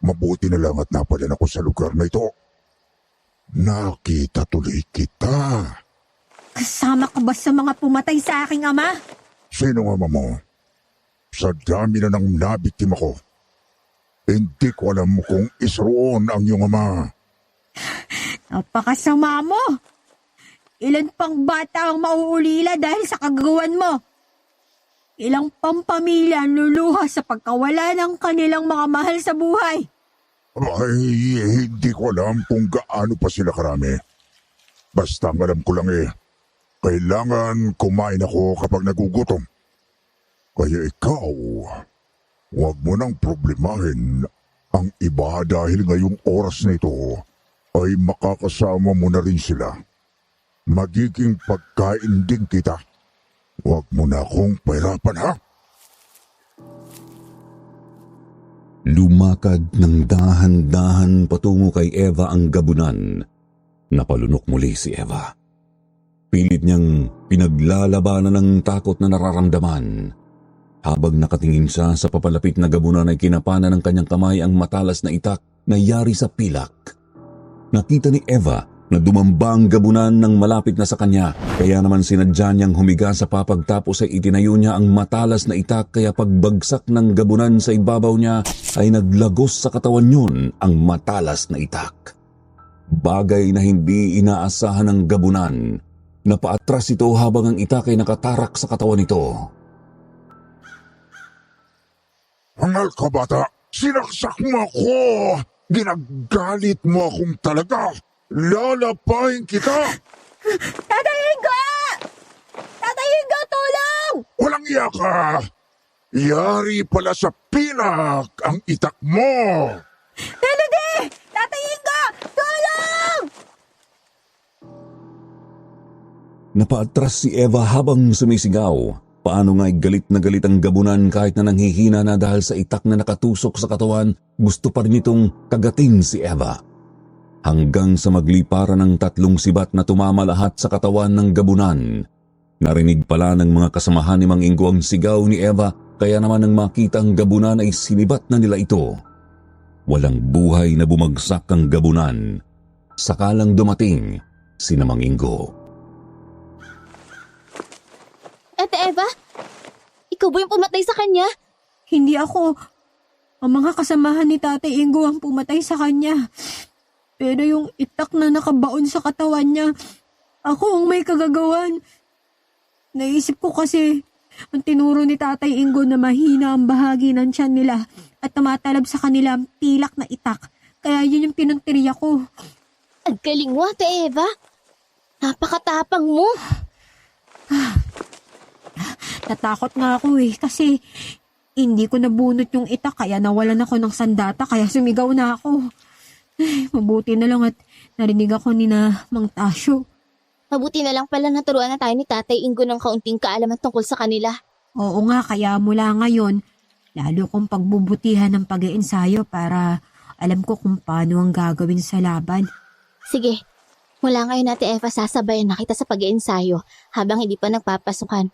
Mabuti na lang at napadaan ako sa lugar na ito. Nakita tuloy kita. Kasama ka ba sa mga pumatay sa aking ama? Sino ang ama mo? Sa dami na ng nabiktima ko, hindi ko alam kung isroon ang iyong ama. Napakasama mo! Ilan pang bata ang mauulila dahil sa kagagawan mo? Ilang pampamilya ang luluha sa pagkawala ng kanilang mga mahal sa buhay? Ay, hindi ko alam kung gaano pa sila karami. Basta ang alam ko lang kailangan kumain ako kapag nagugutom. Kaya ikaw, huwag mo nang problemahin ang iba dahil ngayong oras na ito ay makakasama mo na rin sila. Magiging pagkain din kita. Huwag mo na akong pahirapan, ha? Lumakad ng dahan-dahan patungo kay Eva ang gabunan. Napalunok muli si Eva. Pilit niyang pinaglalabanan ng takot na nararamdaman. Habang nakatingin siya sa papalapit na gabunan ay kinapana ng kanyang kamay ang matalas na itak na yari sa pilak. Nakita ni Eva na dumamba ang gabunan ng malapit na sa kanya. Kaya naman sinadya niyang humiga sa papag tapos ay itinayo niya ang matalas na itak kaya pagbagsak ng gabunan sa ibabaw niya ay naglagos sa katawan niyon ang matalas na itak. Bagay na hindi inaasahan ng gabunan. Napaatras ito habang ang itak ay nakatarak sa katawan nito. Hangal ka, bata! Sinaksak mo ako! Ginagalit mo akong talaga! Lalapain kita! Tatay Ingo! Tatay Ingo, tulong! Walang iya ka! Yari pala sa pilak ang itak mo! Melody! Tatay Ingo! Tulong! Napaatras si Eva habang sumisigaw. Paano nga'y galit na galit ang gabunan kahit na nanghihina na dahil sa itak na nakatusok sa katawan, gusto pa rin itong kagatin si Eva. Hanggang sa magliparan ng 3 sibat na tumama lahat sa katawan ng gabunan. Narinig pala ng mga kasamahan ni Mang Ingo ang sigaw ni Eva, kaya naman nang makita ang gabunan ay sinibat na nila ito. walang buhay na bumagsak ang gabunan. Sakalang dumating si Mang Ingo. Ate Eva, ikaw ba yung pumatay sa kanya? Hindi ako. Ang mga kasamahan ni Tatay Ingo ang pumatay sa kanya. Pero yung itak na nakabaon sa katawan niya, ako ang may kagagawan. Naisip ko kasi, ang tinuro ni Tatay Ingo na mahina ang bahagi ng tiyan nila at tumatalab sa kanila ang tilak na itak. Kaya yun yung pinuntirya ko. Ang galing mo, Ate Eva. Napakatapang mo. Natakot nga ako kasi hindi ko nabunot yung itak kaya nawalan ako ng sandata kaya sumigaw na ako. Mabuti na lang at narinig ako ni na Mang Tasyo. Mabuti na lang pala naturuan na tayo ni Tatay Ingo ng kaunting kaalaman tungkol sa kanila. Oo nga, kaya mula ngayon, lalo kong pagbubutihan ng pag-iensayo para alam ko kung paano ang gagawin sa laban. Sige, mula ngayon Ate Eva sasabayan na kita sa pag-iensayo habang hindi pa nagpapasukan.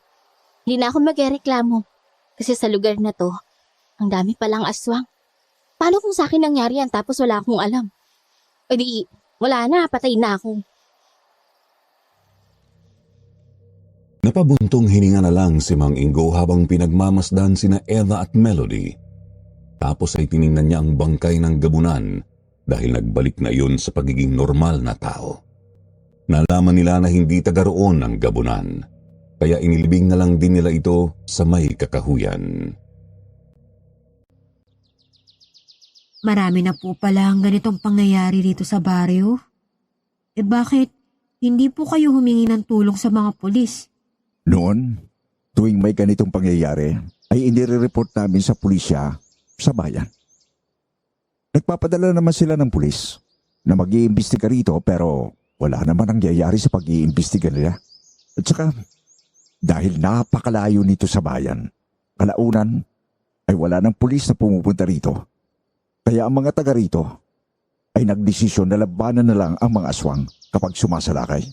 Hindi na ako magreklamo kasi sa lugar na to, ang dami palang aswang. Paano kung sa akin nangyari yan tapos wala akong alam? O di, wala na, patay na ako. Napabuntong hininga na lang si Mang Ingo habang pinagmamasdan sina Eva at Melody. Tapos ay tiningnan niya ang bangkay ng gabunan dahil nagbalik na yun sa pagiging normal na tao. Nalaman nila na hindi taga roon ang gabunan, kaya inilibing na lang din nila ito sa may kakahuyan. Marami na po pala ang ganitong pangyayari dito sa baryo. Bakit hindi po kayo humingi ng tulong sa mga pulis? Noon, tuwing may ganitong pangyayari, ay inire-report namin sa pulisya sa bayan. Nagpapadala naman sila ng pulis na mag-iimbestiga rito pero wala naman ang nangyayari sa pag-iimbestiga nila. At saka, dahil napakalayo nito sa bayan, kalaunan ay wala ng pulis na pumupunta rito. Kaya ang mga taga rito ay nagdesisyon na labanan na lang ang mga aswang kapag sumasalakay.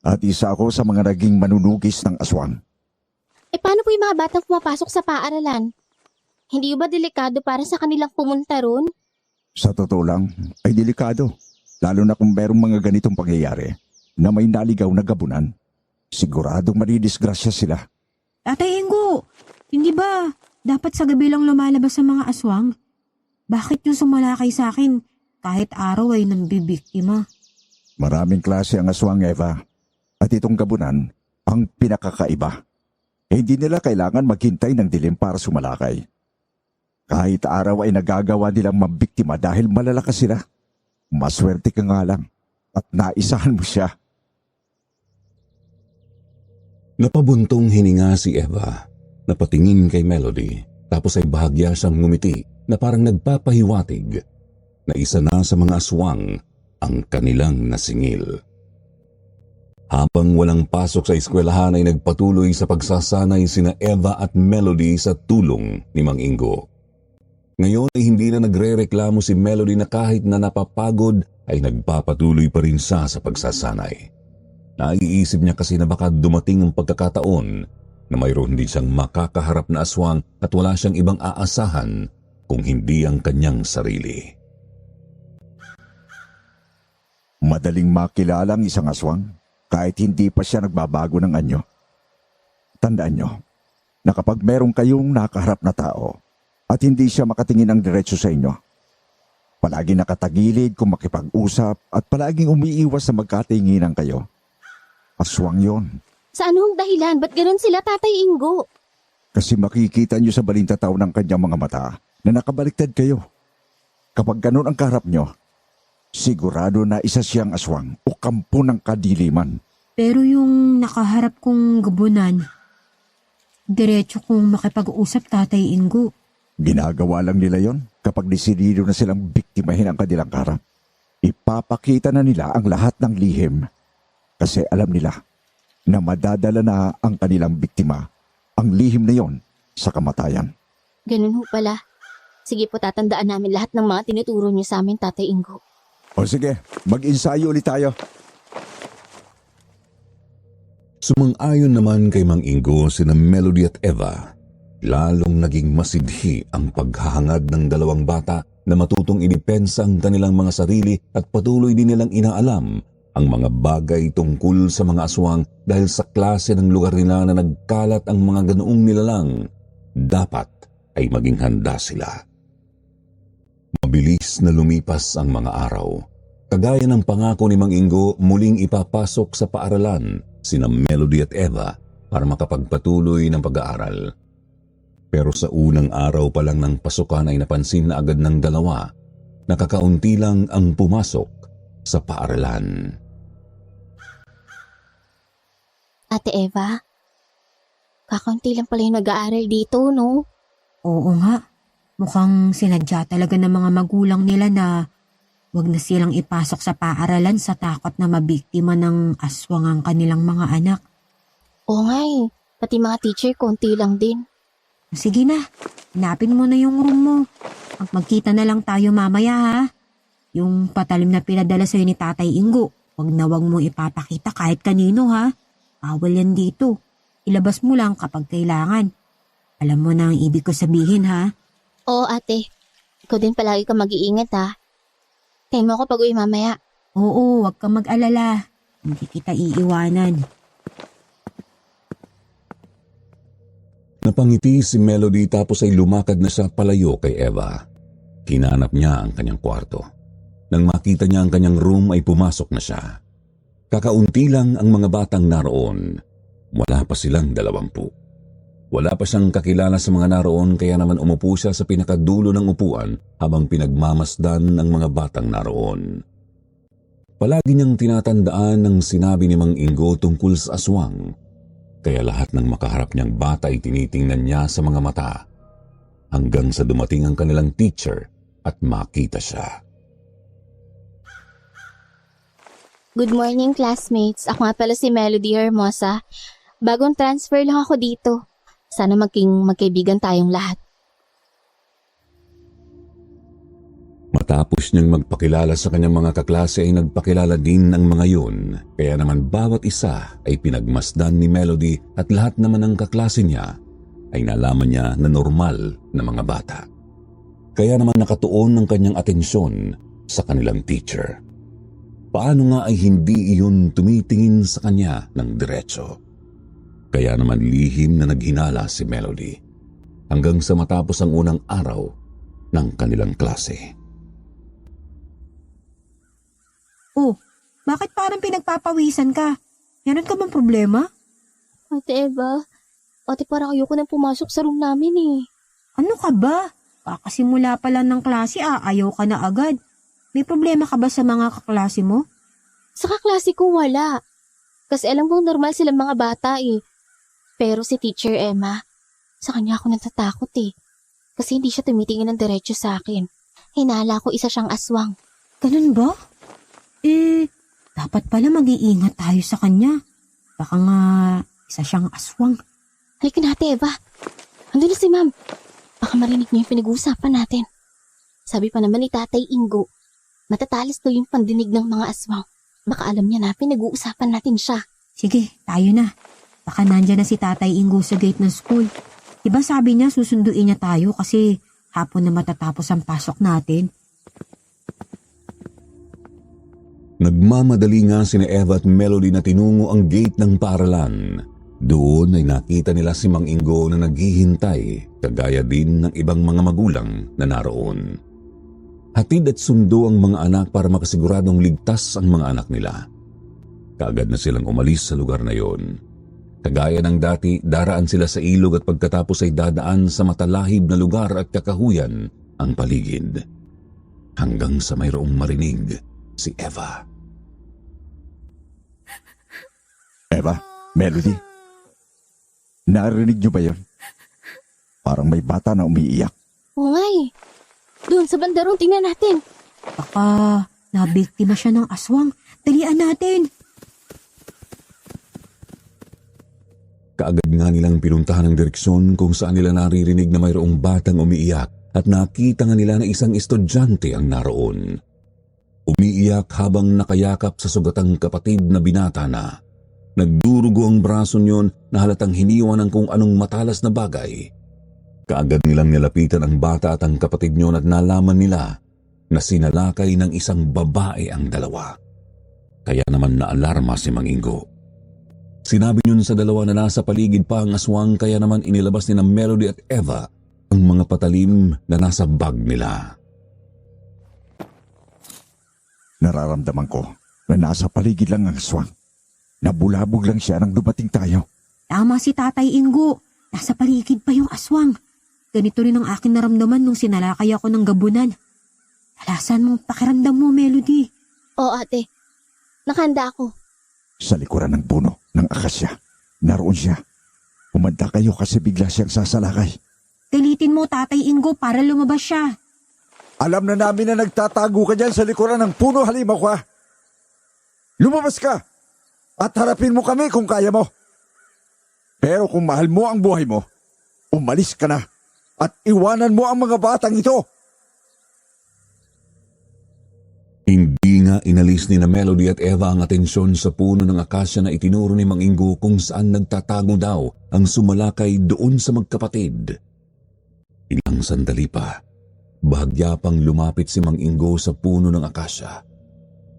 At isa ako sa mga naging manunugis ng aswang. Paano po yung mga batang pumapasok sa paaralan? Hindi ba delikado para sa kanilang pumunta ron? Sa totoo lang, ay delikado. Lalo na kung merong mga ganitong pangyayari na may naligaw na gabunan. Siguradong madidisgrasya sila. Tatay Ingo, hindi ba dapat sa gabi lang lumalabas sa mga aswang? Bakit yung sumalakay sa akin kahit araw ay nambibiktima? Maraming klase ang aswang, Eva. At itong gabunan, ang pinakakaiba. Hindi nila kailangan maghintay ng dilim para sumalakay. Kahit araw ay nagagawa nilang mabiktima dahil malalakas sila. Maswerte ka nga lang at naisahan mo siya. Napabuntong hininga si Eva, napatingin kay Melody, tapos ay bahagya siyang ngumiti na parang nagpapahiwatig na isa na sa mga aswang ang kanilang nasingil. Habang walang pasok sa eskwelahan ay nagpatuloy sa pagsasanay sina Eva at Melody sa tulong ni Mang Ingo. Ngayon ay hindi na nagrereklamo si Melody na kahit na napapagod ay nagpapatuloy pa rin siya sa pagsasanay. Naiisip niya kasi na baka dumating ang pagkakataon na mayroon din siyang makakaharap na aswang at wala siyang ibang aasahan kung hindi ang kanyang sarili. Madaling makilala ang isang aswang kahit hindi pa siya nagbabago ng anyo. Tandaan nyo na kapag meron kayong nakaharap na tao at hindi siya makatingin ng diretso sa inyo, palagi nakatagilid kung makipag-usap at palaging umiiwas sa magkatinginan kayo, aswang yon. Sa anong dahilan? Ba't ganun sila, Tatay Ingo? Kasi makikita nyo sa balintataw ng kanyang mga mata na nakabaliktad kayo. Kapag ganun ang kaharap nyo, sigurado na isa siyang aswang o kampo ng kadiliman. Pero yung nakaharap kong gabunan, diretso kong makipag-usap, Tatay Ingo. Ginagawa lang nila yon kapag desidido na silang biktimahin ang kanilang kaharap. Ipapakita na nila ang lahat ng lihim kasi alam nila na madadala na ang kanilang biktima ang lihim na yon sa kamatayan. Ganun ho pala. Sige po, tatandaan namin lahat ng mga tinuturo niyo sa amin, Tatay Ingo. O sige, mag-ensayo ulit tayo. Sumang-ayon naman kay Mang Ingo sina Melody at Eva. Lalong naging masidhi ang paghahangad ng dalawang bata na matutong idepensa ang kanilang mga sarili at patuloy din nilang inaalam ang mga bagay tungkol sa mga aswang dahil sa klase ng lugar nila na nagkalat ang mga ganoong nilalang. Dapat ay maging handa sila. Mabilis na lumipas ang mga araw. Kagaya ng pangako ni Mang Ingo, muling ipapasok sa paaralan sina Melody at Eva para makapagpatuloy ng pag-aaral. Pero sa unang araw pa lang ng pasukan ay napansin na agad ng dalawa na kakaunti lang ang pumasok sa paaralan. Ate Eva, kakaunti lang pala yung nag-aaral dito, no? Oo nga. Mukhang sinadya talaga ng mga magulang nila na wag na silang ipasok sa paaralan sa takot na mabiktima ng aswang ang kanilang mga anak. Oo nga eh. Pati mga teacher, konti lang din. Sige na, hanapin mo na yung room mo. Magkita na lang tayo mamaya ha. Yung patalim na pinadala sa'yo ni Tatay Ingo, wag na wag mo ipapakita kahit kanino ha. Bawal yan dito. Ilabas mo lang kapag kailangan. Alam mo na ang ibig ko sabihin ha. Oo ate, ikaw din palagi ka mag-iingat ha. Tayin mo ako pag-uwi mamaya. Oo, wag kang mag-alala. Hindi kita iiwanan. Napangiti si Melody tapos ay lumakad na siya palayo kay Eva. Hinanap niya ang kanyang kwarto. Nang makita niya ang kanyang room ay pumasok na siya. Kakaunti lang ang mga batang naroon. Wala pa silang 20. Wala pa siyang kakilala sa mga naroon kaya naman umupo siya sa pinakadulo ng upuan habang pinagmamasdan ang mga batang naroon. Palagi niyang tinatandaan ang sinabi ni Mang Ingo tungkol sa aswang. Kaya lahat ng makaharap niyang bata ay tinitingnan niya sa mga mata hanggang sa dumating ang kanilang teacher at makita siya. Good morning classmates. Ako nga pala si Melody Hermosa. Bagong transfer lang ako dito. Sana magkaibigan tayong lahat. Matapos niyang magpakilala sa kanyang mga kaklase ay nagpakilala din ang mga yun. Kaya naman bawat isa ay pinagmasdan ni Melody at lahat naman ng kaklase niya ay nalaman niya na normal na mga bata. Kaya naman nakatuon ang kanyang atensyon sa kanilang teacher. Paano nga ay hindi iyon tumitingin sa kanya ng diretso? Kaya naman lihim na naghinala si Melody hanggang sa matapos ang unang araw ng kanilang klase. Oh, bakit parang pinagpapawisan ka? Meron ka bang problema? Ate Eva, ate parang ayoko nang pumasok sa room namin eh. Ano ka ba? Kakasimula pa lang ng klase ayaw ka na agad. May problema ka ba sa mga kaklase mo? Sa kaklase ko wala. Kasi alam kong normal silang mga bata eh. Pero si Teacher Emma, sa kanya ako natatakot eh. Kasi hindi siya tumitingin ng diretso sa akin. Hinala ko isa siyang aswang. Ganun ba? Dapat pala mag-iingat tayo sa kanya. Baka nga isa siyang aswang. Halika na ate Eva. Andun na si ma'am. Baka marinig niyo yung pinag-uusapan natin. Sabi pa naman ni Tatay Ingo, matatalas daw yung pandinig ng mga aswang. Baka alam niya na pinag-uusapan natin siya. Sige, tayo na. Baka nandyan na si Tatay Ingo sa gate ng school. Diba sabi niya susunduin niya tayo kasi hapon na matatapos ang pasok natin. Nagmamadali nga sina Eva at Melody na tinungo ang gate ng paaralan. Doon ay nakita nila si Mang Ingo na naghihintay, kagaya din ng ibang mga magulang na naroon. Hatid at sundo ang mga anak para makasiguradong ligtas ang mga anak nila. Kaagad na silang umalis sa lugar na yon. Kagaya ng dati, daraan sila sa ilog at pagkatapos ay dadaan sa matalahib na lugar at kakahuyan ang paligid. Hanggang sa mayroong marinig si Eva. Eva, Melody, narinig niyo ba yun? Parang may bata na umiiyak. Oo nga eh. Doon sa bandarong tingnan natin. Baka nabiktima siya ng aswang. Dalian natin. Kaagad nga nilang pinuntahan ang direksyon kung saan nila naririnig na mayroong batang umiiyak at nakita nga nila na isang estudyante ang naroon. Umiiyak habang nakayakap sa sugatang kapatid na binata na. Nagdurugo ang braso niyon na halatang hiniwa ng kung anong matalas na bagay. Kaagad nilang nilapitan ang bata at ang kapatid niyon at nalaman nila na sinalakay ng isang babae ang dalawa. Kaya naman naalarma si Mang Ingo. Sinabi niyon sa dalawa na nasa paligid pa ang aswang, kaya naman inilabas ni na Melody at Eva ang mga patalim na nasa bag nila. Nararamdaman ko na nasa paligid lang ang aswang. Nabulabog lang siya nang dumating tayo. Tama si Tatay Ingo. Nasa paligid pa yung aswang. Ganito rin ang akin naramdaman nung sinalakay ako ng gabunan. Alasan mo, pakiramdam mo, Melody. Oo, ate. Nakahanda ako. Sa likuran ng puno ng akasya, naroon siya. Umanda kayo kasi bigla siyang sasalakay. Galitin mo, Tatay Ingo, para lumabas siya. Alam na namin na nagtatago ka dyan sa likuran ng puno, halimaw ka. Lumabas ka at harapin mo kami kung kaya mo. Pero kung mahal mo ang buhay mo, umalis ka na at iwanan mo ang mga batang ito. Hindi nga inalis ni na Melody at Eva ang atensyon sa puno ng akasya na itinuro ni Mang Ingo kung saan nagtatago daw ang sumalakay doon sa magkapatid. Ilang sandali pa, bahagya pang lumapit si Mang Ingo sa puno ng akasya.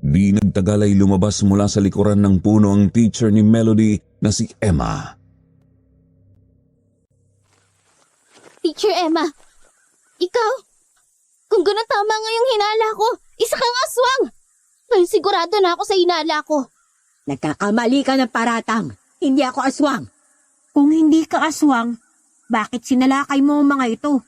Di nagtagal ay lumabas mula sa likuran ng puno ang teacher ni Melody na si Emma. Teacher Emma, ikaw? Kung gano'n tama nga yung hinala ko, isa kang aswang! Ngayon sigurado na ako sa hinala ko. Nagkakamali ka ng paratang. Hindi ako aswang. Kung hindi ka aswang, bakit sinalakay mo ang mga ito?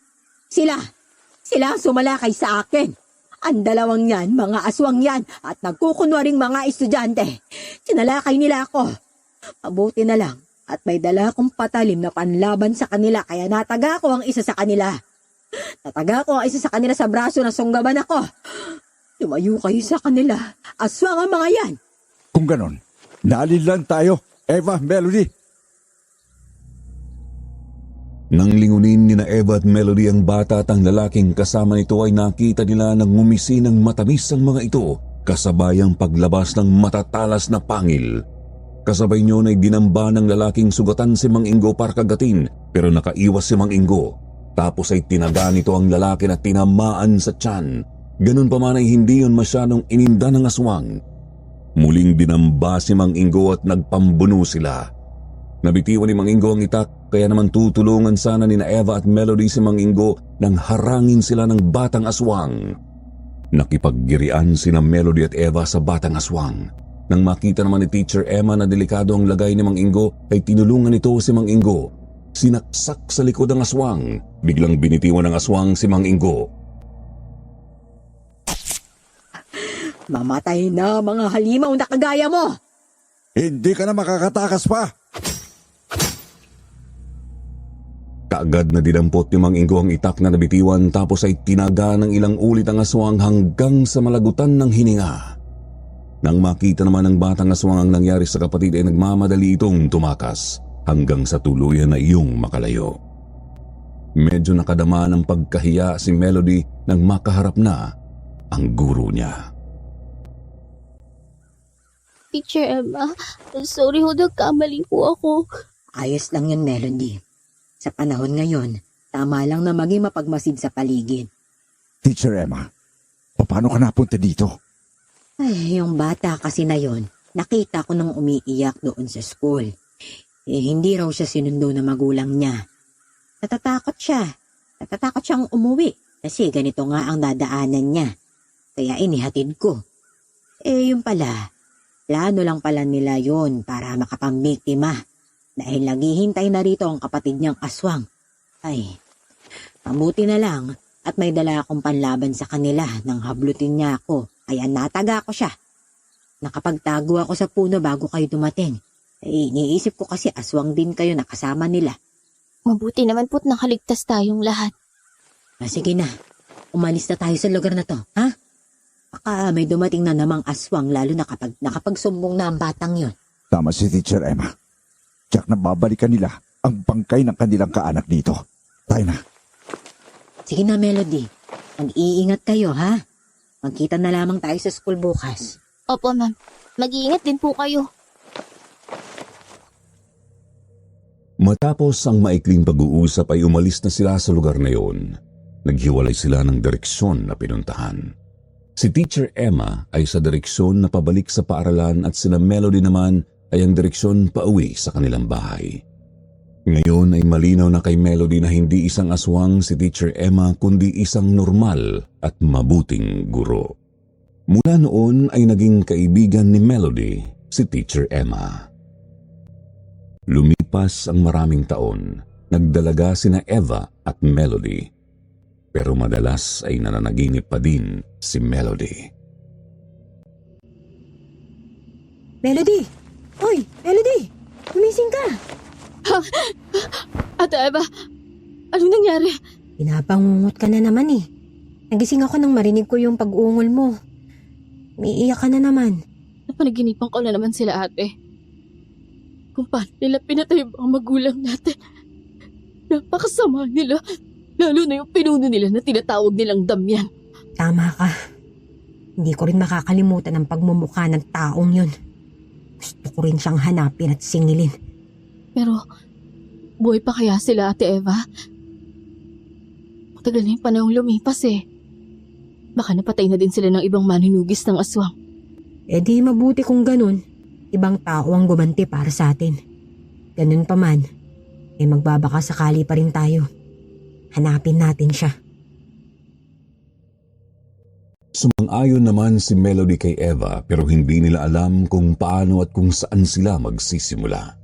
Sila ang sumalakay sa akin. Ang dalawang yan, mga aswang yan, at nagkukunwaring mga estudyante. Sinalakay nila ako. Mabuti na lang, at may dala akong patalim na panlaban sa kanila, kaya nataga ko ang isa sa kanila. Nataga ko ang isa sa kanila sa braso na sunggaban ako. Lumayo kayo sa kanila. Aswang ang mga yan. Kung ganon, naalin lang tayo, Eva, Melody. Nang lingunin ni na Eva at Melody ang bata at ang lalaking kasama nito ay nakita nila na ngumisi ng matamis ang mga ito, kasabayang paglabas ng matatalas na pangil. Kasabay niyo ay dinamba ng lalaking sugatan si Mang Ingo para kagatin, pero nakaiwas si Mang Ingo. Tapos ay tinaga nito ang lalaki na tinamaan sa tiyan. Ganun pa man ay hindi yun masyadong ininda ng aswang. Muling dinamba si Mang Ingo at nagpambuno sila. Nabitiwan ni Mang Ingo ang itak, kaya naman tutulungan sana ni na Eva at Melody si Mang Ingo nang harangin sila ng batang aswang. Nakipaggirian si na Melody at Eva sa batang aswang. Nang makita naman ni Teacher Emma na delikado ang lagay ni Mang Ingo, ay tinulungan nito si Mang Ingo. Sinaksak sa likod ang aswang. Biglang binitiwan ng aswang si Mang Ingo. Mamatay na mga halimaw na kagaya mo. Hindi ka na makakatakas pa. Kaagad na dinampot ni Mang Ingo ang itak na nabitiwan, tapos ay tinaga ng ilang ulit ang aswang hanggang sa malagutan ng hininga. Nang makita naman ng batang aswang ang nangyari sa kapatid ay nagmamadali itong tumakas hanggang sa tuluyan na iyong makalayo. Medyo nakadama ng pagkahiya si Melody nang makaharap na ang guro niya. Teacher Emma, sorry ho, nagkamali po ako. Ayos lang yun, Melody. Sa panahon ngayon, tama lang na maging mapagmasid sa paligid. Teacher Emma, paano ka napunta dito? Ay, yung bata kasi na yon, nakita ko nang umiiyak doon sa school. Hindi raw siya sinundo na magulang niya. Natatakot siya. Natatakot siyang umuwi kasi ganito nga ang dadaanan niya. Kaya inihatid ko. Yung pala, plano lang pala nila yon para makapambiktima. Dahil naghihintay na rito ang kapatid niyang aswang. Ay, mabuti na lang at may dala akong panlaban sa kanila nang hablutin niya ako. Kaya nataga ko siya. Nakapagtago ako sa puno bago kayo dumating. Iniisip ko kasi aswang din kayo na kasama nila. Mabuti naman po't nakaligtas tayong lahat. Sige na, umalis na tayo sa lugar na to, ha? Baka may dumating na namang aswang lalo na kapag nakapagsumbong na ang batang yon. Tama si Teacher Emma. Tiyak na babalikan nila ang bangkay ng kanilang kaanak dito. Tayo na. Sige na, Melody. Mag-iingat kayo, ha? Magkita na lamang tayo sa school bukas. Opo, ma'am. Mag-iingat din po kayo. Matapos ang maikling pag-uusap ay umalis na sila sa lugar na yon. Naghiwalay sila ng direksyon na pinuntahan. Si Teacher Emma ay sa direksyon na pabalik sa paaralan at sila Melody naman ay ang direksyon pauwi sa kanilang bahay. Ngayon ay malinaw na kay Melody na hindi isang aswang si Teacher Emma kundi isang normal at mabuting guro. Mula noon ay naging kaibigan ni Melody si Teacher Emma. Lumipas ang maraming taon, nagdalaga sina Eva at Melody. Pero madalas ay nananaginip pa din si Melody. Melody! Hoy, Melody! Gumising ka! Ate Eva, anong nangyari? Pinapangungot ka na naman eh. Nagising ako nang marinig ko yung pag-ungol mo. Umiiyak ka na naman. Napanaginipan ko na naman sila ate. Kung paano nila pinatay ang magulang natin. Napakasama nila. Lalo na yung pinuno nila na tinatawag nilang Damian. Tama ka. Hindi ko rin makakalimutan ang pagmumukha ng taong yun. Gusto ko rin siyang hanapin at singilin. Pero, buhay pa kaya sila ate Eva? Matagal na yung panahong lumipas eh. Baka napatay na din sila ng ibang manunugis ng aswang. Eh di mabuti kung ganun. Ibang tao ang gumanti para sa atin. Ganun pa man, eh magbabaka sakali pa rin tayo. Hanapin natin siya. Sumang-ayon naman si Melody kay Eva pero hindi nila alam kung paano at kung saan sila magsisimula.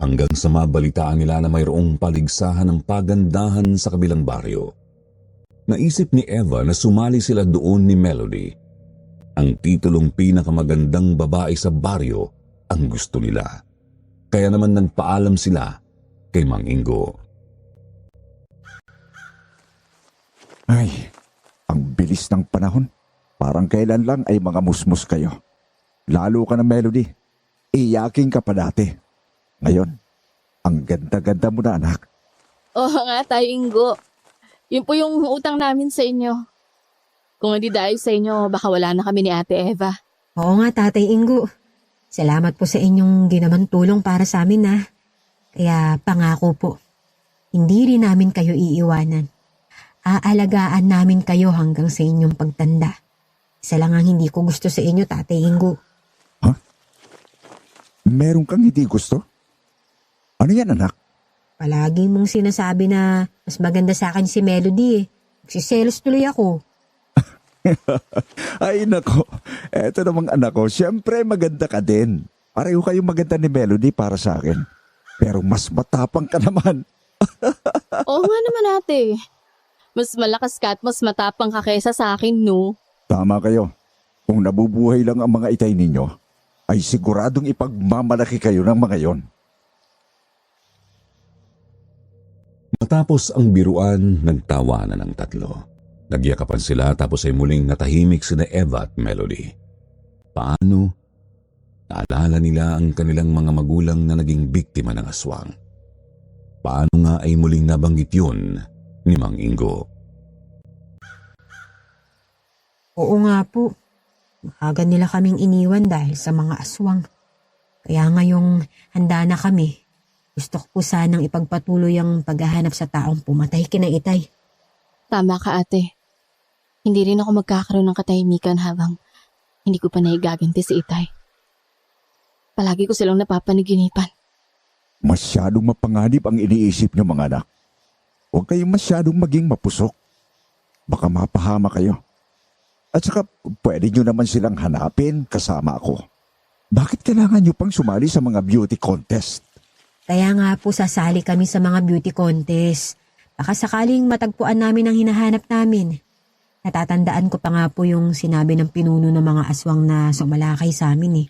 Hanggang sa mabalitaan nila na mayroong paligsahan ng pagandahan sa kabilang baryo. Naisip ni Eva na sumali sila doon ni Melody. Ang titulong pinakamagandang babae sa baryo ang gusto nila. Kaya naman nagpaalam sila kay Mang Ingo. Ay, ang bilis ng panahon. Parang kailan lang ay mga musmus kayo. Lalo ka na, Melody. Iyaking ka pa dati. Ngayon, ang ganda-ganda mo na, anak. Oo nga tayo, Ingo. Yun po yung utang namin sa inyo. Kung hindi dahil sa inyo, baka wala na kami ni Ate Eva. Oo nga, Tatay Ingo. Salamat po sa inyong ginawang tulong para sa amin ha. Kaya pangako po, hindi rin namin kayo iiwanan. Aalagaan namin kayo hanggang sa inyong pagtanda. Isa lang ang hindi ko gusto sa inyo, Tatay Ingo. Meron kang hindi gusto? Ano yan, anak? Palagi mong sinasabi na mas maganda sa akin si Melody eh. Magsiselos tuloy ako. Ay, nako. Eto namang anak ko, siyempre maganda ka din. Pareho kayong maganda ni Melody para sa akin. Pero mas matapang ka naman. Oo nga naman ate. Mas malakas ka at mas matapang ka kaysa sa akin, no? Tama kayo. Kung nabubuhay lang ang mga itay ninyo, ay siguradong ipagmamalaki kayo ng mga yon. Matapos ang biruan, nagtawanan ang tatlo. Nagyakapan sila tapos ay muling natahimik sina Eva at Melody. Paano? Naalala nila ang kanilang mga magulang na naging biktima ng aswang. Paano nga ay muling nabanggit yun ni Mang Ingo? Oo nga po. Maaga nila kaming iniwan dahil sa mga aswang. Kaya ngayong handa na kami, gusto ko po sanang ipagpatuloy ang paghahanap sa taong pumatay kina Itay. Tama ka ate. Hindi rin ako magkakaroon ng katahimikan habang hindi ko pa naigaganti si Itay. Palagi ko silang napapanaginipan. Masyadong mapanganib ang iniisip niyo, mga anak. Huwag kayong masyadong maging mapusok. Baka mapahama kayo. At saka pwede niyo naman silang hanapin kasama ako. Bakit kailangan niyo pang sumali sa mga beauty contest? Kaya nga po sasali kami sa mga beauty contest. Baka sakaling matagpuan namin ang hinahanap namin. Natatandaan ko pa nga po yung sinabi ng pinuno ng mga aswang na sumalakay sa amin eh.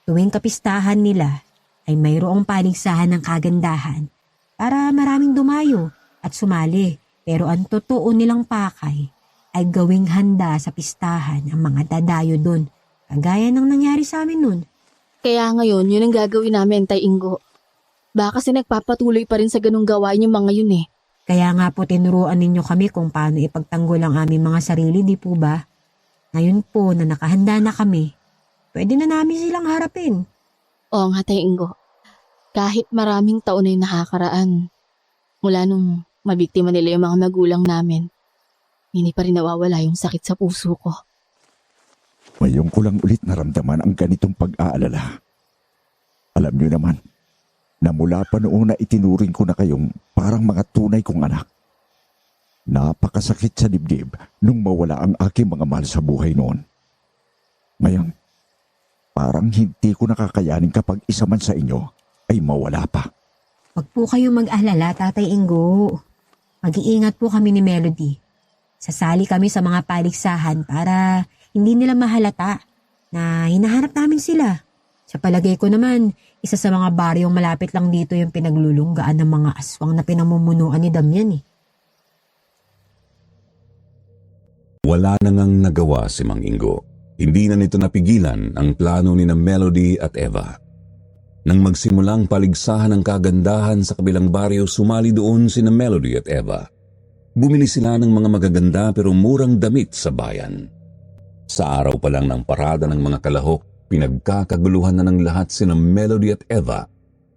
Tuwing kapistahan nila ay mayroong paligsahan ng kagandahan para maraming dumayo at sumali. Pero ang totoo nilang pakay ay gawing handa sa pistahan ang mga dadayo doon. Kagaya ng nangyari sa amin nun. Kaya ngayon, yun ang gagawin namin, Tay Ingo. Baka kasi nagpapatuloy pa rin sa ganung gawain yung mga yun eh. Kaya nga po tinuruan ninyo kami kung paano ipagtanggol ang aming mga sarili, di po ba? Ngayon po na nakahanda na kami, pwede na namin silang harapin. Oo nga, Tay Ingo. Kahit maraming taon ay nakakaraan, mula nung mabiktima nila yung mga magulang namin, hindi pa rin nawawala yung sakit sa puso ko. Ngayon ko lang ulit naramdaman ang ganitong pag-aalala. Alam niyo naman, na mula pa noon na itinuring ko na kayong parang mga tunay kong anak. Napakasakit sa dibdib nung mawala ang aking mga mahal sa buhay noon. Ngayon, parang hindi ko nakakayanin kapag isa man sa inyo ay mawala pa. Huwag po kayong mag-alala, Tatay Ingo. Mag-iingat po kami ni Melody. Sasali kami sa mga paligsahan para hindi nila mahalata na hinahanap namin sila. Sa palagay ko naman, isa sa mga baryong malapit lang dito yung pinaglulunggaan ng mga aswang na pinamumunuan ni Damian eh. Wala na ngang nagawa si Mang Ingo. Hindi na nito napigilan ang plano ni na Melody at Eva. Nang magsimulang paligsahan ng kagandahan sa kabilang baryo, sumali doon si na Melody at Eva. Bumili sila ng mga magaganda pero murang damit sa bayan. Sa araw pa lang ng parada ng mga kalahok, pinagkakaguluhan na ng lahat si na Melody at Eva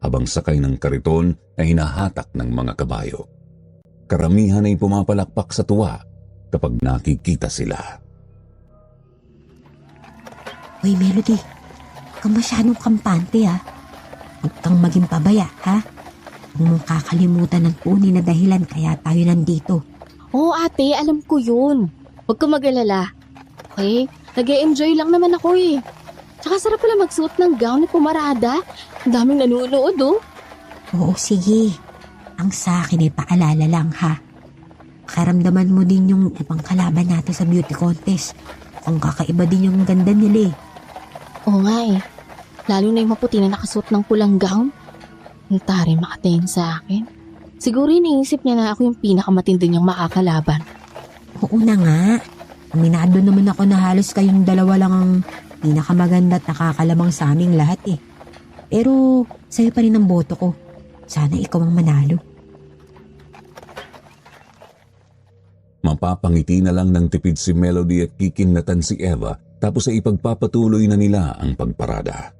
habang sakay ng kariton na hinahatak ng mga kabayo. Karamihan ay pumapalakpak sa tuwa kapag nakikita sila. Uy, Melody, huwag kang masyadong kampante ha. Huwag kang maging pabaya ha. Huwag mong kakalimutan ng tunay na dahilan kaya tayo nandito. Oo ate, alam ko yun. Huwag kang mag-alala. Okay? Nag-e-enjoy lang naman ako eh. Tsaka sarap pala magsuot ng gown ni Pumarada. Ang daming nanonood oh. Oo, sige. Ang sa akin ay paalala lang ha. Karamdaman mo din yung ibang kalaban natin sa beauty contest. Kung kakaiba din yung ganda nila eh. Oo nga eh. Lalo na yung maputi na nakasuot ng pulang gown. Ang tari makatingin sa akin. Siguro iniisip niya na ako yung pinakamatindi niyang makakalaban. Oo na nga. Aminado naman ako na halos kayong dalawa lang ang pinakamaganda at nakakalamang sa aming lahat eh. Pero sa'yo pa rin ang boto ko. Sana ikaw ang manalo. Mapapangiti na lang ng tipid si Melody at kikinatan si Eva tapos ay ipagpapatuloy na nila ang pagparada.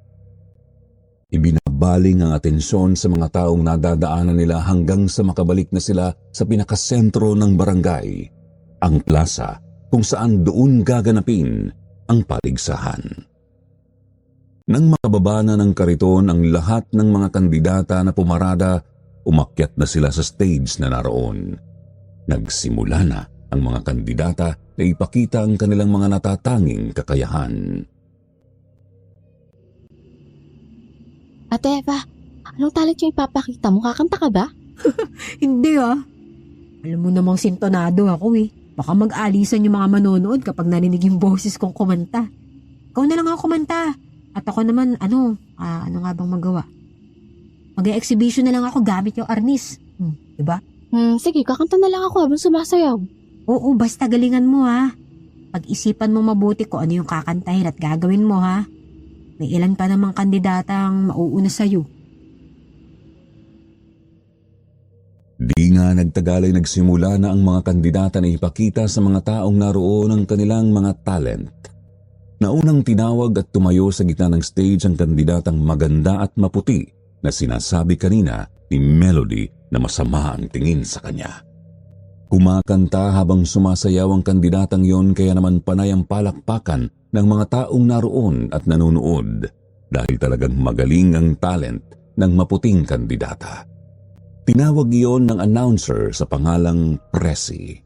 Ibinabaling ang atensyon sa mga taong nadadaanan nila hanggang sa makabalik na sila sa pinakasentro ng barangay, ang plaza kung saan doon gaganapin ang paligsahan. Nang makababa na ng kariton ang lahat ng mga kandidata na pumarada, umakyat na sila sa stage na naroon. Nagsimula na ang mga kandidata na ipakita ang kanilang mga natatanging kakayahan. Ate Eva, anong talent yung ipapakita mo? Kakanta ka ba? Hindi ah. Alam mo namang sintonado ako eh. Baka mag-alisan yung mga manonood kapag narinig yung boses kong kumanta. Ikaw na lang ako kumanta. At ako naman, ano nga bang magawa? Mag-e-exhibition na lang ako gamit yung arnis. Diba? Sige, kakanta na lang ako habang sumasayaw. Oo, basta galingan mo ha. Pag-isipan mo mabuti kung ano yung kakantahin at gagawin mo ha. May ilan pa namang kandidatang mauuna sa'yo. Di nga nagtagal ay nagsimula na ang mga kandidata na ipakita sa mga taong naroon ang kanilang mga talent. Naunang tinawag at tumayo sa gitna ng stage ang kandidatang maganda at maputi na sinasabi kanina ni Melody na masama ang tingin sa kanya. Kumakanta habang sumasayaw ang kandidatang yon kaya naman panay ang palakpakan ng mga taong naroon at nanonood dahil talagang magaling ang talent ng maputing kandidata. Tinawag iyon ng announcer sa pangalang Presi.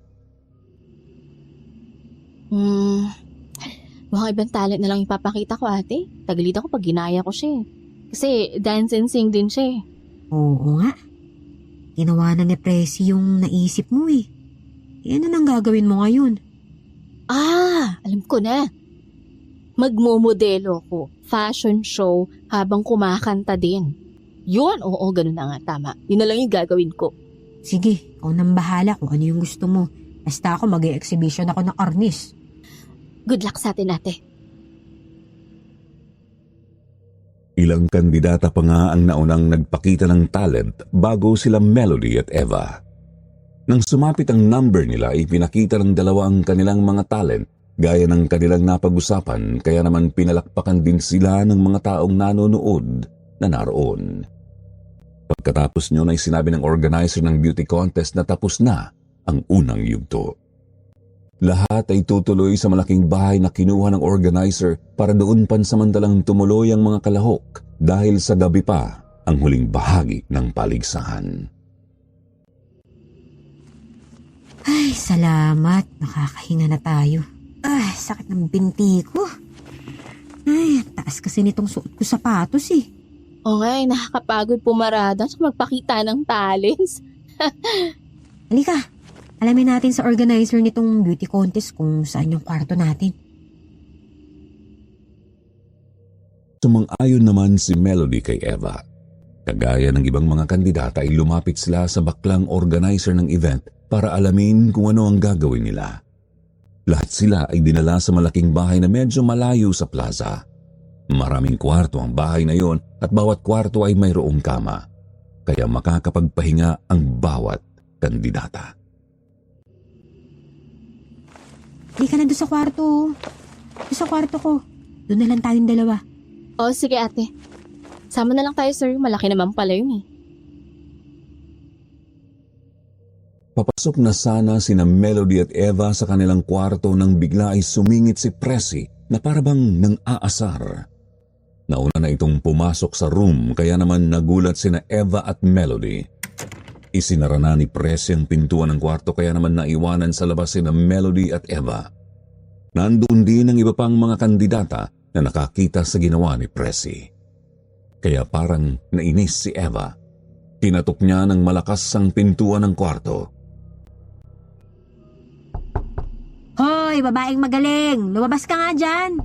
Mukhang ibang talent na lang ipapakita ko ate. Tagalid ako pag ginaya ko siya. Kasi dance and sing din siya. Oo nga. Ginawa na ni Presi yung naisip mo eh. Yan na nang gagawin mo ngayon. Alam ko na. Magmomodelo ko. Fashion show habang kumakanta din. Yun, oo, ganun na nga, tama. Yun na lang yung gagawin ko. Sige, ikaw nang bahala kung ano yung gusto mo. Basta ako mag-e-exhibition ako ng arnis. Good luck sa atin, ate. Ilang kandidata pa nga ang naunang nagpakita ng talent bago sila Melody at Eva. Nang sumapit ang number nila, ipinakita ng dalawa ang kanilang mga talent gaya ng kanilang napag-usapan kaya naman pinalakpakan din sila ng mga taong nanonood na naroon. Pagkatapos nyo ay sinabi ng organizer ng beauty contest na tapos na ang unang yugto. Lahat ay tutuloy sa malaking bahay na kinuha ng organizer para doon pansamantalang tumuloy ang mga kalahok dahil sa gabi pa ang huling bahagi ng paligsahan. Ay, salamat. Nakakahinga na tayo. Ay, sakit ng binti ko. Ay, ang taas kasi nitong suot ko sapatos eh. O nga, nakakapagod pumarada at magpakita ng talents. Halika, alamin natin sa organizer nitong beauty contest kung saan yung kwarto natin. Sumang-ayon naman si Melody kay Eva. Kagaya ng ibang mga kandidata ay lumapit sila sa baklang organizer ng event para alamin kung ano ang gagawin nila. Lahat sila ay dinala sa malaking bahay na medyo malayo sa plaza. Maraming kwarto ang bahay na yon at bawat kwarto ay mayroong kama, kaya makakapagpahinga ang bawat kandidata. Hindi ka na doon sa kwarto. Doon sa kwarto ko. Doon na lang tayong dalawa. O sige ate, sama na lang tayo sir, malaki naman pala yun eh. Papasok na sana sina Melody at Eva sa kanilang kwarto nang bigla ay sumingit si Presi na parabang nang aasar. Nauna na itong pumasok sa room kaya naman nagulat sina Eva at Melody. Isinara na ni Presi ang pintuan ng kwarto kaya naman naiwanan sa labas sina Melody at Eva. Nandoon din ang iba pang mga kandidata na nakakita sa ginawa ni Presi. Kaya parang nainis si Eva. Tinatok niya ng malakas ang pintuan ng kwarto. Hoy, babaeng magaling! Lumabas ka nga dyan!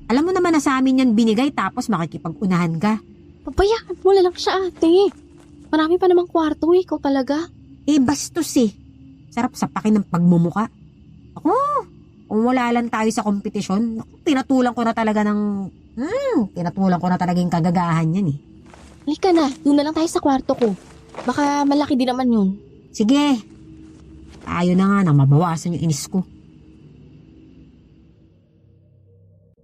Alam mo naman na sa amin yan binigay tapos makikipag-unahan ka. Pabayaan mo na lang siya ate. Marami pa namang kwarto eh, ikaw talaga. Eh, bastos eh. Sarap sapakin ng pagmumuka. Ako, kung wala lang tayo sa kompetisyon, tinatulan ko na talaga yung kagagahan yan eh. Halika na, doon na lang tayo sa kwarto ko. Baka malaki din naman yun. Sige, tayo na nga nang mabawasan yung inis ko.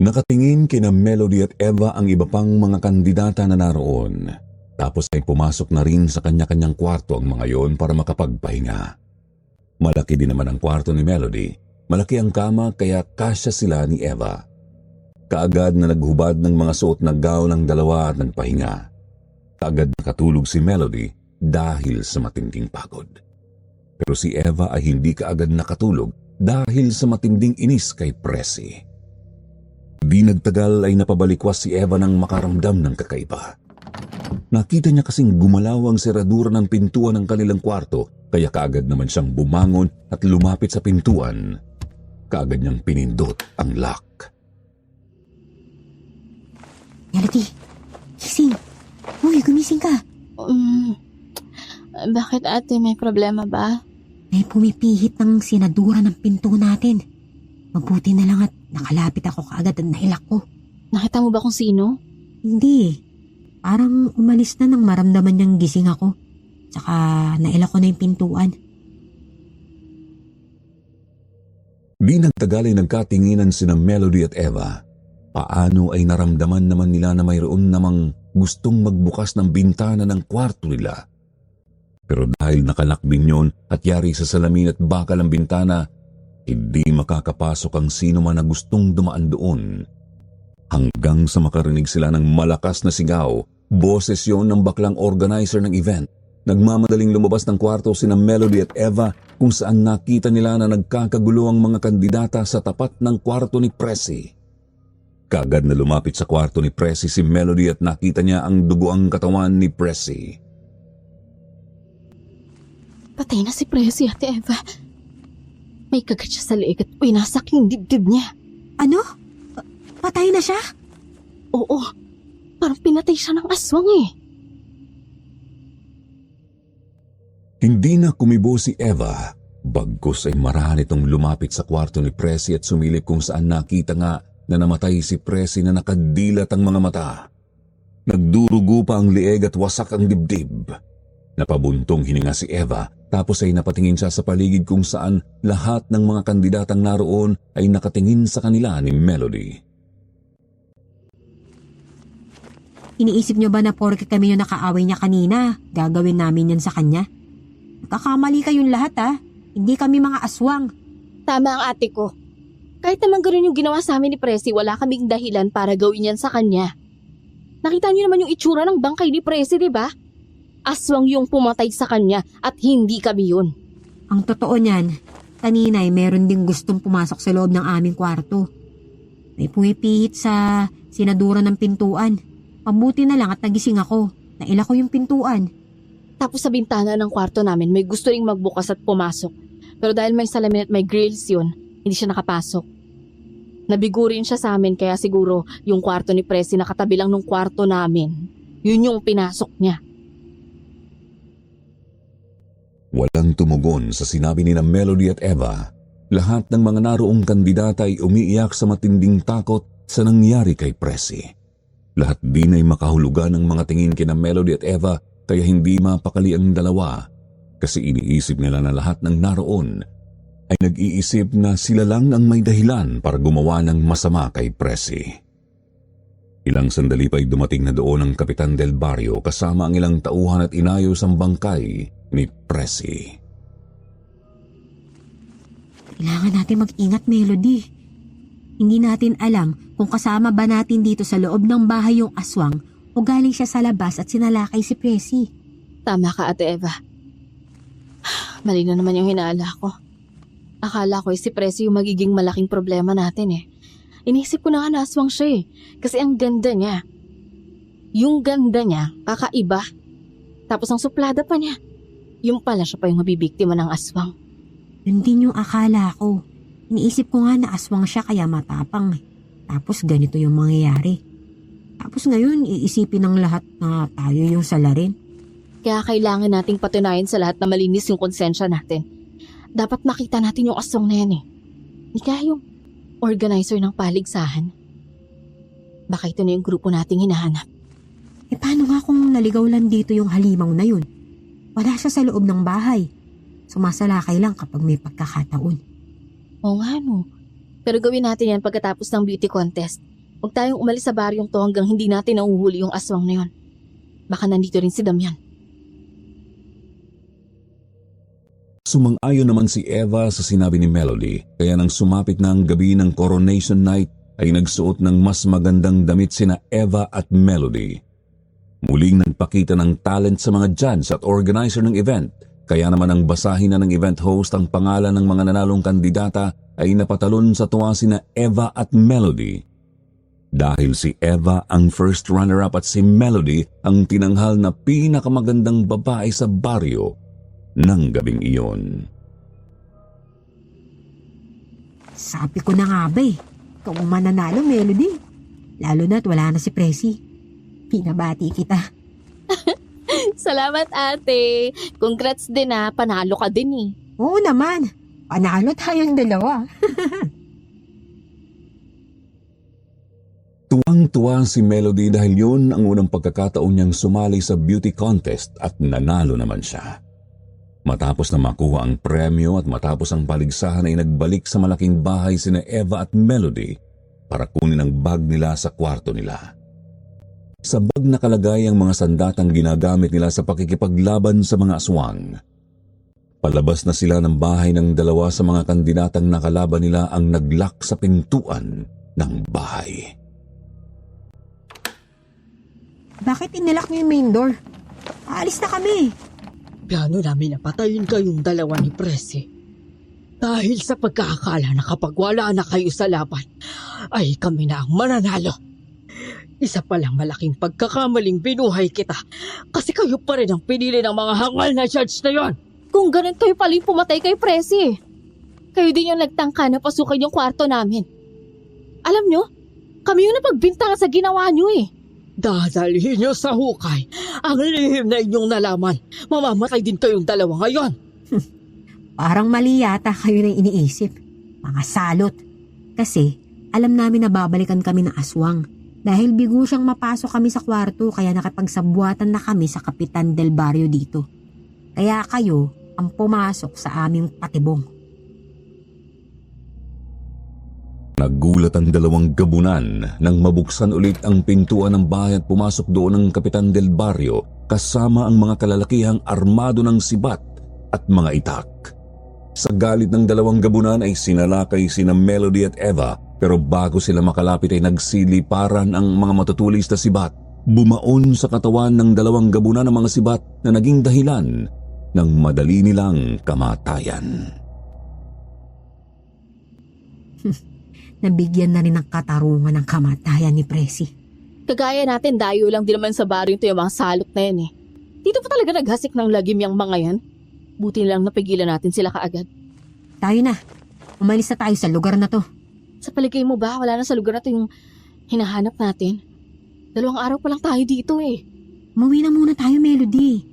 Nakatingin kina Melody at Eva ang iba pang mga kandidata na naroon. Tapos ay pumasok na rin sa kanya-kanyang kwarto ang mga yon para makapagpahinga. Malaki din naman ang kwarto ni Melody. Malaki ang kama kaya kasya sila ni Eva. Kaagad na naghubad ng mga suot na gown ng dalawa at nagpahinga. Kaagad nakatulog si Melody dahil sa matinding pagod. Pero si Eva ay hindi kaagad nakatulog dahil sa matinding inis kay Presi. Di nagtagal ay napabalikwas si Eva nang makaramdam ng kakaiba. Nakita niya kasing gumalaw ang seradura ng pintuan ng kanilang kwarto kaya kaagad naman siyang bumangon at lumapit sa pintuan. Kaagad niyang pinindot ang lock. Melody, gising. Uy, gumising ka. Bakit ate, may problema ba? May pumipihit ng sinadura ng pinto natin. Mabuti na lang at nakalapit ako kaagad at nailak ko. Nakita mo ba kung sino? Hindi. Parang umalis na nang maramdaman niyang gising ako. Tsaka nailak ko na yung pintuan. Di nagtagal ay nagkatinginan sina Melody at Eva. Paano ay naramdaman naman nila na mayroon namang gustong magbukas ng bintana ng kwarto nila. Pero dahil nakalak din yun at yari sa salamin at bakal ang bintana, hindi makakapasok ang sino man na gustong dumaan doon. Hanggang sa makarinig sila ng malakas na sigaw, boses yon ng baklang organizer ng event. Nagmamadaling lumabas ng kwarto sina Melody at Eva kung saan nakita nila na nagkakagulo ang mga kandidata sa tapat ng kwarto ni Presi. Kaagad na lumapit sa kwarto ni Presi si Melody at nakita niya ang dugoang katawan ni Presi. Patay na si Presi, ate Eva. May kagat siya sa leeg at winasak yung dibdib niya. Ano? Patay na siya? Oo, parang pinatay siya ng aswang eh. Hindi na kumibo si Eva, bagkus ay marahan itong lumapit sa kwarto ni Presi at sumilip kung saan nakita nga na namatay si Presi na nakadilat ang mga mata. Nagdurugo pa ang leeg at wasak ang dibdib. Napabuntong hininga si Eva tapos ay napatingin siya sa paligid kung saan lahat ng mga kandidatang naroon ay nakatingin sa kanila ni Melody. Iniisip niyo ba na porke kami yung nakaaway niya kanina, gagawin namin yan sa kanya? Nagkakamali kayong lahat ha. Hindi kami mga aswang. Tama ang ate ko. Kahit naman ganun yung ginawa sa amin ni Presi, wala kaming dahilan para gawin yan sa kanya. Nakita niyo naman yung itsura ng bangkay ni Presi, di ba? Aswang yung pumatay sa kanya at hindi kami yun. Ang totoo niyan, kanina ay meron ding gustong pumasok sa loob ng aming kwarto. May pumipihit sa sinadura ng pintuan. Mabuti na lang at nagising ako. Naila ko yung pintuan. Tapos sa bintana ng kwarto namin, may gusto ring magbukas at pumasok. Pero dahil may salamin at may grills yun, hindi siya nakapasok. Nabigo rin siya sa amin kaya siguro yung kwarto ni Presi nakatabi lang nung kwarto namin. Yun yung pinasok niya. Walang tumugon sa sinabi ni na Melody at Eva. Lahat ng mga naroong kandidata ay umiiyak sa matinding takot sa nangyari kay Presi. Lahat din ay makahulugan ng mga tingin kina Melody at Eva kaya hindi mapakali ang dalawa kasi iniisip nila na lahat ng naroon ay nag-iisip na sila lang ang may dahilan para gumawa ng masama kay Presi. Ilang sandali pa ay dumating na doon ang Kapitan Del Barrio kasama ang ilang tauhan at inayos ang bangkay ni Presi. Kailangan natin mag-ingat, Melody. Hindi natin alam kung kasama ba natin dito sa loob ng bahay yung aswang o galing siya sa labas at sinalakay si Presi. Tama ka, Ate Eva. Mali na naman yung hinala ko. Akala ko si Presi yung magiging malaking problema natin eh. Inisip ko na nga na aswang siya eh. Kasi ang ganda niya. Yung ganda niya, kakaiba. Tapos ang suplada pa niya. Yung pala siya pa yung mabibiktima ng aswang. Yun din yung akala ko. Iniisip ko nga na aswang siya kaya matapang. Tapos ganito yung mangyayari. Tapos ngayon iisipin ng lahat na tayo yung salarin. Kaya kailangan nating patunayan sa lahat na malinis yung konsensya natin. Dapat makita natin yung aswang na yan eh. Hindi kaya yung organizer ng paligsahan. Baka ito na yung grupo nating hinahanap. Eh paano nga kung naligaw lang dito yung halimaw na yun? Wala siya sa loob ng bahay. Sumasalakay lang kapag may pagkakataon. Oo nga no. Pero gawin natin yan pagkatapos ng beauty contest. Huwag tayong umalis sa baryong to hanggang hindi natin nahuhuli yung aswang na yun. Baka nandito rin si Damian. Sumang-ayon naman si Eva sa sinabi ni Melody kaya nang sumapit na ang gabi ng coronation night ay nagsuot ng mas magandang damit sina Eva at Melody. Muling nagpakita ng talent sa mga judge at organizer ng event. Kaya naman ang basahin na ng event host ang pangalan ng mga nanalong kandidata ay napatalon sa tuwa sina Eva at Melody. Dahil si Eva ang first runner-up at si Melody ang tinanghal na pinakamagandang babae sa baryo ng gabing iyon. Sabi ko na nga ba eh. Ikaw ang mananalo, Melody. Lalo na't wala na si Presi. Pinabati kita. Salamat ate. Congrats din panalo ka din eh. Oo naman. Panalo tayong dalawa. Tuwang-tuwa si Melody dahil yun ang unang pagkakataon niyang sumali sa beauty contest at nanalo naman siya. Matapos na makuha ang premyo at matapos ang paligsahan ay nagbalik sa malaking bahay sina Eva at Melody para kunin ang bag nila sa kwarto nila. Sa bag nakalagay ang mga sandatang ginagamit nila sa pakikipaglaban sa mga aswang. Palabas na sila ng bahay ng dalawa sa mga kandidatang nakalaban nila ang naglock sa pintuan ng bahay. Bakit inilak niyo yung main door? Aalis na kami. Plano namin na patayin kayong dalawa ni Presi. Dahil sa pagkakala na kapag wala na kayo sa laban, ay kami na ang mananalo. Isa palang malaking pagkakamaling binuhay kita kasi kayo pa rin ang pinili ng mga hangal na judge na yon. Kung ganun kayo paling pumatay kay Presi. Kayo din yung nagtangka na pasukin yung kwarto namin. Alam nyo, kami yung napagbintangan sa ginawa nyo eh. Dadalhin nyo sa hukay ang lihim na inyong nalaman. Mamamatay din kayong dalawa ngayon. Parang mali yata kayo na iniisip. Mga salot. Kasi alam namin na babalikan kami ng aswang. Dahil bigo siyang mapasok kami sa kwarto kaya nakipagsabuatan na kami sa Kapitan Del Barrio dito. Kaya kayo ang pumasok sa aming patibong. Nagulat ang dalawang gabunan nang mabuksan ulit ang pintuan ng bahay at pumasok doon ang Kapitan del Barrio kasama ang mga kalalakihang armado ng sibat at mga itak. Sa galit ng dalawang gabunan ay sinalakay sina Melody at Eva, pero bago sila makalapit ay nagsiliparan ang mga matutulis na sibat. Bumaon sa katawan ng dalawang gabunan ng mga sibat na naging dahilan ng madali nilang kamatayan. Nabigyan na rin ng katarungan ng kamatayan ni Presi. Kagaya natin, dayo lang din naman sa baryo ito yung mga salot na yan eh. Dito pa talaga naghasik ng lagim yung mga yan. Buti lang napigilan natin sila kaagad. Tayo na. Umalis na tayo sa lugar na to. Sa paligay mo ba, wala na sa lugar na ito yung hinahanap natin? 2 araw pa lang tayo dito eh. Umuwi na muna tayo, Melody.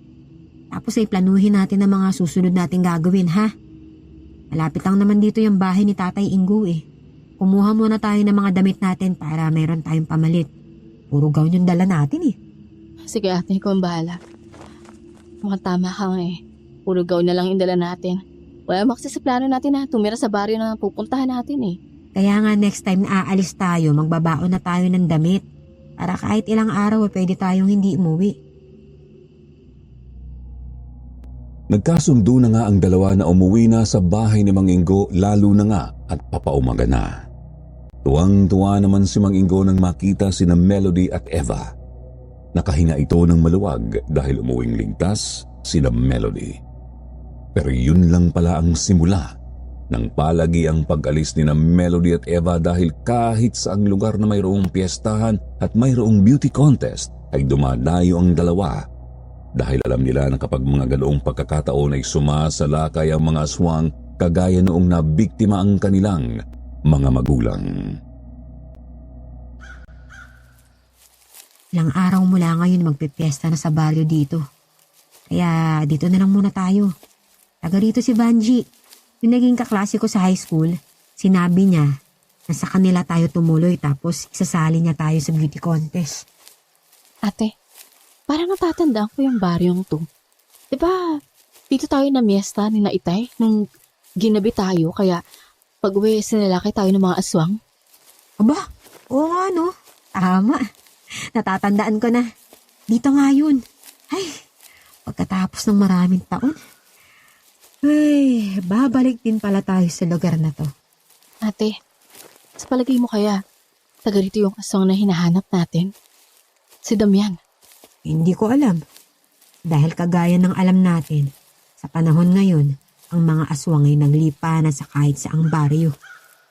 Tapos ay planuhin natin ang mga susunod nating gagawin, ha? Malapit lang naman dito yung bahay ni Tatay Ingo eh. Kumuha muna tayo ng mga damit natin para meron tayong pamalit. Puro gown yung dala natin eh. Sige ate, ikaw ang bahala. Mukhang tama ka nga eh. Puro gaw na lang yung dala natin. Wala makasi sa plano natin na tumira sa baryo na pupuntahan natin eh. Kaya nga next time na aalis tayo, magbabaon na tayo ng damit. Para kahit ilang araw pwede tayong hindi umuwi. Nagkasundo na nga ang dalawa na umuwi na sa bahay ni Mang Ingo, lalo na nga at papaumaga na. Tuwang-tuwa naman si Mang Ingo nang makita sina Melody at Eva. Nakahinga ito ng maluwag dahil umuwing ligtas sina Melody. Pero yun lang pala ang simula ng palagi ang pag-alis ni na Melody at Eva, dahil kahit saang lugar na mayroong piyestahan at mayroong beauty contest ay dumadayo ang dalawa, dahil alam nila na kapag mga ganoong pagkakataon ay sumasalakay ang mga aswang kagaya noong nabiktima ang kanilang mga magulang. Ilang araw mula ngayon magpipiesta na sa baryo dito. Kaya dito na lang muna tayo. Taga rito si Vanji. Yung naging kaklase ko sa high school, sinabi niya na sa kanila tayo tumuloy tapos isasali niya tayo sa beauty contest. Ate, parang natatandaan ko yung baryong to. Diba, dito tayo na miesta ni na Itay nung ginabi tayo, kaya pag-uwi sinalakay tayo ng mga aswang? Aba, oo nga no. Tama. Natatandaan ko na. Dito nga yun. Ay, pagkatapos ng maraming taon. Ay, babalik din pala tayo sa lugar na to. Ate, sa palagay mo kaya, taga rito yung aswang na hinahanap natin? Si Damian. Hindi ko alam. Dahil kagaya ng alam natin, sa panahon ngayon, ang mga aswang ay naglipanan sa kahit saang baryo.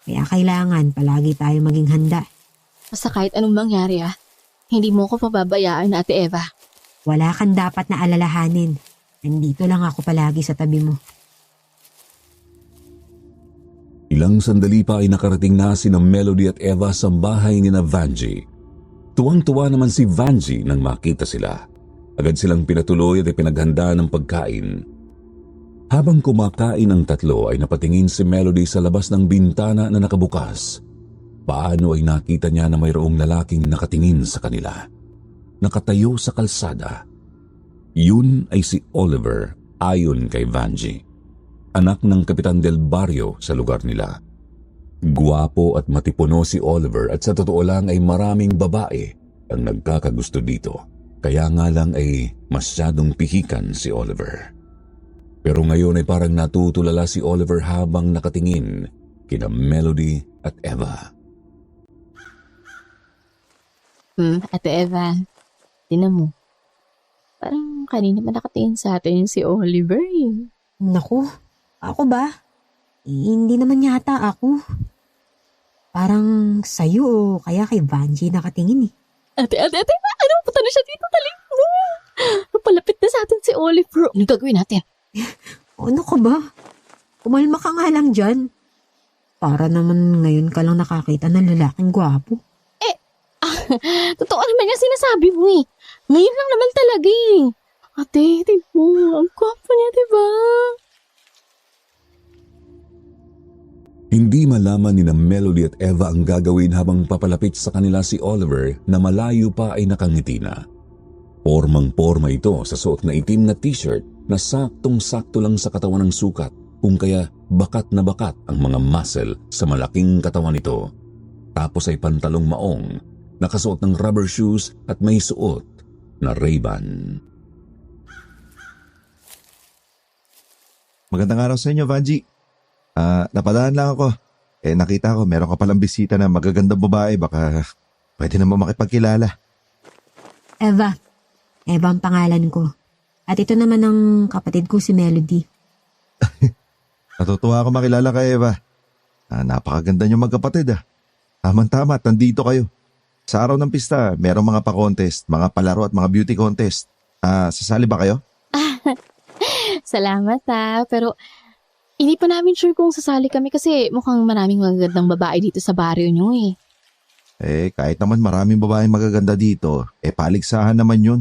Kaya kailangan palagi tayo maging handa. Basta kahit anong mangyari hindi mo ko pababayaan, Ate Eva. Wala kang dapat na alalahanin. Nandito lang ako palagi sa tabi mo. Ilang sandali pa ay nakarating na sina Melody at Eva sa bahay ni na Vanji. Tuwang-tuwa naman si Vanji nang makita sila. Agad silang pinatuloy at ipinaghanda ng pagkain. Habang kumakain ang tatlo ay napatingin si Melody sa labas ng bintana na nakabukas. Paano ay nakita niya na mayroong lalaking nakatingin sa kanila. Nakatayo sa kalsada. Yun ay si Oliver, ayon kay Vanji. Anak ng Kapitan del Barrio sa lugar nila. Guwapo at matipuno si Oliver, at sa totoo lang ay maraming babae ang nagkakagusto dito. Kaya nga lang ay masyadong pihikan si Oliver. Pero ngayon ay parang natutulala si Oliver habang nakatingin kina Melody at Eva. Ate Eva, tinan mo. Parang kanina pa nakatingin sa atin si Oliver eh. Naku, ako ba? Hindi naman yata ako. Parang sa'yo o kaya kay Vanji nakatingin eh. Ate, ano? Punta na siya dito, tali. Palapit na sa atin si Oliver. Ano gagawin natin? Ano ka ba? Kumalma ka nga lang dyan. Para naman ngayon ka lang nakakita ng lalaking gwapo. Totoo naman yung sinasabi mo eh. Ngayon lang naman talaga eh. Ate, tignan mo. Ang gwapo niya, diba? Hindi malaman ni na Melody at Eva ang gagawin habang papalapit sa kanila si Oliver na malayo pa ay nakangiti na. Pormang-porma ito sa suot na itim na t-shirt na saktong-sakto lang sa katawan ng sukat, kung kaya bakat na bakat ang mga muscle sa malaking katawan nito. pagkatapos ay pantalong maong, nakasuot ng rubber shoes at may suot na Ray-Ban. Magandang araw sa inyo, Vanji. Napadaan lang ako. Nakita ko meron ka palang bisita na magagandang babae. Baka pwede naman makipagkilala. Eva. Eva ang pangalan ko. At ito naman ang kapatid ko si Melody. Natutuwa ako makilala kay Eva. Napakaganda niyo magkapatid. Tama-tama, nandito kayo. Sa araw ng pista, merong mga pa-contest, mga palaro at mga beauty contest. Sasali ba kayo? Salamat pero hindi pa namin sure kung sasali kami kasi mukhang maraming magagandang babae dito sa baryo nyo eh. Kahit naman maraming babaeng magaganda dito, paligsahan naman yun.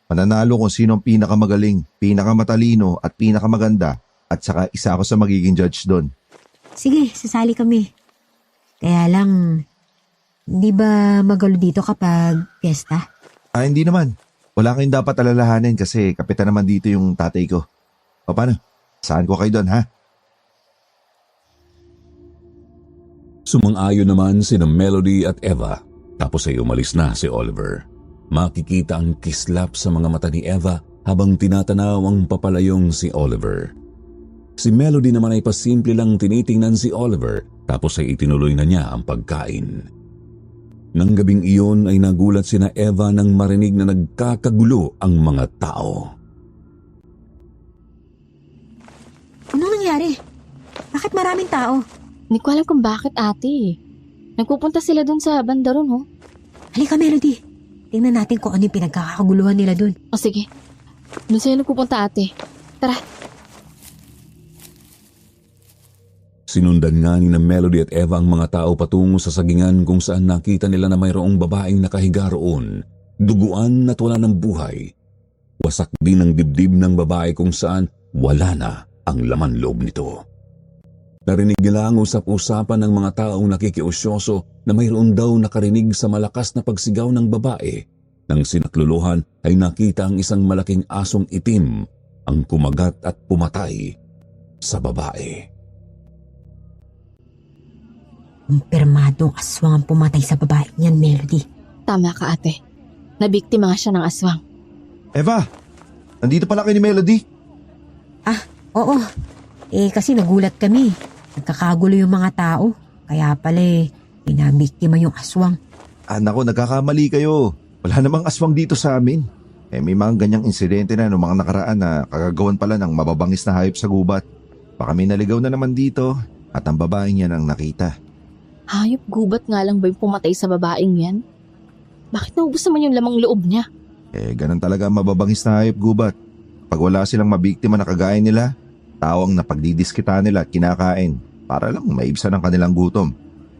Mananalo kung sino ang pinakamagaling, pinakamatalino at pinakamaganda at saka isa ako sa magiging judge doon. Sige, sasali kami. Kaya lang, hindi ba magulo dito kapag fiesta? Hindi naman. Wala kayong dapat alalahanin kasi kapitan naman dito yung tatay ko. O paano? Saan ko kayo doon, ha? Sumang-ayon naman sina Melody at Eva, tapos ay umalis na si Oliver. Makikita ang kislap sa mga mata ni Eva habang tinatanaw ang papalayong si Oliver. Si Melody naman ay pasimple lang tinitingnan si Oliver tapos ay itinuloy na niya ang pagkain. Nang gabing iyon ay nagulat sina Eva nang marinig na nagkakagulo ang mga tao. Anong nangyari? Bakit maraming tao? Hindi ko alam kung bakit ate. Nagpupunta sila dun sa banda ron ho. Halika Melody. Tingnan natin kung ano yung pinagkakaguluhan nila dun. O sige, dun sila nagpupunta ate. Tara. Sinundan nga ni na Melody at Eva ang mga tao patungo sa sagingan kung saan nakita nila na mayroong babaeng nakahiga roon, duguan at wala ng buhay. Wasak din ang dibdib ng babae kung saan wala na ang laman loob nito. Narinig nila ang usap-usapan ng mga taong nakikiusyoso na mayroon daw nakarinig sa malakas na pagsigaw ng babae. Nang sinakluluhan ay nakita ang isang malaking asong itim ang kumagat at pumatay sa babae. Permadong aswang ang pumatay sa babae niyan, Melody. Tama ka ate. Nabiktima nga siya ng aswang. Eva! Nandito pala kayo ni Melody? Oo. Kasi nagulat kami. Nagkakagulo yung mga tao. Kaya pala pinabiktima yung aswang. Naku, nagkakamali kayo. Wala namang aswang dito sa amin. May mga ganyang insidente na noong mga nakaraan na kagagawan pala ng mababangis na hayop sa gubat. Baka may naligaw na naman dito at ang babaeng yan ang nakita. Hayop gubat nga lang ba yung pumatay sa babaeng yan? Bakit naubos naman yung lamang loob niya? Ganun talaga ang mababangis na hayop gubat. Pag wala silang mabiktima na kagaya nila, tao ang napagdidiskita nila at kinakain para lang maibsan ang kanilang gutom.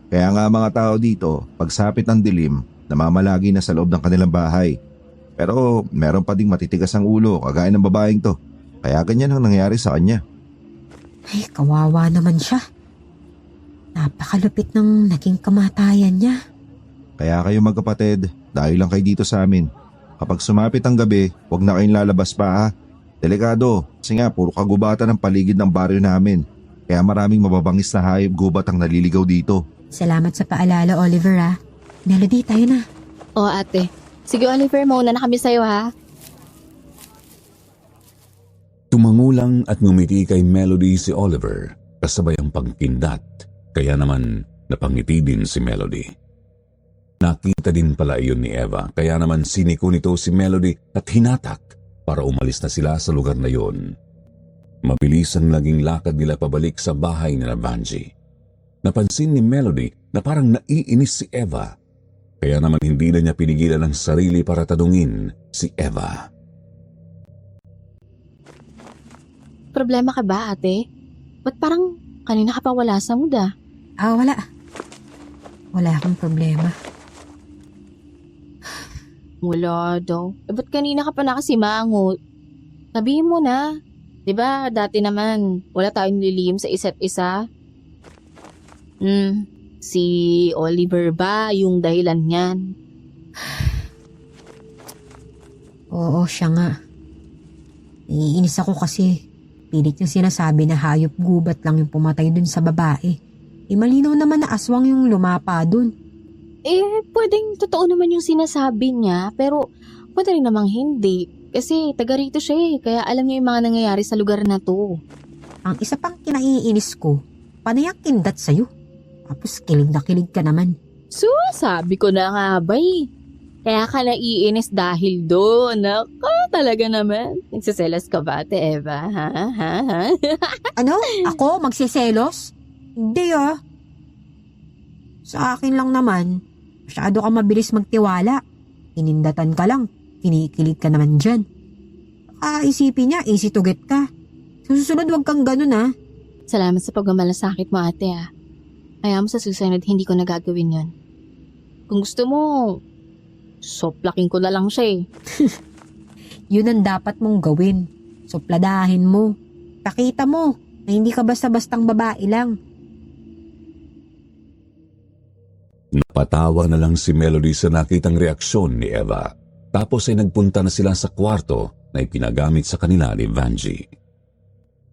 Kaya nga mga tao dito, pagsapit ng dilim, namamalagi na sa loob ng kanilang bahay. Pero meron pa ding matitigas ang ulo kagaya ng babaeng to. Kaya ganyan ang nangyari sa kanya. Ay, kawawa naman siya. Napakalupit ng naging kamatayan niya. Kaya kayo magkapatid, dahil lang kayo dito sa amin. Kapag sumapit ang gabi, huwag na kayong lalabas pa ha. Delikado, kasi nga puro kagubatan ang paligid ng baryo namin. Kaya maraming mababangis na hayop gubat ang naliligaw dito. Salamat sa paalala, Oliver ha. Melody, tayo na. O ate. Sige Oliver, mauna na kami sa'yo ha. Tumangulang at ngumiti kay Melody si Oliver kasabay ang pagkindat. Kaya naman napangiti din si Melody. Nakita din pala iyon ni Eva kaya naman siniko nito si Melody at hinatak para umalis na sila sa lugar na yon. Mabilis ang naging lakad nila pabalik sa bahay nila Vanji. Napansin ni Melody na parang naiinis si Eva. Kaya naman hindi na niya pinigilan ang sarili para tanungin si Eva. Problema ka ba ate? Ba't parang kanina ka pa wala sa mood ah? Wala. Wala akong problema. Wala daw. Ba't kanina ka pa nakasimangot? Sabihin mo na. Diba dati naman wala tayong nililihim sa isa't isa? Si Oliver ba yung dahilan niyan? Oo, siya nga. Iinis ako kasi pilit yung sinasabi na hayop gubat lang yung pumatay dun sa babae. Malinaw naman na aswang yung lumapa dun. Pwedeng totoo naman yung sinasabi niya, pero pwede rin namang hindi. Kasi taga rito siya kaya alam niya yung mga nangyayari sa lugar na to. Ang isa pang kinaiinis ko, panayak kindat sa'yo. Tapos kilig na kilig ka naman. Sabi ko na nga ba Kaya ka naiinis dahil doon. Naka, talaga naman. Nagsiselos ka ba, Ate Eva? Ha? Ano? Ako? Magsiselos? Hindi Sa akin lang naman, masyado ka mabilis magtiwala. Inindatan ka lang, kinikilig ka naman dyan. Isipin niya, easy to get ka. Susunod wag kang ganun Salamat sa pagmamalasakit mo, ate Kaya mo sa susunod, hindi ko nagagawin yon. Kung gusto mo, soplakin ko na lang siya Yun ang dapat mong gawin. Supladahin mo. Pakita mo na hindi ka basta-bastang babae lang. Napatawa na lang si Melody sa nakitang reaksyon ni Eva. Tapos ay nagpunta na sila sa kwarto na ipinagamit sa kanila ni Vanjie.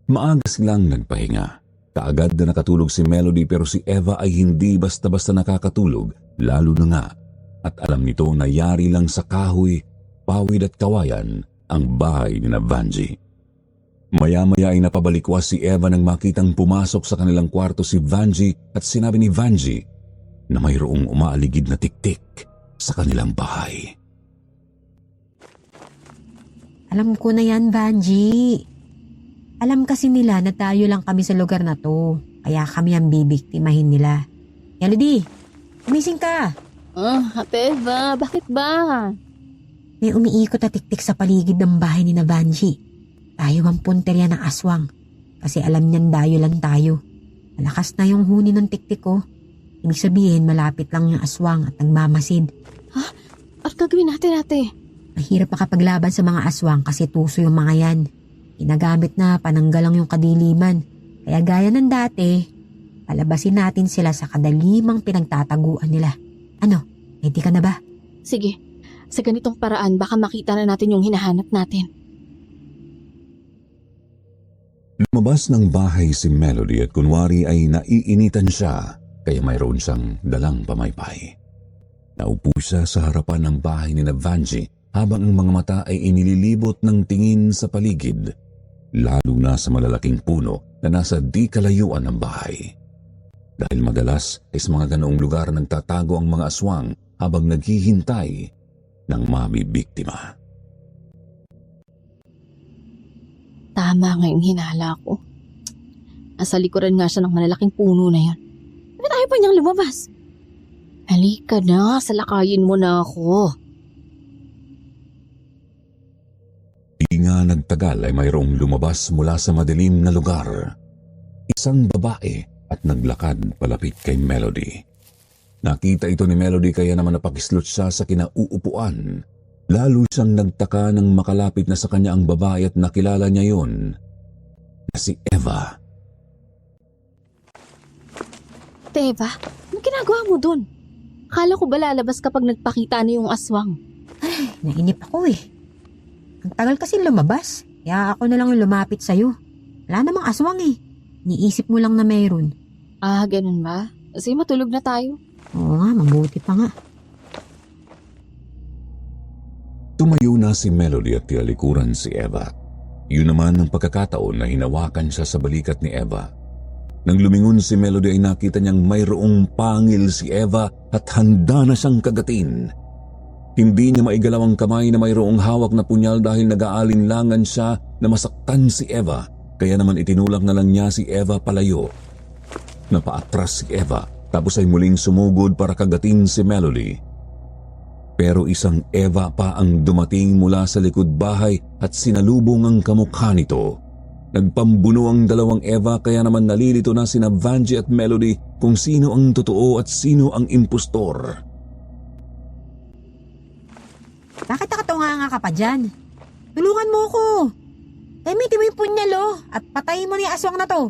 Maaga silang nagpahinga. Kaagad na nakatulog si Melody pero si Eva ay hindi basta-basta nakakatulog, lalo na nga. At alam nito na yari lang sa kahoy, pawid at kawayan ang bahay ni Vanjie. Maya-maya ay napabalikwas si Eva nang makitang pumasok sa kanilang kwarto si Vanjie at sinabi ni Vanjie na mayroong umaaligid na tiktik sa kanilang bahay. Alam ko na yan, Vanjie. Alam kasi nila na tayo lang kami sa lugar na to. Kaya kami ang bibiktimahin nila. Melody, umising ka. Ate Eva, bakit ba? May umiikot na tiktik sa paligid ng bahay ni Vanjie. Tayo ang punterya ng aswang. Kasi alam niyan dayo lang tayo. Malakas na yung huni ng tiktik ko. Ibig sabihin, malapit lang yung aswang at nagmamasid. Ano gagawin natin, ate? Mahirap makapaglaban sa mga aswang kasi tuso yung mga yan. Ginagamit na pananggal lang yung kadiliman. Kaya gaya ng dati, palabasin natin sila sa kadalimang pinagtataguan nila. Ano, ready ka na ba? Sige, sa ganitong paraan baka makita na natin yung hinahanap natin. Lumabas ng bahay si Melody at kunwari ay naiinitan siya kaya mayroon siyang dalang pamaypay. Naupo siya sa harapan ng bahay ni Vanjie habang ang mga mata ay inililibot ng tingin sa paligid, lalo na sa malalaking puno na nasa di kalayuan ng bahay. Dahil madalas ay sa mga ganoong lugar nagtatago ang mga aswang habang naghihintay ng mabibiktima. Tama nga yung hinala ko. Nasa likuran nga siya ng malalaking puno na yan. Bakit ayaw pa niyang lumabas? Halika na, salakayin mo na ako. Di nga nagtagal ay mayroong lumabas mula sa madilim na lugar. Isang babae at naglakad palapit kay Melody. Nakita ito ni Melody kaya naman napakislot siya sa kinauupuan. Lalo siyang nagtaka nang makalapit na sa kanya ang babae at nakilala niya yon na si Eva. Eva, ano ginagawa mo dun? Akala ko ba lalabas kapag nagpakita na yung aswang? Ay, nainip ako Ang tagal kasi lumabas. Kaya ako na lang yung lumapit sa'yo. Wala namang aswang Niisip mo lang na mayroon. Ganun ba? Kasi matulog na tayo. Oo nga, mabuti pa nga. Tumayo na si Melody at tinalikuran si Eva. Yun naman ang pagkakataon na hinawakan siya sa balikat ni Eva. Nang lumingon si Melody ay nakita niyang mayroong pangil si Eva at handa na siyang kagatin. Hindi niya maigalaw ang kamay na mayroong hawak na punyal dahil nag-aalinlangan siya na masaktan si Eva. Kaya naman itinulak na lang niya si Eva palayo. Napaatras si Eva tapos ay muling sumugod para kagatin si Melody. Pero isang Eva pa ang dumating mula sa likod bahay at sinalubong ang kamukha nito. Nagpambuno ang dalawang Eva kaya naman nalilito na sina Vanjie at Melody kung sino ang totoo at sino ang impostor. Bakit nakatunga ka pa dyan? Tulungan mo ko. Gamitin mo yung punyalo at patayin mo na yung aswang na to.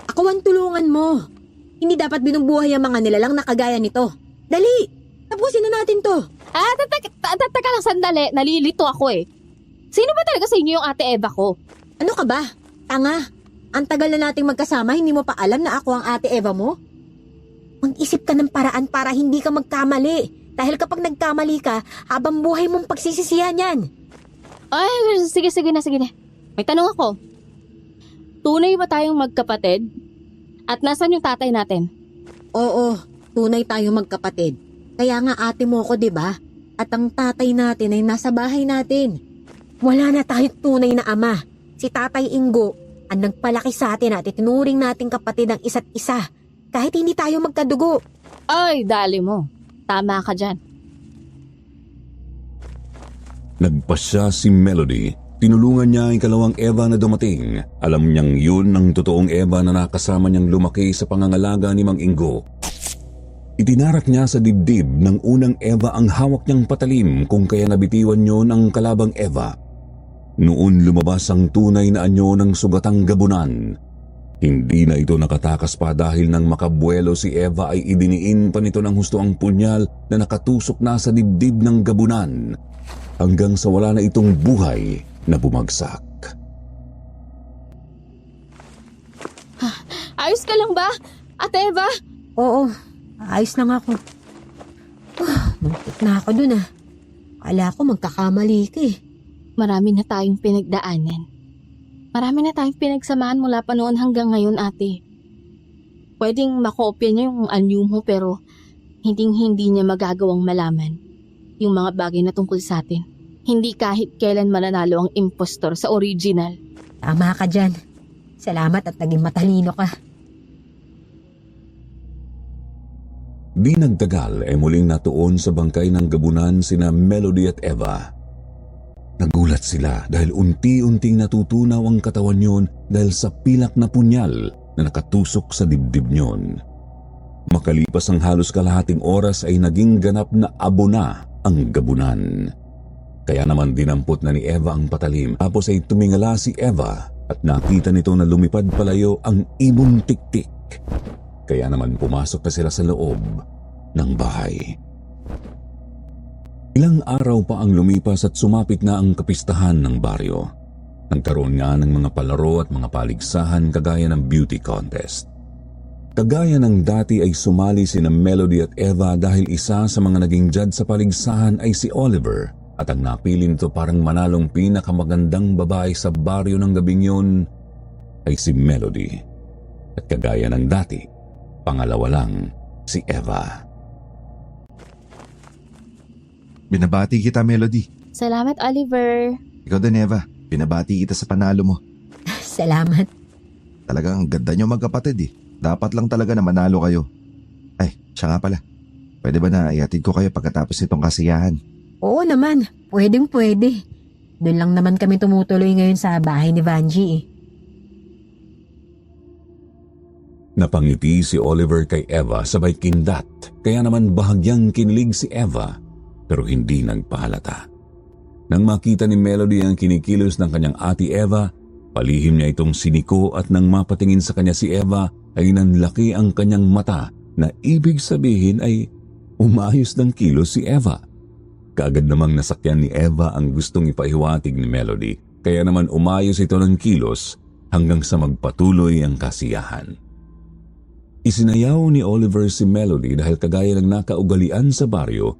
Ako ang tulungan mo. Hindi dapat binubuhay ang mga nilalang na kagaya nito. Dali! Tapusin na natin to. Teka lang sandali. Nalilito ako Sino ba talaga sa inyo yung ate Eva ko? Ano ka ba? Tanga. Ang tagal na nating magkasama, hindi mo pa alam na ako ang ate Eva mo? Mag-isip ka ng paraan para hindi ka magkamali. Dahil kapag nagkamali ka, habang buhay mong pagsisisihan yan. Ay, sige na. May tanong ako. Tunay ba tayong magkapatid? At nasan yung tatay natin? Oo, tunay tayo magkapatid. Kaya nga ate mo ko, di ba? At ang tatay natin ay nasa bahay natin. Wala na tayong tunay na ama. Si Tatay Ingo ang nagpalaki sa atin at itinuring nating kapatid ang isa't isa. Kahit hindi tayo magkadugo. Ay, dali mo. Tama ka dyan. Nagpasya si Melody. Tinulungan niya ang ikalawang Eva na dumating. Alam niyang yun ang totoong Eva na nakasama niyang lumaki sa pangangalaga ni Mang Ingo. Itinarak niya sa dibdib ng unang Eva ang hawak niyang patalim kung kaya nabitiwan niyo ng kalabang Eva. Noon lumabas ang tunay na anyo ng sugatang gabunan. Hindi na ito nakatakas pa dahil nang makabuelo si Eva ay idiniin pa nito ng husto ang punyal na nakatusok na sa dibdib ng gabunan hanggang sa wala na itong buhay na bumagsak. Ayos ka lang ba, Ate Eva? Oo, ayos lang ako. Muntik na ako dun ah. Akala ko magkakamali ka eh. Marami na tayong pinagdaanan. Marami na tayong pinagsamahan mula pa noon hanggang ngayon, ate. Pwedeng makopya niya yung anyo mo pero hindi niya magagawang malaman yung mga bagay na tungkol sa atin. Hindi kahit kailan mananalo ang impostor sa original. Tama ka dyan. Salamat at naging matalino ka. Di nagtagal ay muling natuon sa bangkay ng gabunan sina Melody at Eva. Nagulat sila dahil unti-unting natutunaw ang katawan niyon dahil sa pilak na punyal na nakatusok sa dibdib niyon. Makalipas ang halos kalahating oras ay naging ganap na abo na ang gabunan. Kaya naman dinampot na ni Eva ang patalim tapos ay tumingala si Eva at nakita nito na lumipad palayo ang ibong tiktik. Kaya naman pumasok na sila sa loob ng bahay. Ilang araw pa ang lumipas at sumapit na ang kapistahan ng baryo. Nagkaroon nga ng mga palaro at mga paligsahan kagaya ng beauty contest. Kagaya ng dati ay sumali sina Melody at Eva dahil isa sa mga naging judge sa paligsahan ay si Oliver at ang napili nito parang manalong pinakamagandang babae sa baryo ng gabing yun ay si Melody. At kagaya ng dati, pangalawa lang si Eva. Binabati kita, Melody. Salamat, Oliver. Ikaw din, Eva. Binabati kita sa panalo mo. Salamat. Talagang ang ganda nyo magkapatid eh. Dapat lang talaga na manalo kayo. Ay, siya nga pala. Pwede ba na ihatid ko kayo pagkatapos nitong kasiyahan? Oo naman. Pwede. Doon lang naman kami tumutuloy ngayon sa bahay ni Vanji eh. Napangiti si Oliver kay Eva sabay kindat. Kaya naman bahagyang kinilig si Eva pero hindi nagpahalata. Nang makita ni Melody ang kinikilos ng kanyang ate Eva, palihim niya itong siniko at nang mapatingin sa kanya si Eva ay nanlaki ang kanyang mata na ibig sabihin ay umayos ng kilos si Eva. Kaagad namang nasakyan ni Eva ang gustong ipahiwatig ni Melody kaya naman umayos ito ng kilos hanggang sa magpatuloy ang kasiyahan. Isinayaw ni Oliver si Melody dahil kagaya ng nakaugalian sa baryo,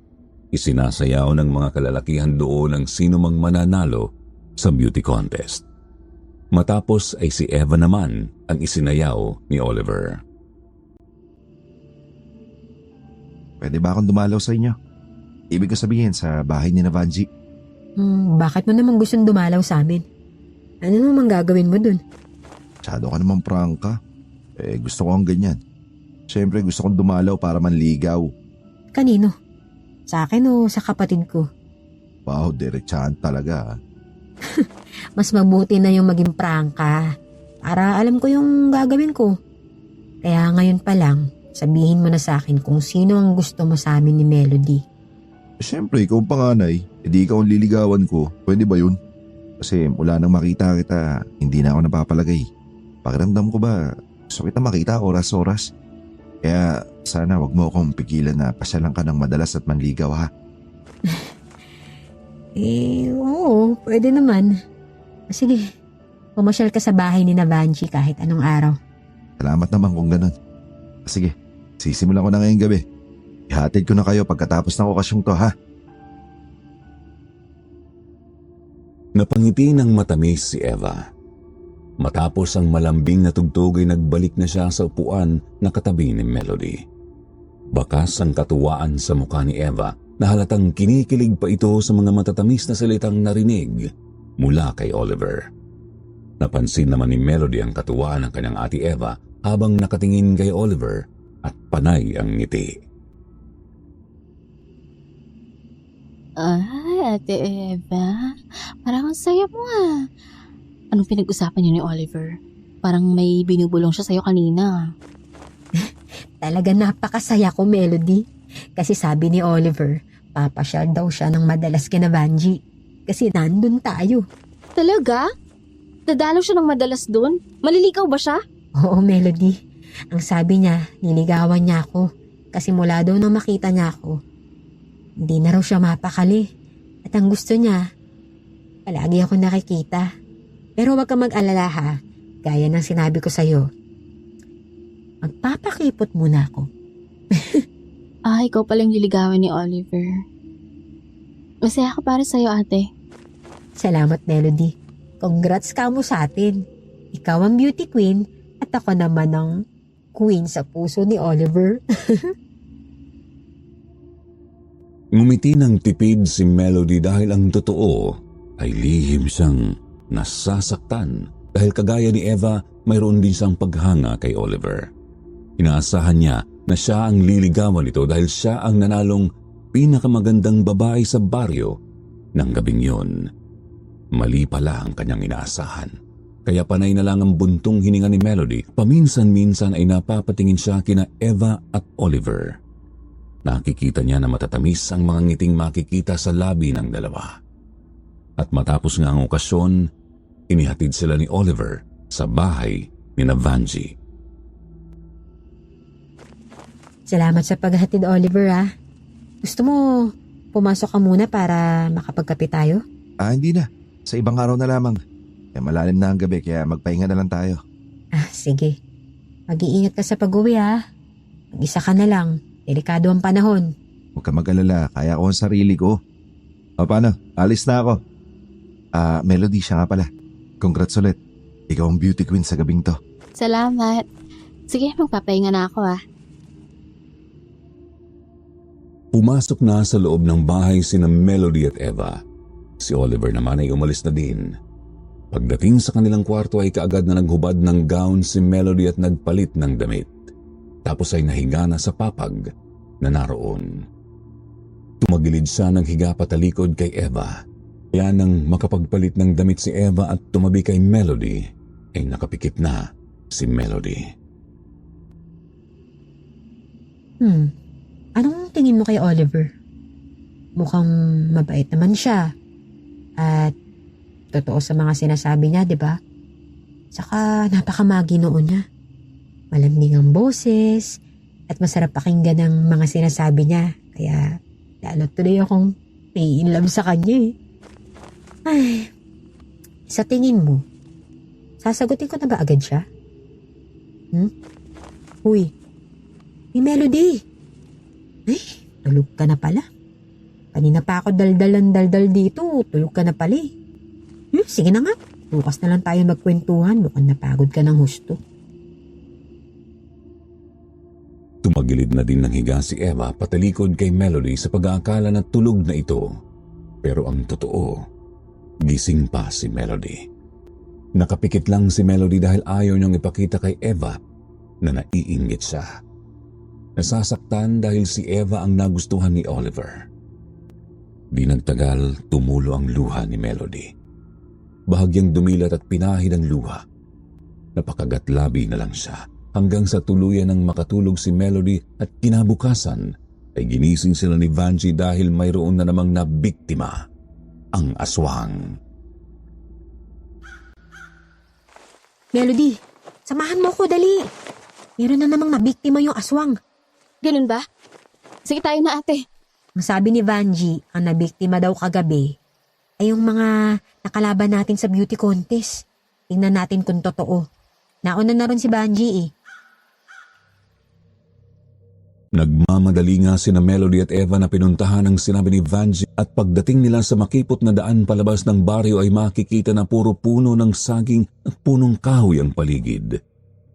isinasayaw ng mga kalalakihan doon ang sino mang mananalo sa beauty contest. Matapos ay si Eva naman ang isinayaw ni Oliver. Pwede ba akong dumalaw sa inyo? Ibig ko sabihin sa bahay ni Vanji. Bakit mo naman gustong dumalaw sa amin? Ano naman gagawin mo dun? Masyado ka naman prangka. Gusto ko ang ganyan. Siyempre gusto kong dumalaw para manligaw. Kanino? Sa akin o sa kapatid ko? Wow, diretsahan talaga. Mas mabuti na yung maging prangka. Para alam ko yung gagawin ko. Kaya ngayon pa lang, sabihin mo na sa akin kung sino ang gusto mo sa amin ni Melody. Siyempre, ikaw ang panganay. Edi ikaw ang liligawan ko. Pwede ba yun? Kasi mula nang makita kita, hindi na ako napapalagay. Pakiramdam ko ba, gusto kita makita oras-oras. Kaya sana wag mo akong pigilan na pasyalan ka ng madalas at manligaw ha. Oo, pwede naman. Sige, pumasyal ka sa bahay ni Vanji kahit anong araw. Salamat naman kung ganun. Sige, Sisimulan ko na ngayong gabi. Ihatid ko na kayo pagkatapos ng okasyong to, ha? Napangiti ng matamis si Eva. Matapos ang malambing na tugtog ay nagbalik na siya sa upuan na katabi ni Melody. Bakas ang katuwaan sa mukha ni Eva na halatang kinikilig pa ito sa mga matatamis na salitang narinig mula kay Oliver. Napansin naman ni Melody ang katuwaan ng kanyang ate Eva habang nakatingin kay Oliver at panay ang ngiti. Ay, Ate Eva, parang ang saya mo ah. Anong pinag-usapan niyo ni Oliver? Parang may binubulong siya sa'yo kanina. Talaga napakasaya ko, Melody. Kasi sabi ni Oliver, papasyal daw siya ng madalas kina Vanji. Kasi nandun tayo. Talaga? Dadalaw siya ng madalas doon? Maliligaw ba siya? Oo, Melody. Ang sabi niya, niligawan niya ako. Kasi mula daw nang makita niya ako, hindi na raw siya mapakali. At ang gusto niya, palagi ako nakikita. Pero huwag kang mag-alala ha. Gaya ng sinabi ko sa'yo. Magpapakipot muna ako. Ikaw palang liligawan ni Oliver. Masaya ako para sa'yo, ate. Salamat, Melody. Congrats ka mo sa atin. Ikaw ang beauty queen at ako naman ang queen sa puso ni Oliver. Ngumiti ng tipid si Melody dahil ang totoo ay lihim siyang nasasaktan dahil kagaya ni Eva mayroon din siyang paghanga kay Oliver. Inaasahan niya na siya ang liligawan nito dahil siya ang nanalong pinakamagandang babae sa baryo ng gabing yun. Mali pala ang kanyang inaasahan. Kaya panay na lang ang buntong hininga ni Melody. Paminsan-minsan ay napapatingin siya kina Eva at Oliver. Nakikita niya na matatamis ang mga ngiting makikita sa labi ng dalawa. At matapos nga ang okasyon, inihatid sila ni Oliver sa bahay ni Vanji. Salamat sa paghatid, Oliver ah. Gusto mo pumasok ka muna para makapagkape tayo? Hindi na. Sa ibang araw na lamang. Malalim na ang gabi kaya magpahinga na lang tayo. Sige. Mag-iingat ka sa pag-uwi ah. Mag-isa ka na lang. Delikado ang panahon. Huwag ka mag-alala, kaya ko ang sarili ko. O paano? Alis na ako. Melody, siya nga pala. Congrats ulit. Ikaw ang beauty queen sa gabing to. Salamat. Sige, magpapahinga na ako ah. Pumasok na sa loob ng bahay sina Melody at Eva. Si Oliver naman ay umalis na din. Pagdating sa kanilang kwarto ay kaagad na naghubad ng gown si Melody at nagpalit ng damit. Tapos ay nahiga na sa papag na naroon. Tumagilid siya ng higa patalikod kay Eva. Kaya nang makapagpalit ng damit si Eva at tumabi kay Melody, ay nakapikit na si Melody. Anong tingin mo kay Oliver? Mukhang mabait naman siya. At totoo sa mga sinasabi niya, di ba? Saka napakamaginoo niya. Malamig ang boses at masarap pakinggan ang mga sinasabi niya. Kaya lalo tuloy akong in love sa kanya eh. Ay, sa tingin mo, sasagutin ko na ba agad siya? Uy, may Melody. Ay, tulog ka na pala. Kanina pa ako daldal dito. Tulog ka na pala eh. Sige na nga. Bukas na lang tayo magkwentuhan. Mukhang napagod ka ng husto. Tumagilid na din ng higa si Eva patalikod kay Melody sa pag-aakala na tulog na ito. Pero ang totoo, gising pa si Melody. Nakapikit lang si Melody dahil ayaw niyang ipakita kay Eva na naiinggit siya. Nasasaktan dahil si Eva ang nagustuhan ni Oliver. Di nagtagal, tumulo ang luha ni Melody. Bahagyang dumilat at pinahid ang luha. Napakagatlabi na lang siya. Hanggang sa tuluyan ng makatulog si Melody at kinabukasan ay ginising sila ni Vanji dahil mayroon na namang nabiktima, ang aswang. Melody, samahan mo ko dali. Meron na namang nabiktima yung aswang. Ganun ba? Sige tayo na ate. Masabi ni Vanji, ang nabiktima daw kagabi ay yung mga nakalaban natin sa beauty contest. Tingnan natin kung totoo. Nauna na rin si Vanji eh. Nagmamadali nga sina Melody at Eva na pinuntahan ang sinabi ni Vanji at pagdating nila sa makipot na daan palabas ng baryo ay makikita na puro puno ng saging at punong kahoy ang paligid.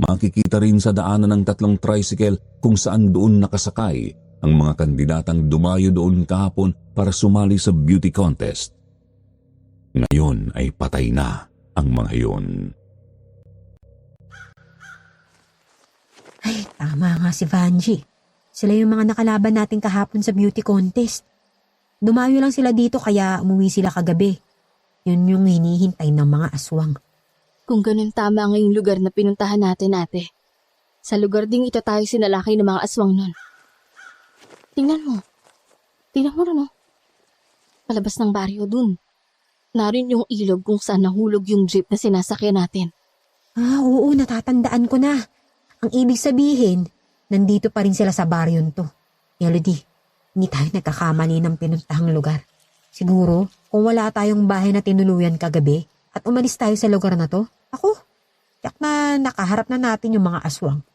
Makikita rin sa daanan ng 3 tricycle kung saan doon nakasakay ang mga kandidatang dumayo doon kahapon para sumali sa beauty contest. Ngayon ay patay na ang mga yun. Ay, tama nga si Vanji. Sila yung mga nakalaban natin kahapon sa beauty contest. Dumayo lang sila dito kaya umuwi sila kagabi. Yun yung hinihintay ng mga aswang. Kung ganun tama ang yung lugar na pinuntahan natin, ate. Sa lugar ding ito tayo sinalakay ng mga aswang nun. Tingnan mo. Tingnan mo no. Palabas ng baryo dun. Narin yung ilog kung saan nahulog yung jeep na sinasakyan natin. Ah, oo, natatandaan ko na. Ang ibig sabihin, nandito pa rin sila sa baryon to. Melody, hindi tayo nagkakamali ng pinuntahang lugar. Siguro, kung wala tayong bahay na tinuluyan kagabi at umalis tayo sa lugar na to, tiyak na nakaharap na natin yung mga aswang.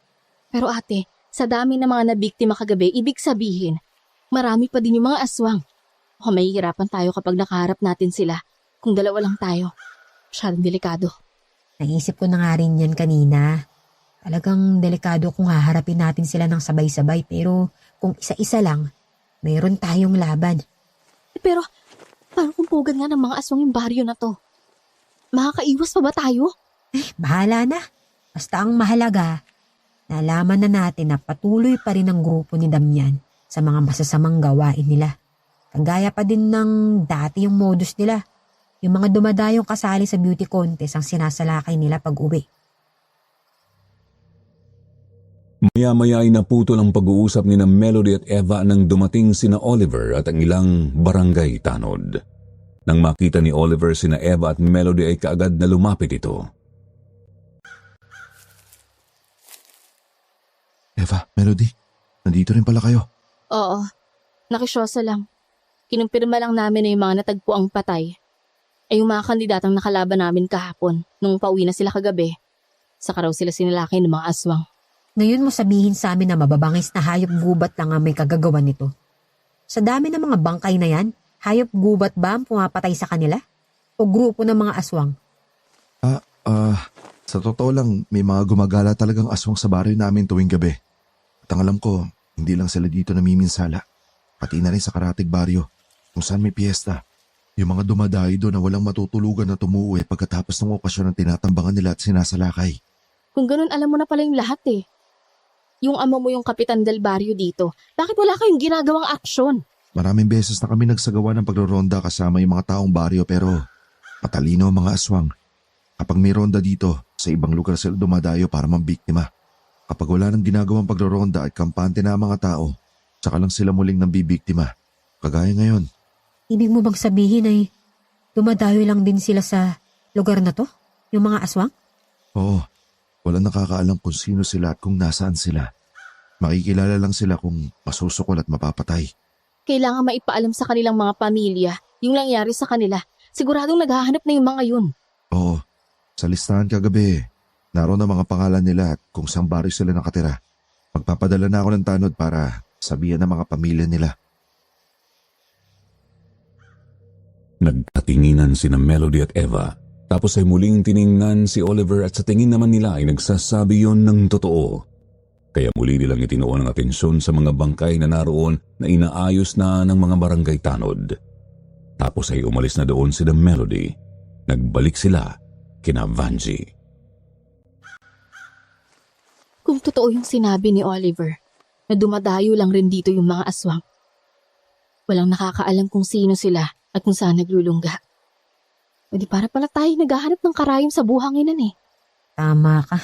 Pero ate, sa dami ng mga nabiktima kagabi, ibig sabihin, marami pa din yung mga aswang. O mahihirapan tayo kapag nakaharap natin sila kung dalawa lang tayo. Masyadong delikado. Naisip ko na nga rin yan kanina. Talagang delikado kung haharapin natin sila ng sabay-sabay pero kung isa-isa lang, mayroon tayong laban. Pero, parang kumpugan nga ng mga aswang yung baryo na to. Makakaiwas pa ba tayo? Bahala na. Basta ang mahalaga, nalaman na natin na patuloy pa rin ang grupo ni Damian sa mga masasamang gawain nila. Kagaya pa din ng dati yung modus nila. Yung mga dumadayong kasali sa beauty contest ang sinasalakay nila pag-uwi. Maya-maya ay naputol ang pag-uusap ni na Melody at Eva nang dumating sina Oliver at ang ilang barangay tanod. Nang makita ni Oliver sina Eva at Melody ay kaagad na lumapit ito. Eva, Melody, nandito rin pala kayo. Oo, nakisyosa lang. Kinumpirma lang namin na yung mga natagpo ang patay ay yung mga kandidatang nakalaban namin kahapon nung pauwi na sila kagabi. Saka raw sila sinalakay ng mga aswang. Ngayon mo sabihin sa amin na mababangis na hayop gubat lang ang may kagagawa nito. Sa dami ng mga bangkay na yan, hayop gubat ba ang pumapatay sa kanila? O grupo ng mga aswang? Sa totoo lang, may mga gumagala talagang aswang sa baryo namin tuwing gabi. At ang alam ko, hindi lang sila dito namiminsala. Pati na rin sa Karatig baryo, kung saan may piyesta. Yung mga dumadayo doon na walang matutulugan na tumuwi pagkatapos ng okasyon ng tinatambangan nila at sinasalakay. Kung ganun, alam mo na pala yung lahat eh. Yung ama mo yung kapitan del baryo dito, bakit wala kayong ginagawang aksyon? Maraming beses na kami nagsagawa ng pagroronda kasama yung mga taong baryo pero matalino ang mga aswang. Kapag may ronda dito, sa ibang lugar sila dumadayo para mambiktima. Kapag wala nang ginagawang pagroronda at kampante na ang mga tao, saka lang sila muling nambibiktima. Kagaya ngayon. Ibig mo bang sabihin ay dumadayo lang din sila sa lugar na to? Yung mga aswang? Oo, walang nakakaalam kung sino sila at kung nasaan sila. Makikilala lang sila kung masusukol at mapapatay. Kailangan maipaalam sa kanilang mga pamilya yung nangyari sa kanila. Siguradong naghahanap na yung mga yun. Oo, sa listahan kagabi, naroon ang mga pangalan nila at kung saan baryo sila nakatira. Magpapadala na ako ng tanod para sabihan ng mga pamilya nila. Nagkatinginan sina Melody at Eva. Tapos ay muling tiningnan si Oliver at sa tingin naman nila ay nagsasabi yon ng totoo. Kaya muli nilang itinuon ang atensyon sa mga bangkay na naroon na inaayos na ng mga barangay tanod. Tapos ay umalis na doon sila Melody. Nagbalik sila kina Vanji. Kung totoo yung sinabi ni Oliver, na dumadayo lang rin dito yung mga aswang. Walang nakakaalam kung sino sila at kung saan naglulungga. O di para pala tayo naghahanap ng karayom sa buhanginan eh. Tama ka.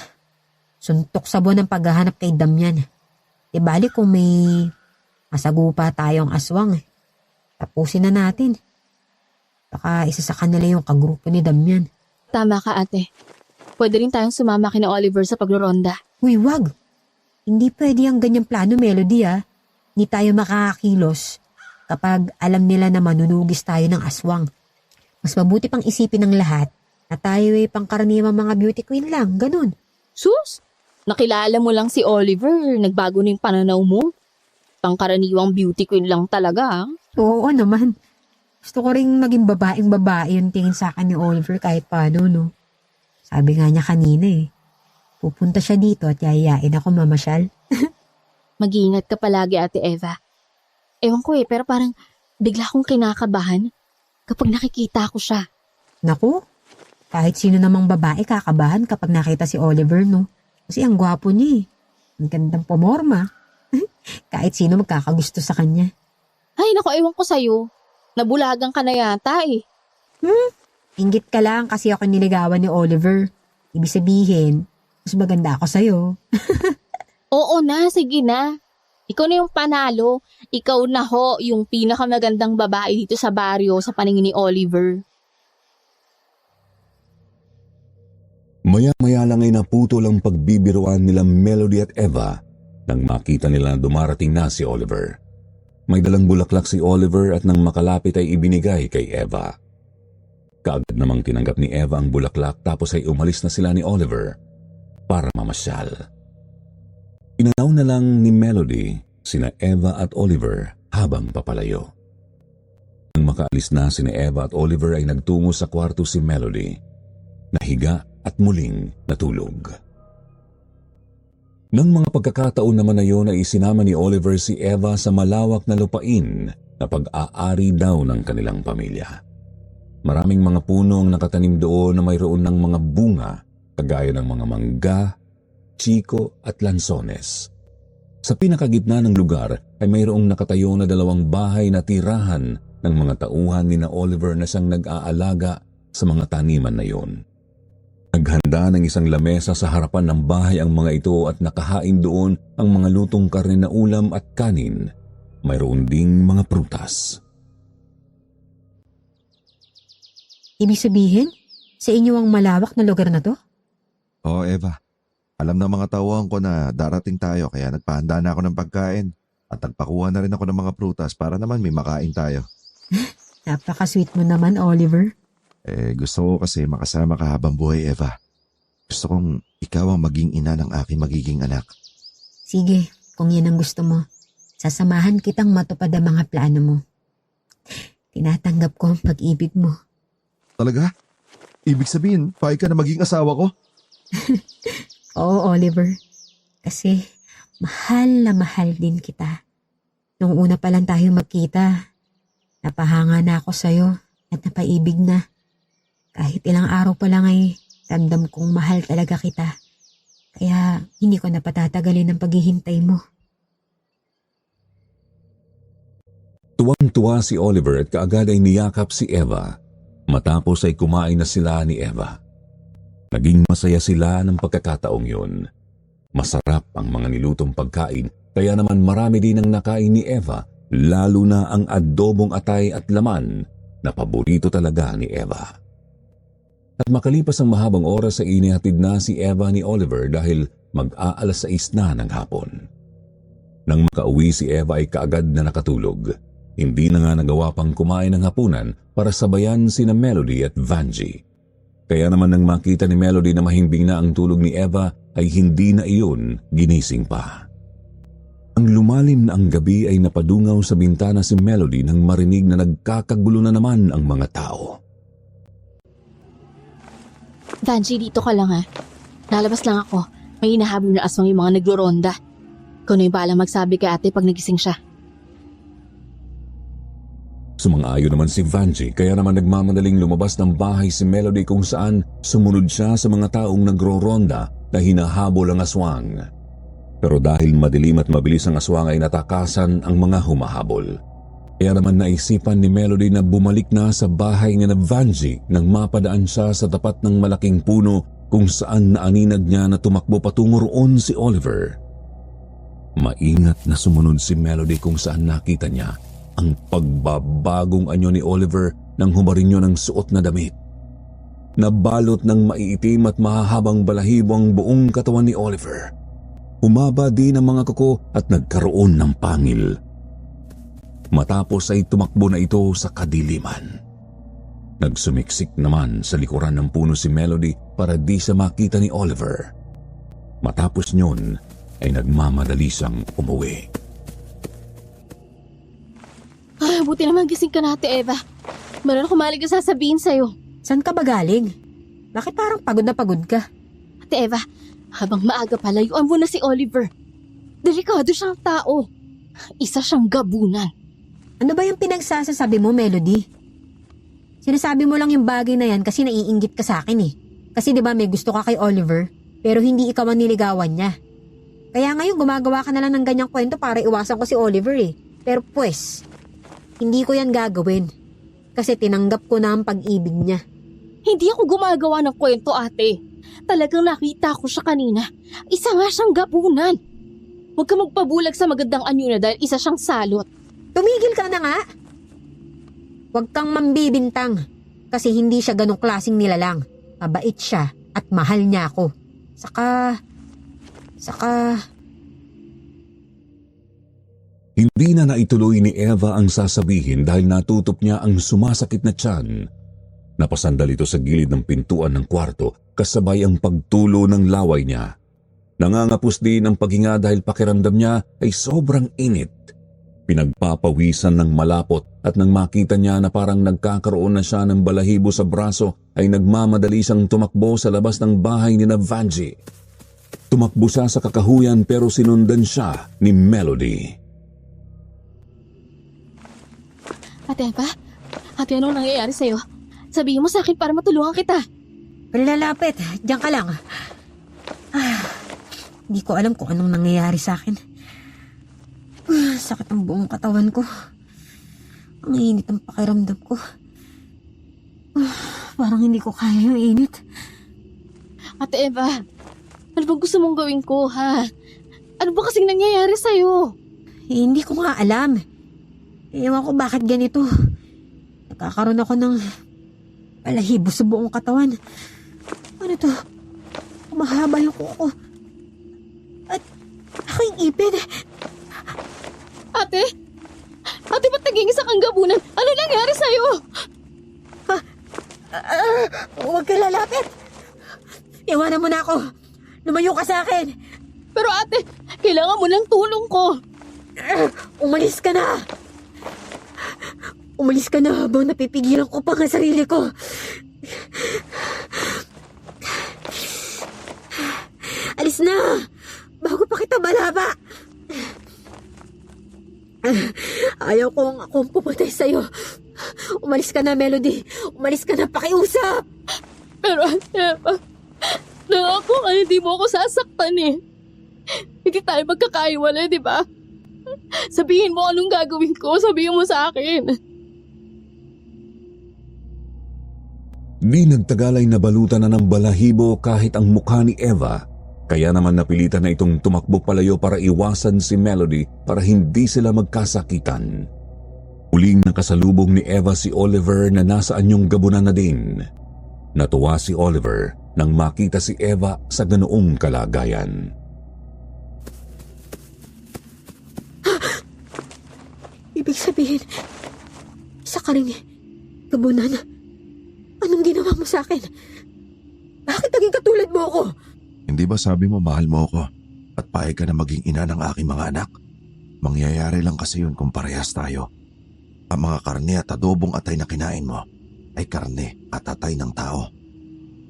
Suntok sa buwan ang paghahanap kay Damian. Di bali kung may masagupa tayong aswang. Tapusin na natin. Baka isa sa kanila yung kagrupo ni Damian. Tama ka ate. Pwede rin tayong sumama kina Oliver sa pagloronda. Uy, wag. Hindi pwede ang ganyang plano, Melody ah. Hindi tayo makakakilos kapag alam nila na manunugis tayo ng aswang. Mas mabuti pang isipin ng lahat na tayo ay pangkaraniwang mga beauty queen lang, ganun. Sus, nakilala mo lang si Oliver, nagbago na yung pananaw mo. pangkaraniwang beauty queen lang talaga. Oo naman. Gusto ko ring maging babaeng babae yung tingin sa akin ni Oliver kahit paano, no? Sabi nga niya kanina pupunta siya dito at yayayain ako mamasyal. Mag-iingat ka palagi, Ate Eva. Ewan ko pero parang bigla akong kinakabahan kapag nakikita ko siya. Naku, kahit sino namang babae kakabahan kapag nakita si Oliver, no? Kasi ang gwapo niya Ang gandang pumorma. Kahit sino magkakagusto sa kanya. Ay, naku, ewan ko sa'yo. Nabulagan ka na yata Inggit ka lang kasi ako niligawan ni Oliver. Ibig sabihin, mas maganda ako sa'yo. Oo na, sige na. Ikaw na yung panalo. Ikaw na ho yung pinakamagandang babae dito sa baryo sa paningin ni Oliver. Maya-maya lang ay naputol ang pagbibiruan nila Melody at Eva nang makita nila na dumarating na si Oliver. May dalang bulaklak si Oliver at nang makalapit ay ibinigay kay Eva. Kaagad namang tinanggap ni Eva ang bulaklak tapos ay umalis na sila ni Oliver para mamasyal. Inanaw na lang ni Melody sina Eva at Oliver habang papalayo. Nang makaalis na sina Eva at Oliver ay nagtungo sa kwarto si Melody. Nahiga at muling natulog. Nang mga pagkakataon naman na yun ay isinama ni Oliver si Eva sa malawak na lupain na pag-aari daw ng kanilang pamilya. Maraming mga puno ang nakatanim doon na mayroon ng mga bunga kagaya ng mga mangga, chiko at lansones. Sa pinakagitna ng lugar ay mayroong nakatayo na 2 bahay na tirahan ng mga tauhan ni na Oliver na siyang nag-aalaga sa mga taniman na yun. Naghanda ng isang lamesa sa harapan ng bahay ang mga ito at nakahain doon ang mga lutong karne na ulam at kanin. Mayroon ding mga prutas. Ibig sabihin, sa inyo ang malawak na lugar na to? Oo, Eva. Alam ng mga tauhan ko na darating tayo kaya nagpahanda na ako ng pagkain at nagpakuha na rin ako ng mga prutas para naman may makain tayo. Napaka-sweet mo naman, Oliver. Gusto ko kasi makasama ka habang buhay, Eva. Gusto kong ikaw ang maging ina ng aking magiging anak. Sige, kung yan ang gusto mo. Sasamahan kitang matupad ang mga plano mo. Tinatanggap ko ang pag-ibig mo. Talaga? Ibig sabihin, payag ka na maging asawa ko? Oo, Oliver. Kasi mahal na mahal din kita. Nung una pa lang tayo magkita, napahanga na ako sa'yo at napaibig na. Kahit ilang araw pa lang ay ramdam kong mahal talaga kita. Kaya hindi ko na patatagalin ang paghihintay mo. Tuwang-tuwa si Oliver at kaagad ay niyakap si Eva. Matapos ay kumain na sila ni Eva. Naging masaya sila ng pagkakataong yun. Masarap ang mga nilutong pagkain, kaya naman marami din ang nakain ni Eva, lalo na ang adobong atay at laman na paborito talaga ni Eva. At makalipas ang mahabang oras ay inihatid na si Eva ni Oliver dahil mag-aalas 6 na ng hapon. Nang makauwi si Eva ay kaagad na nakatulog. Hindi na nga nagawa pang kumain ng hapunan para sabayan sina Melody at Vanjie. Kaya naman nang makita ni Melody na mahimbing na ang tulog ni Eva ay hindi na iyon ginising pa. Ang lumalim na ang gabi ay napadungaw sa bintana si Melody nang marinig na nagkakagulo na naman ang mga tao. Vanjie, dito ka lang Lalabas lang ako. May hinahabol na aswang yung mga nagloronda. Ikaw na yung bahala magsabi kay ate pag nagising siya. Sumang-ayon naman si Vanjie kaya naman nagmamadaling lumabas ng bahay si Melody kung saan sumunod siya sa mga taong nagroronda na hinahabol ang aswang. Pero dahil madilim at mabilis ang aswang ay natakasan ang mga humahabol. Kaya naman naisipan ni Melody na bumalik na sa bahay ni Vanjie nang mapadaan siya sa tapat ng malaking puno kung saan naaninag niya na tumakbo patungo roon si Oliver. Maingat na sumunod si Melody kung saan nakita niya ang pagbabagong anyo ni Oliver nang humarinyo ng suot na damit. Nabalot ng maiitim at mahahabang balahibo ang buong katawan ni Oliver. Humaba din ang mga kuko at nagkaroon ng pangil. Matapos ay tumakbo na ito sa kadiliman. Nagsumiksik naman sa likuran ng puno si Melody para di siya makita ni Oliver. Matapos nyon ay nagmamadali siyang umuwi. Buti naman gising ka na, Ate Eva. Meron akong malig na sasabihin sa'yo. Saan ka ba galing? Bakit parang pagod na pagod ka? Ate Eva, habang maaga pa, layuan mo na si Oliver. Delikado siyang tao. Isa siyang gabunan. Ano ba yung pinagsasasabi mo, Melody? Sinasabi mo lang yung bagay na yan kasi naiinggit ka sa akin eh. Kasi di ba may gusto ka kay Oliver, pero hindi ikaw ang niligawan niya. Kaya ngayon gumagawa ka na lang ng ganyang kwento para iwasan ko si Oliver eh. Pero pues, hindi ko yan gagawin. Kasi tinanggap ko na ang pag-ibig niya. Hindi ako gumagawa ng kwento, ate. Talagang nakita ko siya kanina. Isa nga siyang gabunan. Huwag ka magpabulag sa magandang anyo na dahil isa siyang salot. Tumigil ka na nga! Huwag kang mambibintang. Kasi hindi siya ganong klaseng nilalang. Mabait siya at mahal niya ako. Saka... Hindi na naituloy ni Eva ang sasabihin dahil natutop niya ang sumasakit na tiyan. Napasandal ito sa gilid ng pintuan ng kwarto kasabay ang pagtulo ng laway niya. Nangangapos din ang paghinga dahil pakiramdam niya ay sobrang init. Pinagpapawisan ng malapot at nang makita niya na parang nagkakaroon na siya ng balahibo sa braso ay nagmamadali siyang tumakbo sa labas ng bahay ni Vanji. Tumakbo siya sa kakahuyan pero sinundan siya ni Melody. Ate Eva, ate, anong nangyayari sa'yo? Sabihin mo sa akin para matulungan kita. Lalapit, diyan ka lang. Hindi ko alam kung anong nangyayari sa akin. Sakit ang buong katawan ko. Ang init ang pakiramdam ko. Parang hindi ko kaya yung init. Ate Eva, ano bang gusto mong gawin ko, ha? Ano ba kasing nangyayari sa'yo? Hindi ko nga alam. Ewan ko bakit ganito. Nagkakaroon ako ng balahibo sa buong katawan. Ano to? Mahaba yung kuko. At ako yung ipin. Ate? Ate, ba't naging isa kang gabunan? Ano nangyari sa'yo? Huwag ka lalapit. Iwanan mo na ako. Lumayo ka sa akin. Pero ate, kailangan mo ng tulong ko. Umalis ka na. Umalis ka na habang napipigilan ko pa ang sarili ko. Alis na! Bago pa kita malaba! Ayaw kong akong pumatay sa'yo. Umalis ka na, Melody. Umalis ka na, pakiusap! Pero Eva, nangako ka, hindi mo ako sasaktan eh. Hindi tayo magkakaiwalay, di ba? Sabihin mo anong gagawin ko, sabihin mo sa akin. Di nagtagal ay nabalutan na ng balahibo kahit ang mukha ni Eva, kaya naman napilitan na itong tumakbo palayo para iwasan si Melody para hindi sila magkasakitan. Muling nakasalubong ni Eva si Oliver na nasa anyong gabunan na din. Natuwa si Oliver nang makita si Eva sa ganoong kalagayan. Ibig sabihin, isa ka rin gabunan. Anong ginawa mo sa akin? Bakit naging katulad mo ako? Hindi ba sabi mo mahal mo ako at payag ka na maging ina ng aking mga anak? Mangyayari lang kasi yun kung parehas tayo. Ang mga karne at adobong atay na kinain mo ay karne at atay ng tao.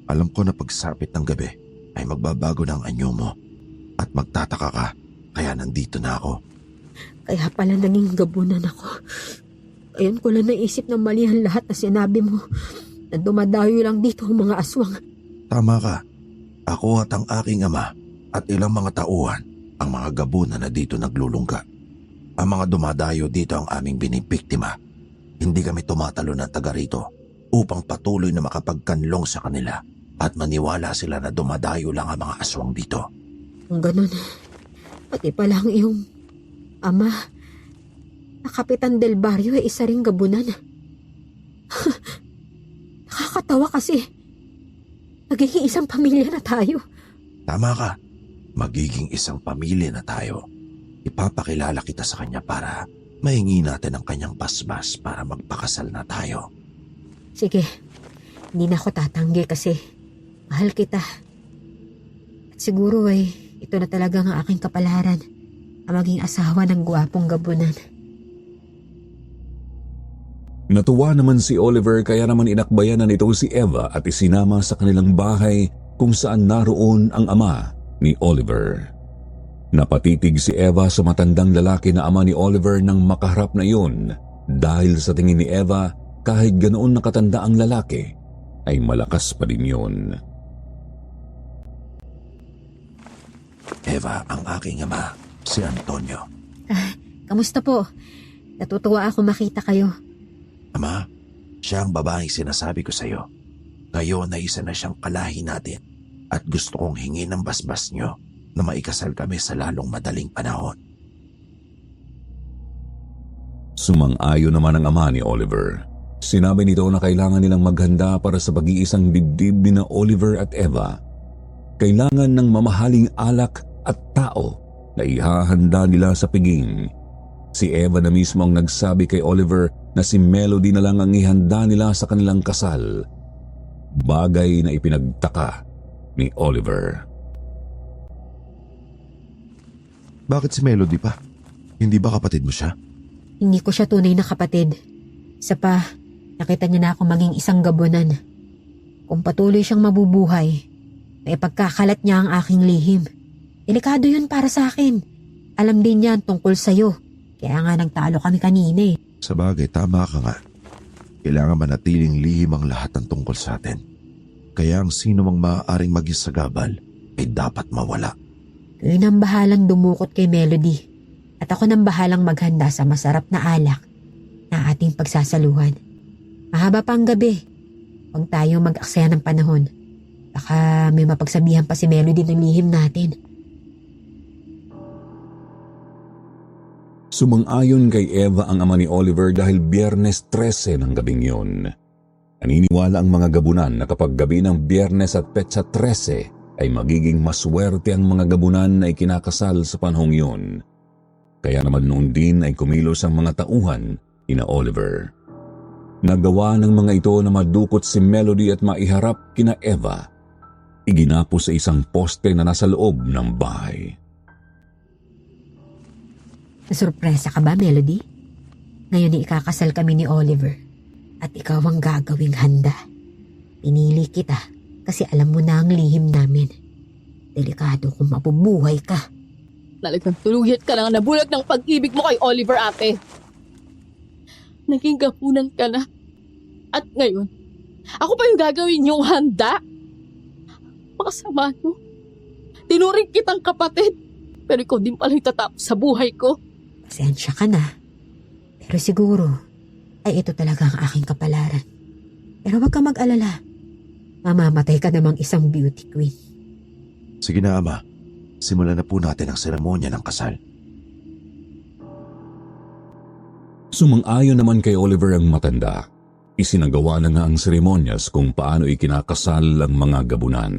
Alam ko na pagsapit ng gabi ay magbabago na ang anyo mo at magtataka ka kaya nandito na ako. Kaya pala naging gabunan ako. Ngayon ko lang naisip na mali ang lahat na sinabi mo. Na dumadayo lang dito ang mga aswang. Tama ka. Ako at ang aking ama at ilang mga tauhan ang mga gabunan na dito naglulungga. Ang mga dumadayo dito ang aming binibiktima. Hindi kami tumatalo ng taga rito upang patuloy na makapagkanlong sa kanila at maniwala sila na dumadayo lang ang mga aswang dito. Kung ganun, pati pala ang iyong ama na Kapitan Del Barrio ay isa ring gabunan. Nakakatawa kasi nagiging isang pamilya na tayo. Tama ka. Magiging isang pamilya na tayo. Ipapakilala kita sa kanya para mahingi natin ang kanyang pasbas para magpakasal na tayo. Sige, hindi na ako tatanggi kasi mahal kita. At siguro ay ito na talaga ang aking kapalaran, ang maging asawa ng gwapong gabunan. Natuwa naman si Oliver kaya naman inakbayan na nito si Eva at isinama sa kanilang bahay kung saan naroon ang ama ni Oliver. Napatitig si Eva sa matandang lalaki na ama ni Oliver nang makaharap na iyon dahil sa tingin ni Eva kahit ganoon nakatanda ang lalaki ay malakas pa din yun. Eva, ang aking ama, si Antonio. Kamusta po? Natutuwa ako makita kayo. Ama, siya ang babaeng sinasabi ko sa'yo. Ngayon na isa na siyang kalahi natin at gusto kong hingin ng basbas niyo na maikasal kami sa lalong madaling panahon. Sumang-ayon naman ang ama ni Oliver. Sinabi nito na kailangan nilang maghanda para sa pag-iisang dibdib ni na Oliver at Eva. Kailangan ng mamahaling alak at tao na ihahanda nila sa piging. Si Eva na mismo ang nagsabi kay Oliver na si Melody na lang ang ihanda nila sa kanilang kasal. Bagay na ipinagtaka ni Oliver. Bakit si Melody pa? Hindi ba kapatid mo siya? Hindi ko siya tunay na kapatid. Isa pa, nakita niya na ako maging isang gabunan. Kung patuloy siyang mabubuhay, may pagkakalat niya ang aking lihim. Delikado yun para sa akin. Alam din niya tungkol sa'yo. Kaya nga nagtalo kami kanina eh. Sa bagay, tama ka nga. Kailangan manatiling lihim ang lahat ng tungkol sa atin. Kaya ang sino mang maaaring maging sagabal ay dapat mawala. Kayo nang bahalang dumukot kay Melody. At ako nang bahalang maghanda sa masarap na alak na ating pagsasaluhan. Mahaba pa ang gabi. Huwag tayong mag-aksaya ng panahon. Baka may mapagsabihan pa si Melody ng lihim natin. Sumang-ayon kay Eva ang ama ni Oliver dahil Biyernes 13 ng gabing yun. Naniniwala ang mga gabunan na kapag gabi ng Biyernes at Petsa 13 ay magiging maswerte ang mga gabunan na ikinakasal sa panahong yun. Kaya naman noon din ay kumilos ang mga tauhan ni na Oliver. Nagawa ng mga ito na madukot si Melody at maiharap kina Eva. Iginapo sa isang poste na nasa loob ng bahay. Nasurpresa ka ba, Melody? Ngayon ikakasal kami ni Oliver at ikaw ang gagawing handa. Pinili kita kasi alam mo na ang lihim namin. Delikado kung mabubuhay ka. Talagang tuluyat ka lang nabulag ng pag-ibig mo kay Oliver, ate. Naging gapunan ka na. At ngayon, ako pa yung gagawin niyong handa? Makasama no? Tinuring kitang kapatid, pero ikaw din pala yung tatapos sa buhay ko. Pasensya ka na. Pero siguro, ay ito talaga ang aking kapalaran. Pero wag ka mag-alala. Mamamatay ka namang isang beauty queen. Sige na, ama. Simulan na po natin ang seremonya ng kasal. Sumang-ayon naman kay Oliver ang matanda. Isinagawa na nga ang seremonyas kung paano ikinakasal ang mga gabunan.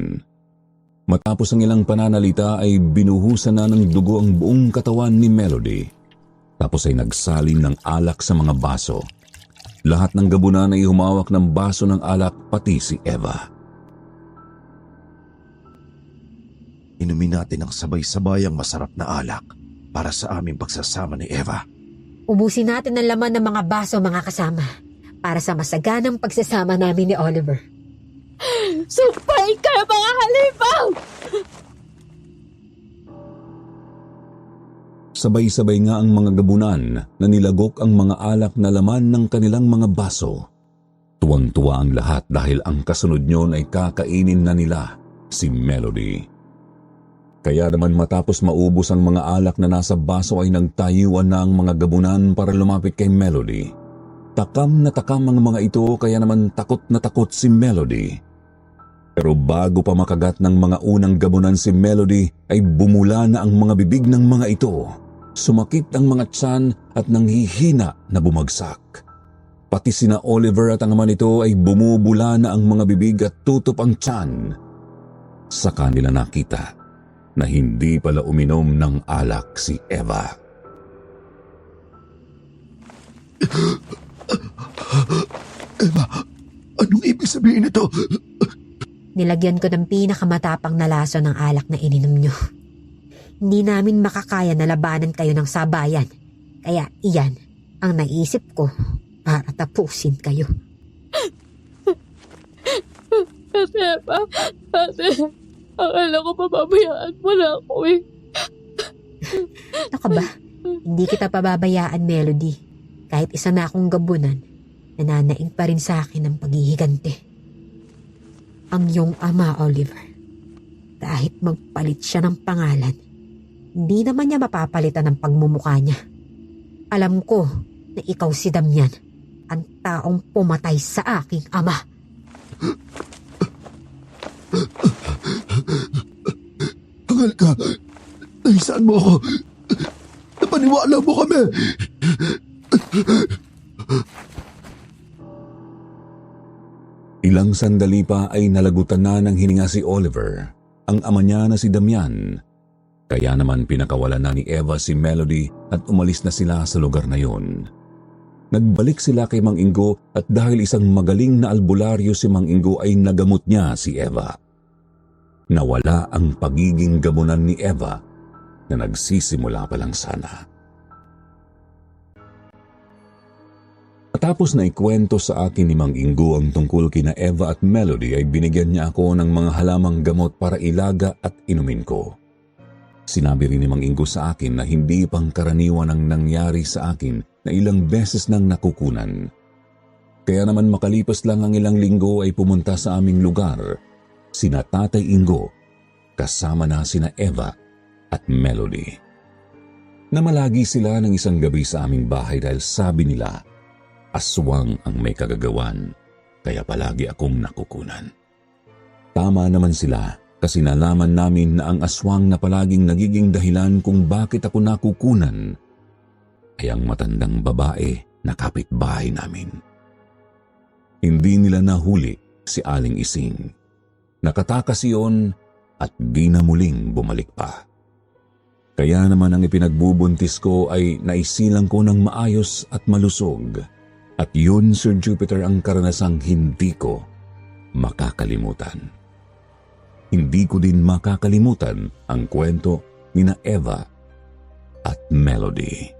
Matapos ang ilang pananalita ay binuhusan na ng dugo ang buong katawan ni Melody. Tapos ay nagsalin ng alak sa mga baso. Lahat ng gabunan ay humawak ng baso ng alak pati si Eva. Inumin natin ang sabay-sabayang masarap na alak para sa aming pagsasama ni Eva. Ubusin natin ang laman ng mga baso, mga kasama, para sa masaganang pagsasama namin ni Oliver. Supay ka, mga halimaw! Sabay-sabay nga ang mga gabunan na nilagok ang mga alak na laman ng kanilang mga baso. Tuwang-tuwa ang lahat dahil ang kasunod nyon ay kakainin na nila si Melody. Kaya naman matapos maubos ang mga alak na nasa baso ay nagtayuan na ang mga gabunan para lumapit kay Melody. Takam na takam ang mga ito kaya naman takot na takot si Melody. Pero bago pa makagat ng mga unang gabunan si Melody ay bumula na ang mga bibig ng mga ito. Sumakit ang mga tiyan at nanghihina na bumagsak. Pati sina Oliver at ang ama nito ay bumubula na ang mga bibig at tutop ang tiyan. Sa kanila nakita na hindi pala uminom ng alak si Eva. Eva, anong ibig sabihin nito? Nilagyan ko ng pinakamatapang na laso ng alak na ininom nyo. Hindi namin makakaya na labanan kayo ng sabayan. Kaya iyan ang naisip ko para tapusin kayo. Ate, akala ko pababayaan mo na ako eh. Ano ka ba? Hindi kita pababayaan, Melody. Kahit isa na akong gabunan, nananaig pa rin sa akin ang paghihigante. Ang iyong ama, Oliver. Kahit magpalit siya ng pangalan, hindi naman niya mapapalitan ng pagmumukha niya. Alam ko na ikaw si Damian, ang taong pumatay sa aking ama. Hangal ka. Nahisaan mo ako. Napaniwala mo kami. Ilang sandali pa ay nalagutan na ng hininga si Oliver, ang ama niya na si Damian. Kaya naman pinakawalan na ni Eva si Melody at umalis na sila sa lugar na yun. Nagbalik sila kay Mang Ingo at dahil isang magaling na albularyo si Mang Ingo ay nagamot niya si Eva. Nawala ang pagiging gamunan ni Eva na nagsisimula pa lang sana. Matapos na ikwento sa akin ni Mang Ingo ang tungkol kina Eva at Melody ay binigyan niya ako ng mga halamang gamot para ilaga at inumin ko. Sinabi rin ni Mang Ingo sa akin na hindi pangkaraniwan ang nangyari sa akin na ilang beses nang nakukunan. Kaya naman makalipas lang ang ilang linggo ay pumunta sa aming lugar sina Tatay Ingo kasama na sina Eva at Melody. Namalagi sila ng isang gabi sa aming bahay dahil sabi nila aswang ang may kagagawan kaya palagi akong nakukunan. Tama naman sila kasi nalaman namin na ang aswang na palaging nagiging dahilan kung bakit ako nakukunan ay ang matandang babae na kapitbahay namin. Hindi nila nahuli si Aling Ising. Nakatakas iyon at di na muling bumalik pa. Kaya naman ang ipinagbubuntis ko ay naisilang ko ng maayos at malusog. At yun, Sir Jupiter, ang karanasang hindi ko makakalimutan. Hindi ko din makakalimutan ang kwento nina Eva at Melody.